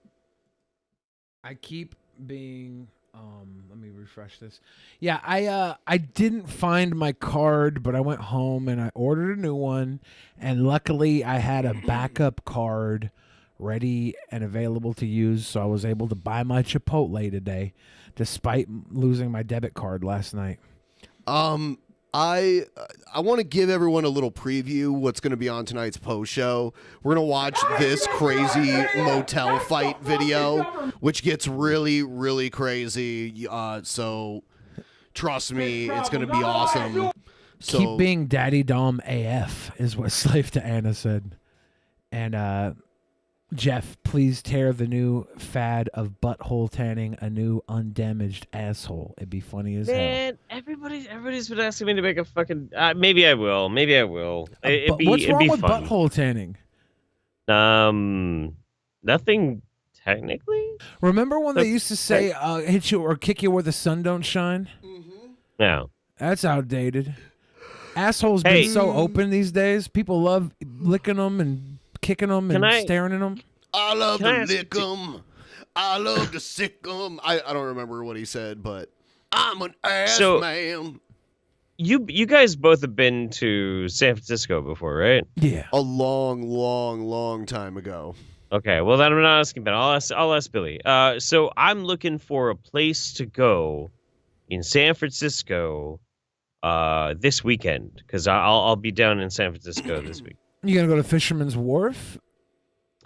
I keep being Let me refresh this. Yeah, I didn't find my card, but I went home and I ordered a new one, and luckily I had a backup card ready and available to use, so I was able to buy my Chipotle today, despite losing my debit card last night. I want to give everyone a little preview what's going to be on tonight's post show. We're going to watch this crazy motel fight video, which gets really, really crazy. So trust me, it's going to be awesome. So, Keep being Daddy Dom AF is what Slave to Anna said. And Jeff, please tear the new fad of butthole tanning a new undamaged asshole. It'd be funny as hell. Man, everybody's been asking me to make a fucking. Maybe I will. What's wrong with butthole tanning? Nothing technically. Remember when they used to say hit you or kick you where the sun don't shine? No. That's outdated. Assholes been so open these days. People love licking them and kicking them and staring at them. I love to lick them. I love to sick them. I don't remember what he said, but I'm an ass man. You guys both have been to San Francisco before, right? Yeah. A long time ago. Okay, well then I'm not asking Ben. I'll ask Billy. So I'm looking for a place to go in San Francisco this weekend, because I'll be down in San Francisco this week. You gonna go to Fisherman's Wharf?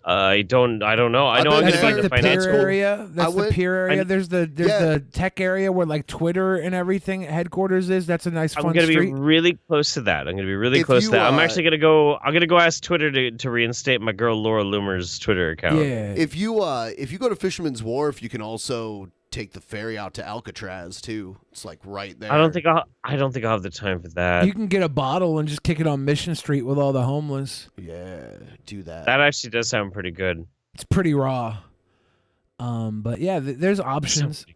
I don't know. I know I'm gonna be in the finance pier area. That's the pier area. There's the tech area where like Twitter and everything headquarters is. That's a nice fun street. I'm gonna be really close to that. I'm actually gonna go. I'm gonna go ask Twitter to reinstate my girl Laura Loomer's Twitter account. Yeah. If you go to Fisherman's Wharf, you can also take the ferry out to Alcatraz too. It's like right there. I don't think I'll have the time for that. You can get a bottle and just kick it on Mission Street with all the homeless. Yeah, do that. That actually does sound pretty good. It's pretty raw. But yeah, there's options.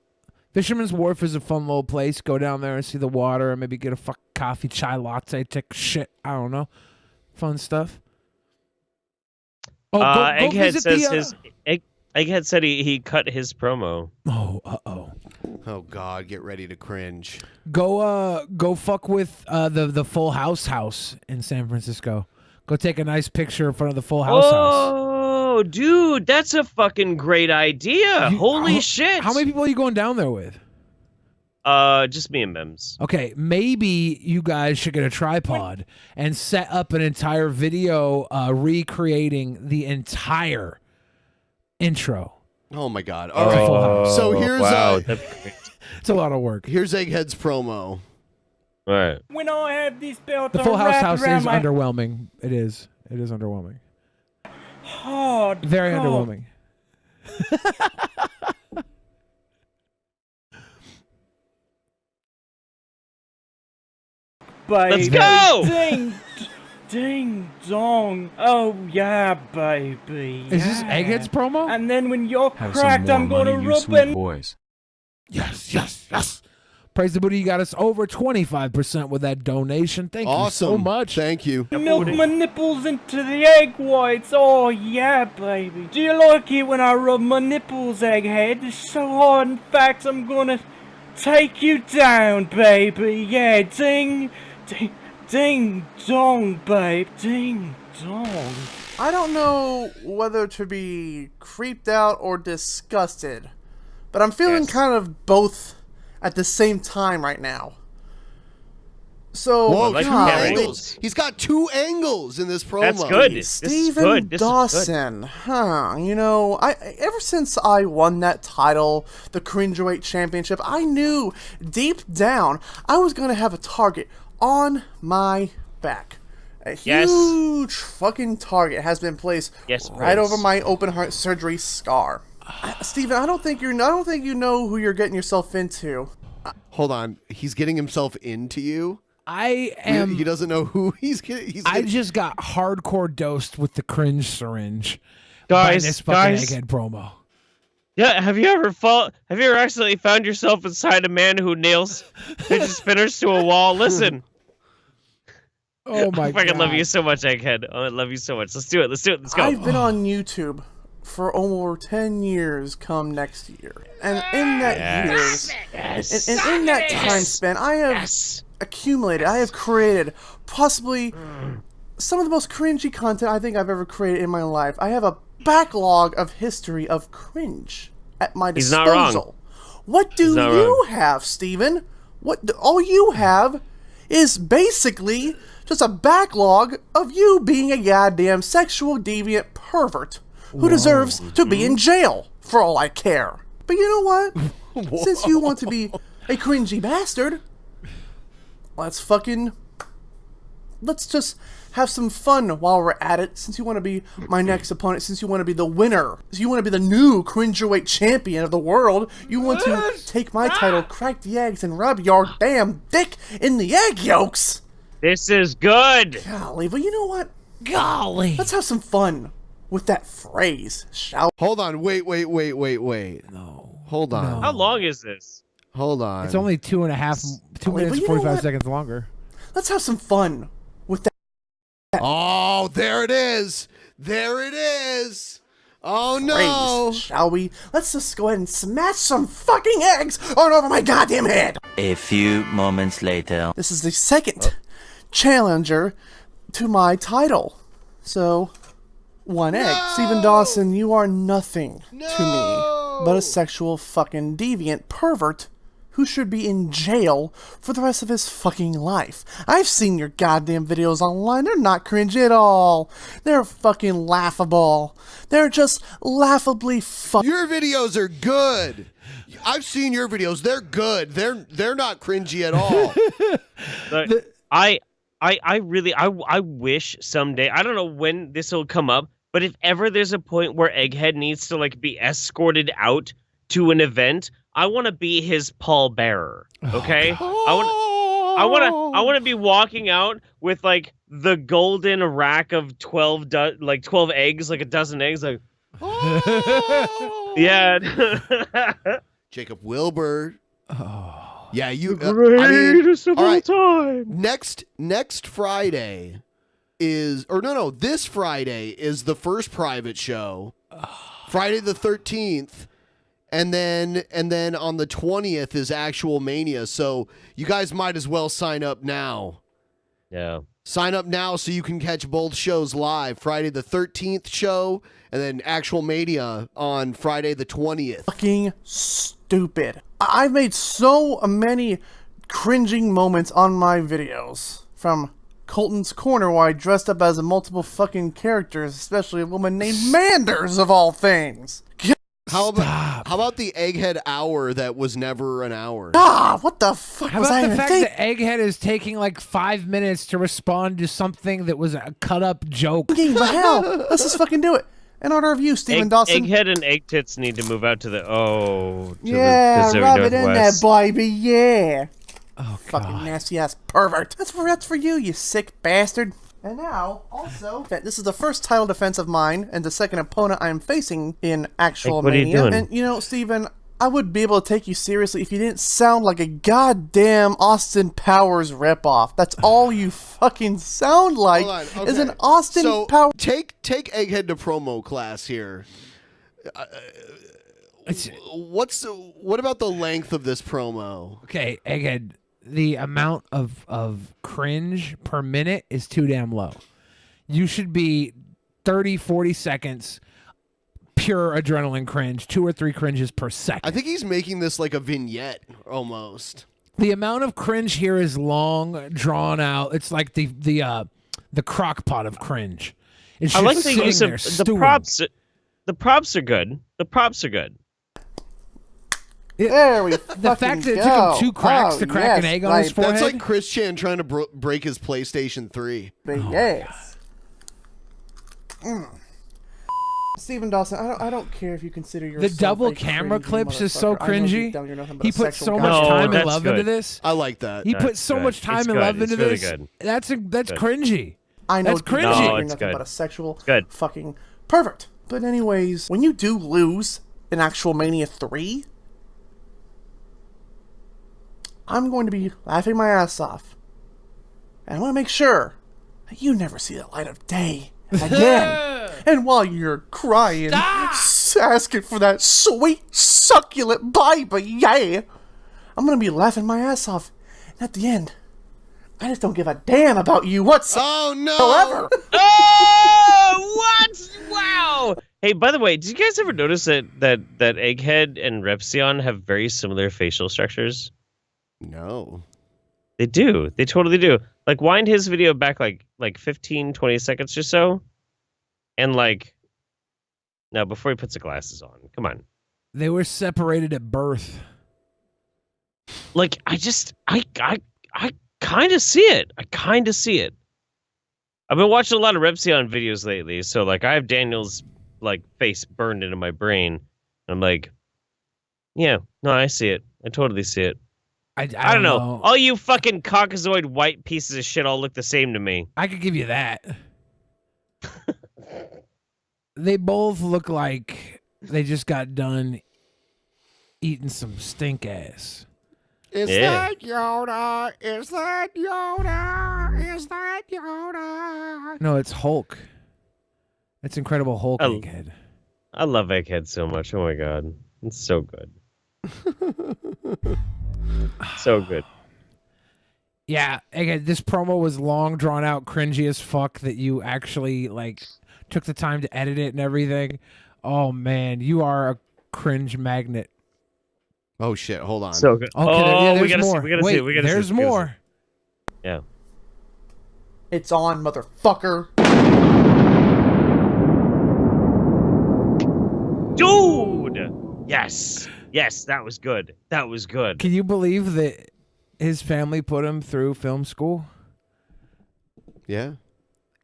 Fisherman's Wharf is a fun little place. Go down there and see the water and maybe get a coffee, chai latte, take a shit. I don't know. Fun stuff. Egghead says Egghead said he cut his promo. Oh God, get ready to cringe. Go fuck with the Full House in San Francisco. Go take a nice picture in front of the Full House house. Oh, dude, that's a fucking great idea. Holy shit. How many people are you going down there with? Just me and Mems. Okay, maybe you guys should get a tripod and set up an entire video recreating the entire intro. Oh my God! All right, so here's it's a lot of work. Here's Egghead's promo. All right. When I have this belt, The Full House is underwhelming. It is underwhelming. Hard. Very underwhelming. Let's go! Ding dong. Oh yeah, baby. Is this Egghead's promo? And then when you're Have cracked, some I'm more gonna money, you rub sweet and boys. Yes. Praise the Buddha, you got us over 25% with that donation. Thank you so much. Thank you. milk my nipples into the egg whites. Oh yeah, baby. Do you like it when I rub my nipples, Egghead? It's so hard. In fact, I'm gonna take you down, baby. Yeah, ding dong, babe. Ding dong. I don't know whether to be creeped out or disgusted, but I'm feeling kind of both at the same time right now. So, He's got two angles in this promo. That's good. Stephen Dawson, you know, ever since I won that title, the Cringerweight Championship, I knew deep down I was going to have a target on my back. A huge fucking target has been placed right over my open heart surgery scar. Steven, I don't think you know who you're getting yourself into. Hold on, he's getting himself into you? I am. He doesn't know who he's getting. I just got hardcore dosed with the cringe syringe. Guys, by this fucking Egghead promo. Yeah, have you ever accidentally found yourself inside a man who nails fidget spinners to a wall? Listen. Oh my God. I fucking love you so much, Egghead. Oh, I love you so much. Let's do it. Let's go. I've been on YouTube for over 10 years come next year. And in that in that time span, I have accumulated, I have created possibly some of the most cringy content I think I've ever created in my life. I have a backlog of history of cringe at my disposal. He's not wrong. What do you have, Steven? All you have is basically just a backlog of you being a goddamn sexual deviant pervert who deserves to be in jail for all I care. But you know what? Since you want to be a cringy bastard, let's just have some fun while we're at it. Since you want to be my next opponent, since you want to be the winner, since you want to be the new cringerweight champion of the world, you want to take my title, crack the eggs, and rub your damn dick in the egg yolks. This is good. Golly, but you know what? Golly. Let's have some fun with that phrase, shall we? Hold on. Wait. No. Hold on. No. How long is this? Hold on. It's only 2 minutes and 45 seconds longer. Let's have some fun with that. Oh, there it is. There it is. Oh, no. Phrase, shall we? Let's just go ahead and smash some fucking eggs on over my goddamn head. A few moments later. This is the second challenger to my title. So, 1 egg. Stephen Dawson, you are nothing to me but a sexual fucking deviant pervert who should be in jail for the rest of his fucking life. I've seen your goddamn videos online. They're not cringe at all. They're fucking laughable. They're just laughably Your videos are good. I've seen your videos. They're good. They're not cringy at all. I wish someday, I don't know when this will come up, but if ever there's a point where Egghead needs to like be escorted out to an event, I want to be his pallbearer. Okay? I want to be walking out with like the golden rack of 12 eggs, like a dozen eggs, like yeah. Jacob Wilbur. Yeah, you. Greatest of all time. Next Friday this Friday is the first private show. Friday the 13th. And then on the 20th is actual Mania. So you guys might as well sign up now. Yeah. Sign up now so you can catch both shows live. Friday the 13th show and then actual Mania on Friday the 20th. Fucking stupid. I've made so many cringing moments on my videos. From Colton's Corner where I dressed up as multiple fucking characters, especially a woman named Manders of all things. How about the Egghead hour that was never an hour? What the fuck How was I about the even fact thinking? that Egghead is taking like 5 minutes to respond to something that was a cut-up joke? But hell, let's just fucking do it. In order of you, Stephen Dawson. Egghead and Egg Tits need to move out to the the Pacific rub it in there, Northwest. baby, yeah. Oh, fucking nasty ass pervert. That's for you sick bastard. And now, also, this is the first title defense of mine, and the second opponent I am facing in actual what are you Mania. doing? And you know, Steven, I would be able to take you seriously if you didn't sound like a goddamn Austin Powers ripoff. That's all you fucking sound like is an Austin Powers. Take Egghead to promo class here. What about the length of this promo? Okay, Egghead, the amount of cringe per minute is too damn low. You should be 30, 40 seconds pure adrenaline cringe, 2 or 3 cringes per second. I think he's making this like a vignette almost. The amount of cringe here is long, drawn out. It's like the crock pot of cringe. It's I like just the sitting use there of the stewing. props. The props are good. The props are good. There we The fact that it took him 2 cracks to crack an egg on his forehead. That's like Chris Chan trying to break his PlayStation 3. But yes. Stephen Dawson, I don't care if you consider yourself The double a camera cringy clips is so motherfucker. I know deep cringy. down you're nothing but He a put sexual so guy. much time and that's love good. into this. I like that. He put so much time and love into really this. good. That's good. cringy. I know That's deep down cringy. you're it's nothing good. but a sexual Good. fucking pervert. But anyways, when you do lose in actual Mania 3, I'm going to be laughing my ass off. And I want to make sure that you never see the light of day again. And while you're crying, asking for that sweet, succulent baby, yeah, I'm gonna be laughing my ass off. And at the end, I just don't give a damn about you whatsoever. Oh, no! Oh, what? Wow. Hey, by the way, did you guys ever notice that Egghead and Repsion have very similar facial structures? No. They do. They totally do. Like, wind his video back like 15, 20 seconds or so. And like, no, before he puts the glasses on. Come on. They were separated at birth. Like, I kind of see it. I kind of see it. I've been watching a lot of Repsion videos lately, so like I have Daniel's like face burned into my brain. I'm like, yeah, no, I see it. I totally see it. I don't know. All you fucking Caucasoid white pieces of shit all look the same to me. I could give you that. They both look like they just got done eating some stink ass. Is that Yoda? Is that Yoda? Is that Yoda? No, it's Hulk. It's Incredible Hulk Egghead. I love Egghead so much. Oh my god. It's so good. So good. Yeah, Egghead, this promo was long, drawn out, cringy as fuck that you actually like took the time to edit it and everything. Oh man, you are a cringe magnet. Oh shit, hold on. So good. Okay, we gotta more. see. We gotta Wait, see. We gotta there's see. more. Yeah. It's on, motherfucker. Dude! Yes. Yes, that was good. That was good. Can you believe that his family put him through film school? Yeah.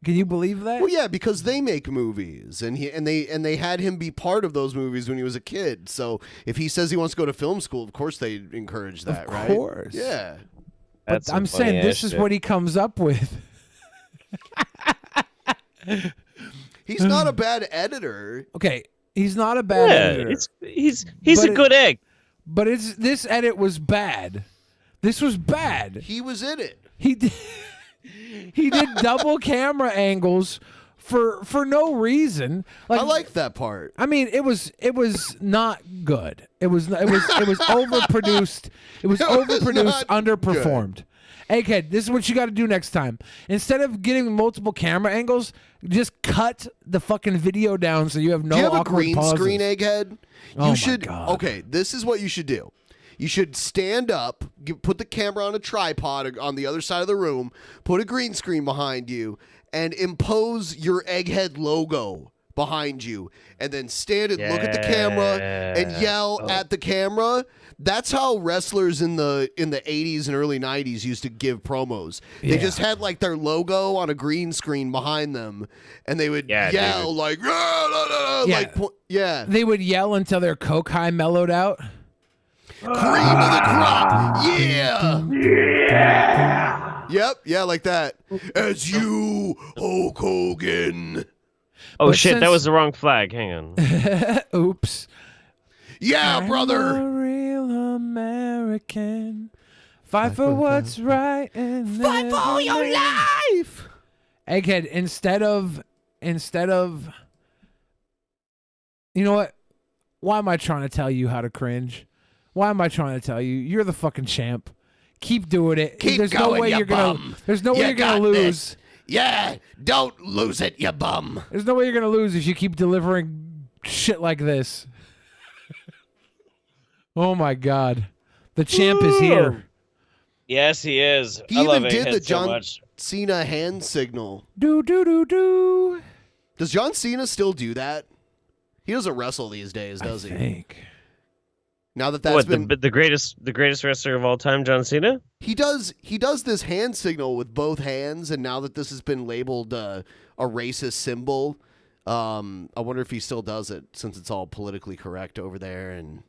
Can you believe that? Well, yeah, because they make movies, and they had him be part of those movies when he was a kid. So if he says he wants to go to film school, of course they encourage that, right? Of course. Yeah. But I'm saying this is what he comes up with. He's not a bad editor. Okay, he's not a bad editor. He's a good egg. But this edit was bad. This was bad. He was in it. He did. He did double camera angles for no reason. Like, I like that part. I mean, it was not good. It was overproduced. It was overproduced, underperformed. Egghead, this is what you got to do next time. Instead of getting multiple camera angles, just cut the fucking video down so you have no Do you have a awkward green pauses. screen, Egghead? Oh You my should. God. Okay, this is what you should do. You should stand up, put the camera on a tripod on the other side of the room, put a green screen behind you, and impose your Egghead logo behind you, and then stand and look at the camera and yell at the camera. That's how wrestlers in the 80s and early 90s used to give promos. They just had like their logo on a green screen behind them, and they would yell like, They would yell until their coke high mellowed out. Cream of the crop, yeah. Yep, yeah, like that. As you, Hulk Hogan. Oh shit, that was the wrong flag. Hang on. Oops. Yeah, brother. I'm a real American. Fight for what's right and Fight for your life. Egghead, instead of you know what? Why am I trying to tell you how to cringe? Why am I trying to tell you? You're the fucking champ. Keep doing it. Keep there's going, no way you you're gonna bum. there's no way You you're gonna got lose. this. Yeah, don't lose it, you bum. There's no way you're gonna lose if you keep delivering shit like this. Oh my god. The champ is here. Yes, he is. He I love even did Egghead the so John much. Cena hand signal. Do do do do. Does John Cena still do that? He doesn't wrestle these days, does he? I think. Now that that's What, been the greatest wrestler of all time, John Cena? he does this hand signal with both hands, and now that this has been labeled a racist symbol, I wonder if he still does it since it's all politically correct over there. And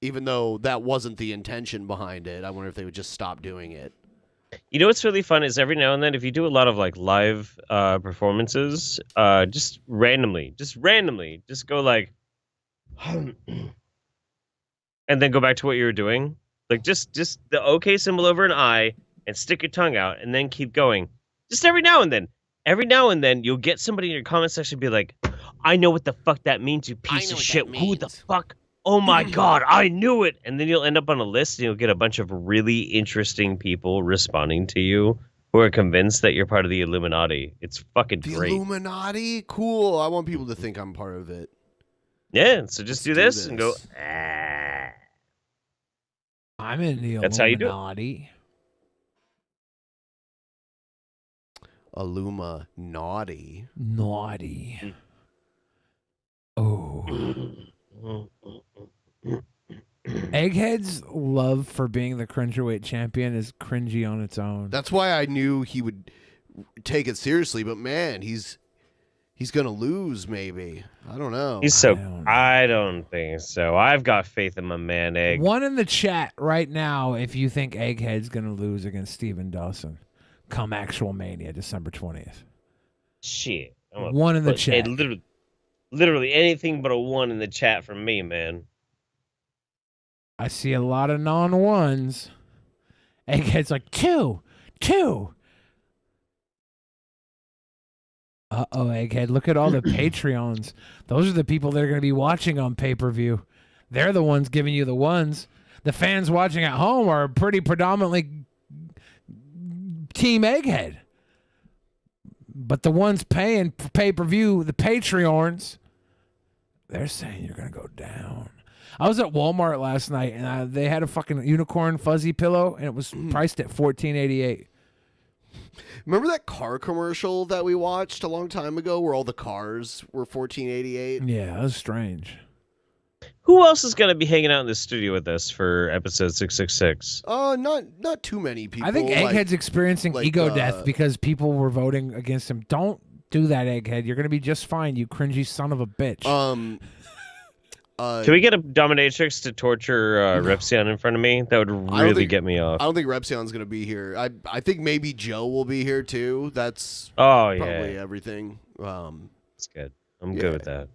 even though that wasn't the intention behind it, I wonder if they would just stop doing it. You know what's really fun is every now and then, if you do a lot of like live performances, just randomly, just go like, and then go back to what you were doing. Like just the OK symbol over an I and stick your tongue out and then keep going. Just every now and then. every now and then you'll get somebody in your comment section be like, I know what the fuck that means, you piece of shit. Who the fuck? Oh my God, I knew it. And then you'll end up on a list and you'll get a bunch of really interesting people responding to you who are convinced that you're part of the Illuminati. It's fucking The great. Illuminati? Cool. I want people to think I'm part of it. Yeah, so just do this and go, I'm in the That's how you do it. Illuminati. Illuminati. Naughty. Oh. Egghead's love for being the cringerweight champion is cringy on its own. That's why I knew he would take it seriously, but man, he's gonna lose maybe. I don't know. I don't think so. I've got faith in my man, Egg. One in the chat right now if you think Egghead's going to lose against Steven Dawson come actual Mania, December 20th. Shit. One in the chat. Literally anything but a one in the chat from me, man. I see a lot of non-ones. Egghead's like, two. Uh-oh, Egghead. Look at all the Patreons. Those are the people that are going to be watching on pay-per-view. They're the ones giving you the ones. The fans watching at home are pretty predominantly Team Egghead. But the ones paying for pay-per-view, the Patreons, they're saying you're going to go down. I was at Walmart last night, and they had a fucking unicorn fuzzy pillow, and it was priced at $14.88. Remember that car commercial that we watched a long time ago where all the cars were $14.88? Yeah, that was strange. Who else is going to be hanging out in the studio with us for episode 666? Not too many people. I think Egghead's experiencing ego death because people were voting against him. Don't do that, Egghead. You're going to be just fine, you cringy son of a bitch. Can we get a dominatrix to torture Repsion in front of me? That would really get me off. I don't think Repsion's going to be here. I think maybe Joe will be here too. That's probably everything. That's good. I'm good with that.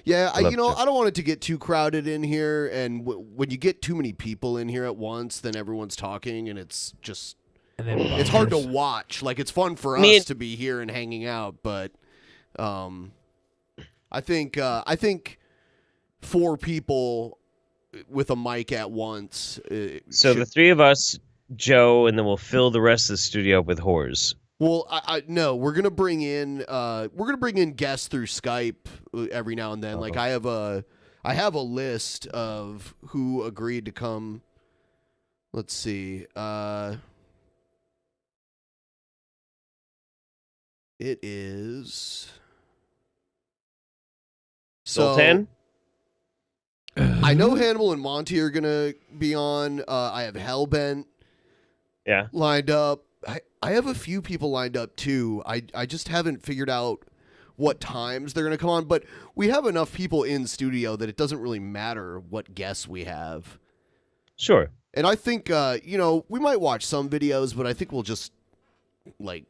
Yeah, I don't want it to get too crowded in here, and when you get too many people in here at once, then everyone's talking, and it's just it's hard to watch. Like, it's fun for us to be here and hanging out, but I think 4 people with a mic at once. So the 3 of us, Joe, and then we'll fill the rest of the studio up with whores. Well, no, we're gonna bring in guests through Skype every now and then. Like I have a list of who agreed to come. Let's see. It is Sultan. I know Hannibal and Monty are gonna be on. I have Hellbent. Yeah. Lined up. I have a few people lined up too. I just haven't figured out what times they're going to come on, but we have enough people in studio that it doesn't really matter what guests we have. Sure. And I think, we might watch some videos, but I think we'll just,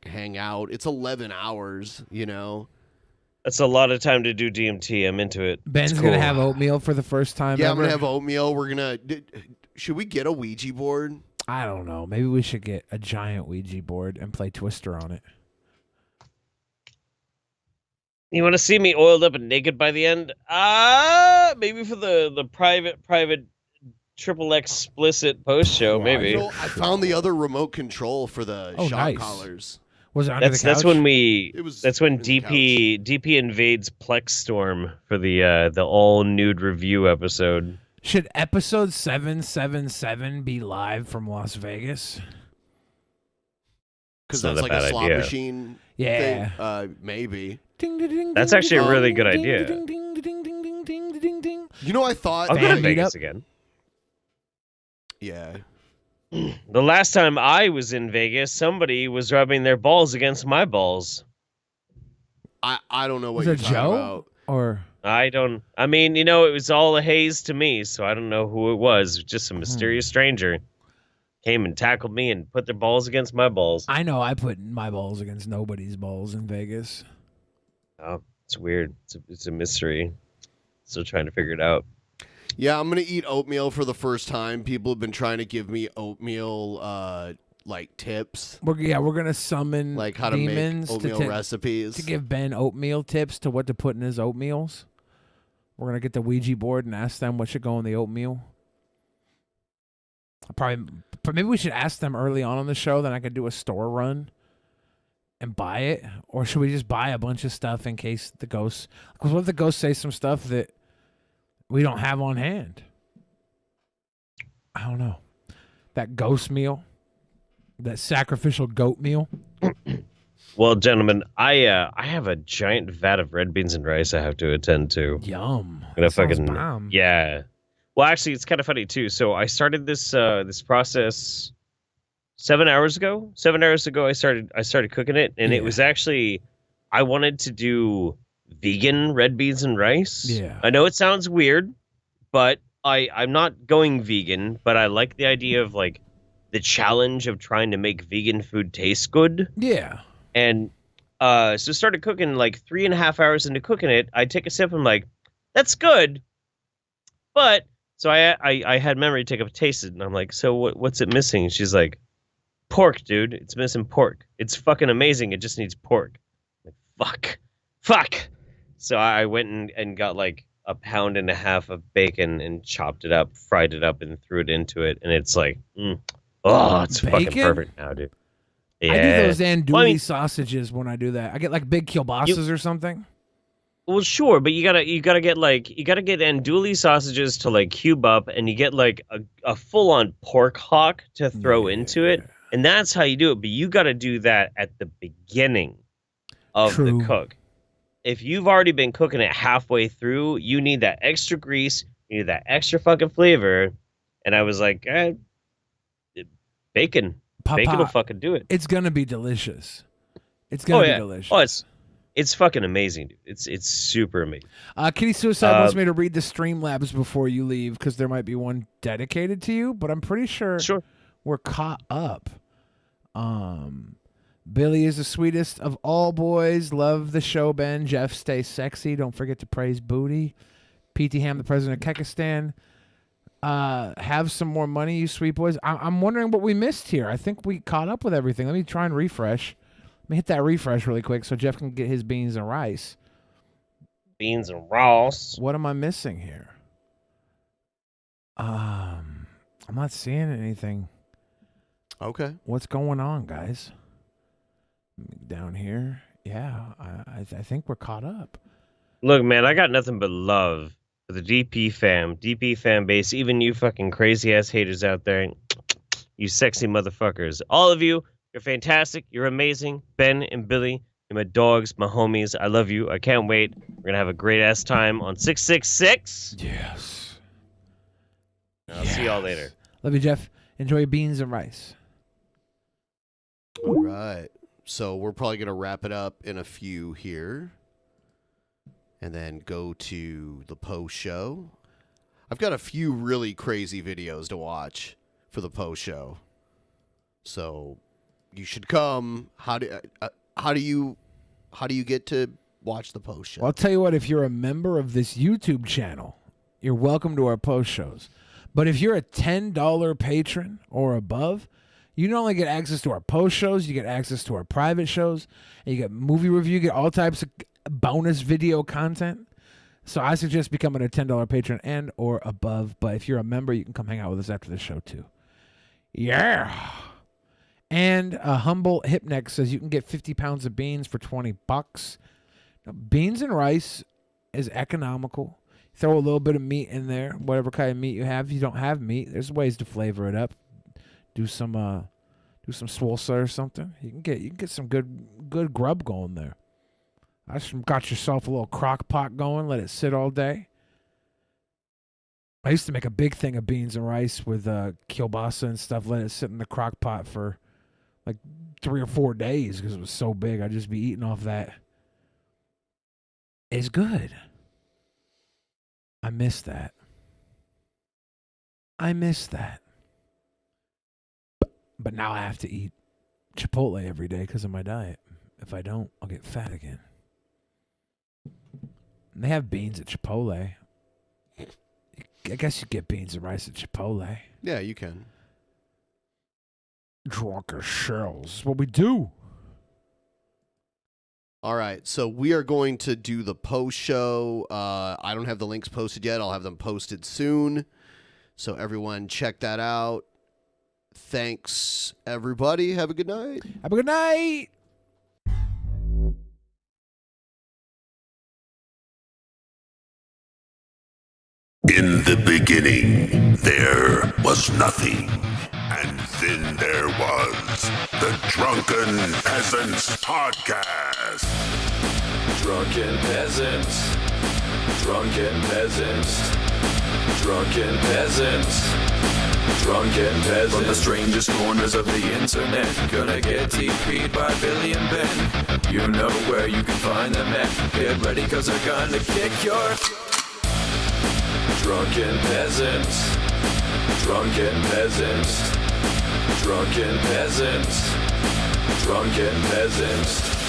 hang out. It's 11 hours, That's a lot of time to do DMT. I'm into it. Ben's going to have oatmeal for the first time Yeah, ever. I'm going to have oatmeal. We're going to... Should we get a Ouija board? I don't know. Maybe we should get a giant Ouija board and play Twister on it. You want to see me oiled up and naked by the end? Maybe for the private XXX explicit post show. Maybe. I found the other remote control for the shot collars. Was it under the couch? That's when DP invades Plex Storm for the all nude review episode. Should episode 777 be live from Las Vegas? Because that's like a slot machine thing? Maybe. That's actually a really good idea. I thought... I'll go to Vegas again. Yeah. The last time I was in Vegas, somebody was rubbing their balls against my balls. I don't know what you're talking about. Or... it was all a haze to me, so I don't know who it was. Just some mysterious stranger came and tackled me and put their balls against my balls. I know I put my balls against nobody's balls in Vegas. Oh, it's weird. It's a mystery. Still trying to figure it out. Yeah, I'm going to eat oatmeal for the first time. People have been trying to give me oatmeal like tips. We're gonna summon like how to demons make oatmeal recipes to give Ben oatmeal tips to what to put in his oatmeals. We're gonna get the Ouija board and ask them what should go in the oatmeal. Maybe we should ask them early on the show. Then I could do a store run and buy it, or should we just buy a bunch of stuff in case the ghosts? Because what if the ghosts say some stuff that we don't have on hand? I don't know. That ghost meal, that sacrificial goat meal. Well, gentlemen, I have a giant vat of red beans and rice I have to attend to. Yum. I'm gonna Sounds bomb. yeah. Well, actually, it's kind of funny too. So I started this this process 7 hours ago. 7 hours ago, I started cooking it, and it was actually I wanted to do vegan red beans and rice. Yeah. I know it sounds weird, but I'm not going vegan, but I like the idea of like the challenge of trying to make vegan food taste good. Yeah. And so started cooking like 3.5 hours into cooking it. I take a sip and I'm like, that's good. But so I had Memory take a taste it, and I'm like, so what's it missing? She's like, pork, dude. It's missing pork. It's fucking amazing. It just needs pork. I'm like, fuck. So I went and got like 1.5 pounds of bacon and chopped it up, fried it up, and threw it into it. And it's like, it's fucking perfect now, dude. Yeah. I do those andouille sausages when I do that. I get like big kielbasa's or something. Well, sure, but you gotta get andouille sausages to like cube up, and you get like a full on pork hock to throw into it, and that's how you do it. But you gotta do that at the beginning of the cook. If you've already been cooking it halfway through, you need that extra grease, you need that extra fucking flavor. And I was like, bacon. Bacon will fucking do it. It's gonna be delicious. It's gonna be delicious. Oh, it's fucking amazing, dude. It's super amazing. Kitty Suicide wants me to read the Streamlabs before you leave because there might be one dedicated to you, but I'm pretty sure we're caught up. Billy is the sweetest of all boys. Love the show, Ben. Jeff, stay sexy. Don't forget to praise booty. PT Ham, the president of Kekistan. Have some more money, you sweet boys. I'm wondering what we missed here. I think we caught up with everything. Let me try and refresh. Let me hit that refresh really quick so Jeff can get his beans and rice. Beans and rice. What am I missing here? I'm not seeing anything. Okay. What's going on, guys? Down here. Yeah, I think we're caught up. Look, man, I got nothing but love for the DP fan base, even you fucking crazy ass haters out there, you sexy motherfuckers. All of you, you're fantastic. You're amazing. Ben and Billy, you're my dogs, my homies. I love you. I can't wait. We're going to have a great ass time on 666. Yes. I'll see y'all later. Love you, Jeff. Enjoy your beans and rice. All right. So we're probably going to wrap it up in a few here and then go to the post show. I've got a few really crazy videos to watch for the post show. So you should come. How do you get to watch the post show? Well, I'll tell you what, if you're a member of this YouTube channel, you're welcome to our post shows. But if you're a $10 patron or above, you not only get access to our post shows, you get access to our private shows, and you get movie review, you get all types of bonus video content. So I suggest becoming a $10 patron and or above. But if you're a member, you can come hang out with us after the show too. Yeah. And a humble hipneck says you can get 50 pounds of beans for $20. Now, beans and rice is economical. Throw a little bit of meat in there, whatever kind of meat you have. If you don't have meat, there's ways to flavor it up. Do some salsa or something. You can get some good grub going there. I just got yourself a little crock pot going. Let it sit all day. I used to make a big thing of beans and rice with kielbasa and stuff. Let it sit in the crock pot for like 3 or 4 days because it was so big. I'd just be eating off that. It's good. I miss that. But now I have to eat Chipotle every day because of my diet. If I don't, I'll get fat again. And they have beans at Chipotle. I guess you get beans and rice at Chipotle. Yeah, you can. Drunk as shells. What we do. All right, so we are going to do the post show. I don't have the links posted yet. I'll have them posted soon. So everyone check that out. Thanks, everybody. Have a good night. Have a good night. In the beginning, there was nothing. And then there was the Drunken Peasants Podcast. Drunken Peasants. Drunken Peasants. Drunken Peasants. Drunken Peasants. From the strangest corners of the internet, gonna get TP'd by Billy and Ben. You know where you can find them at. Get ready, cause they're gonna kick your... Drunken Peasants. Drunken Peasants. Drunken Peasants. Drunken Peasants.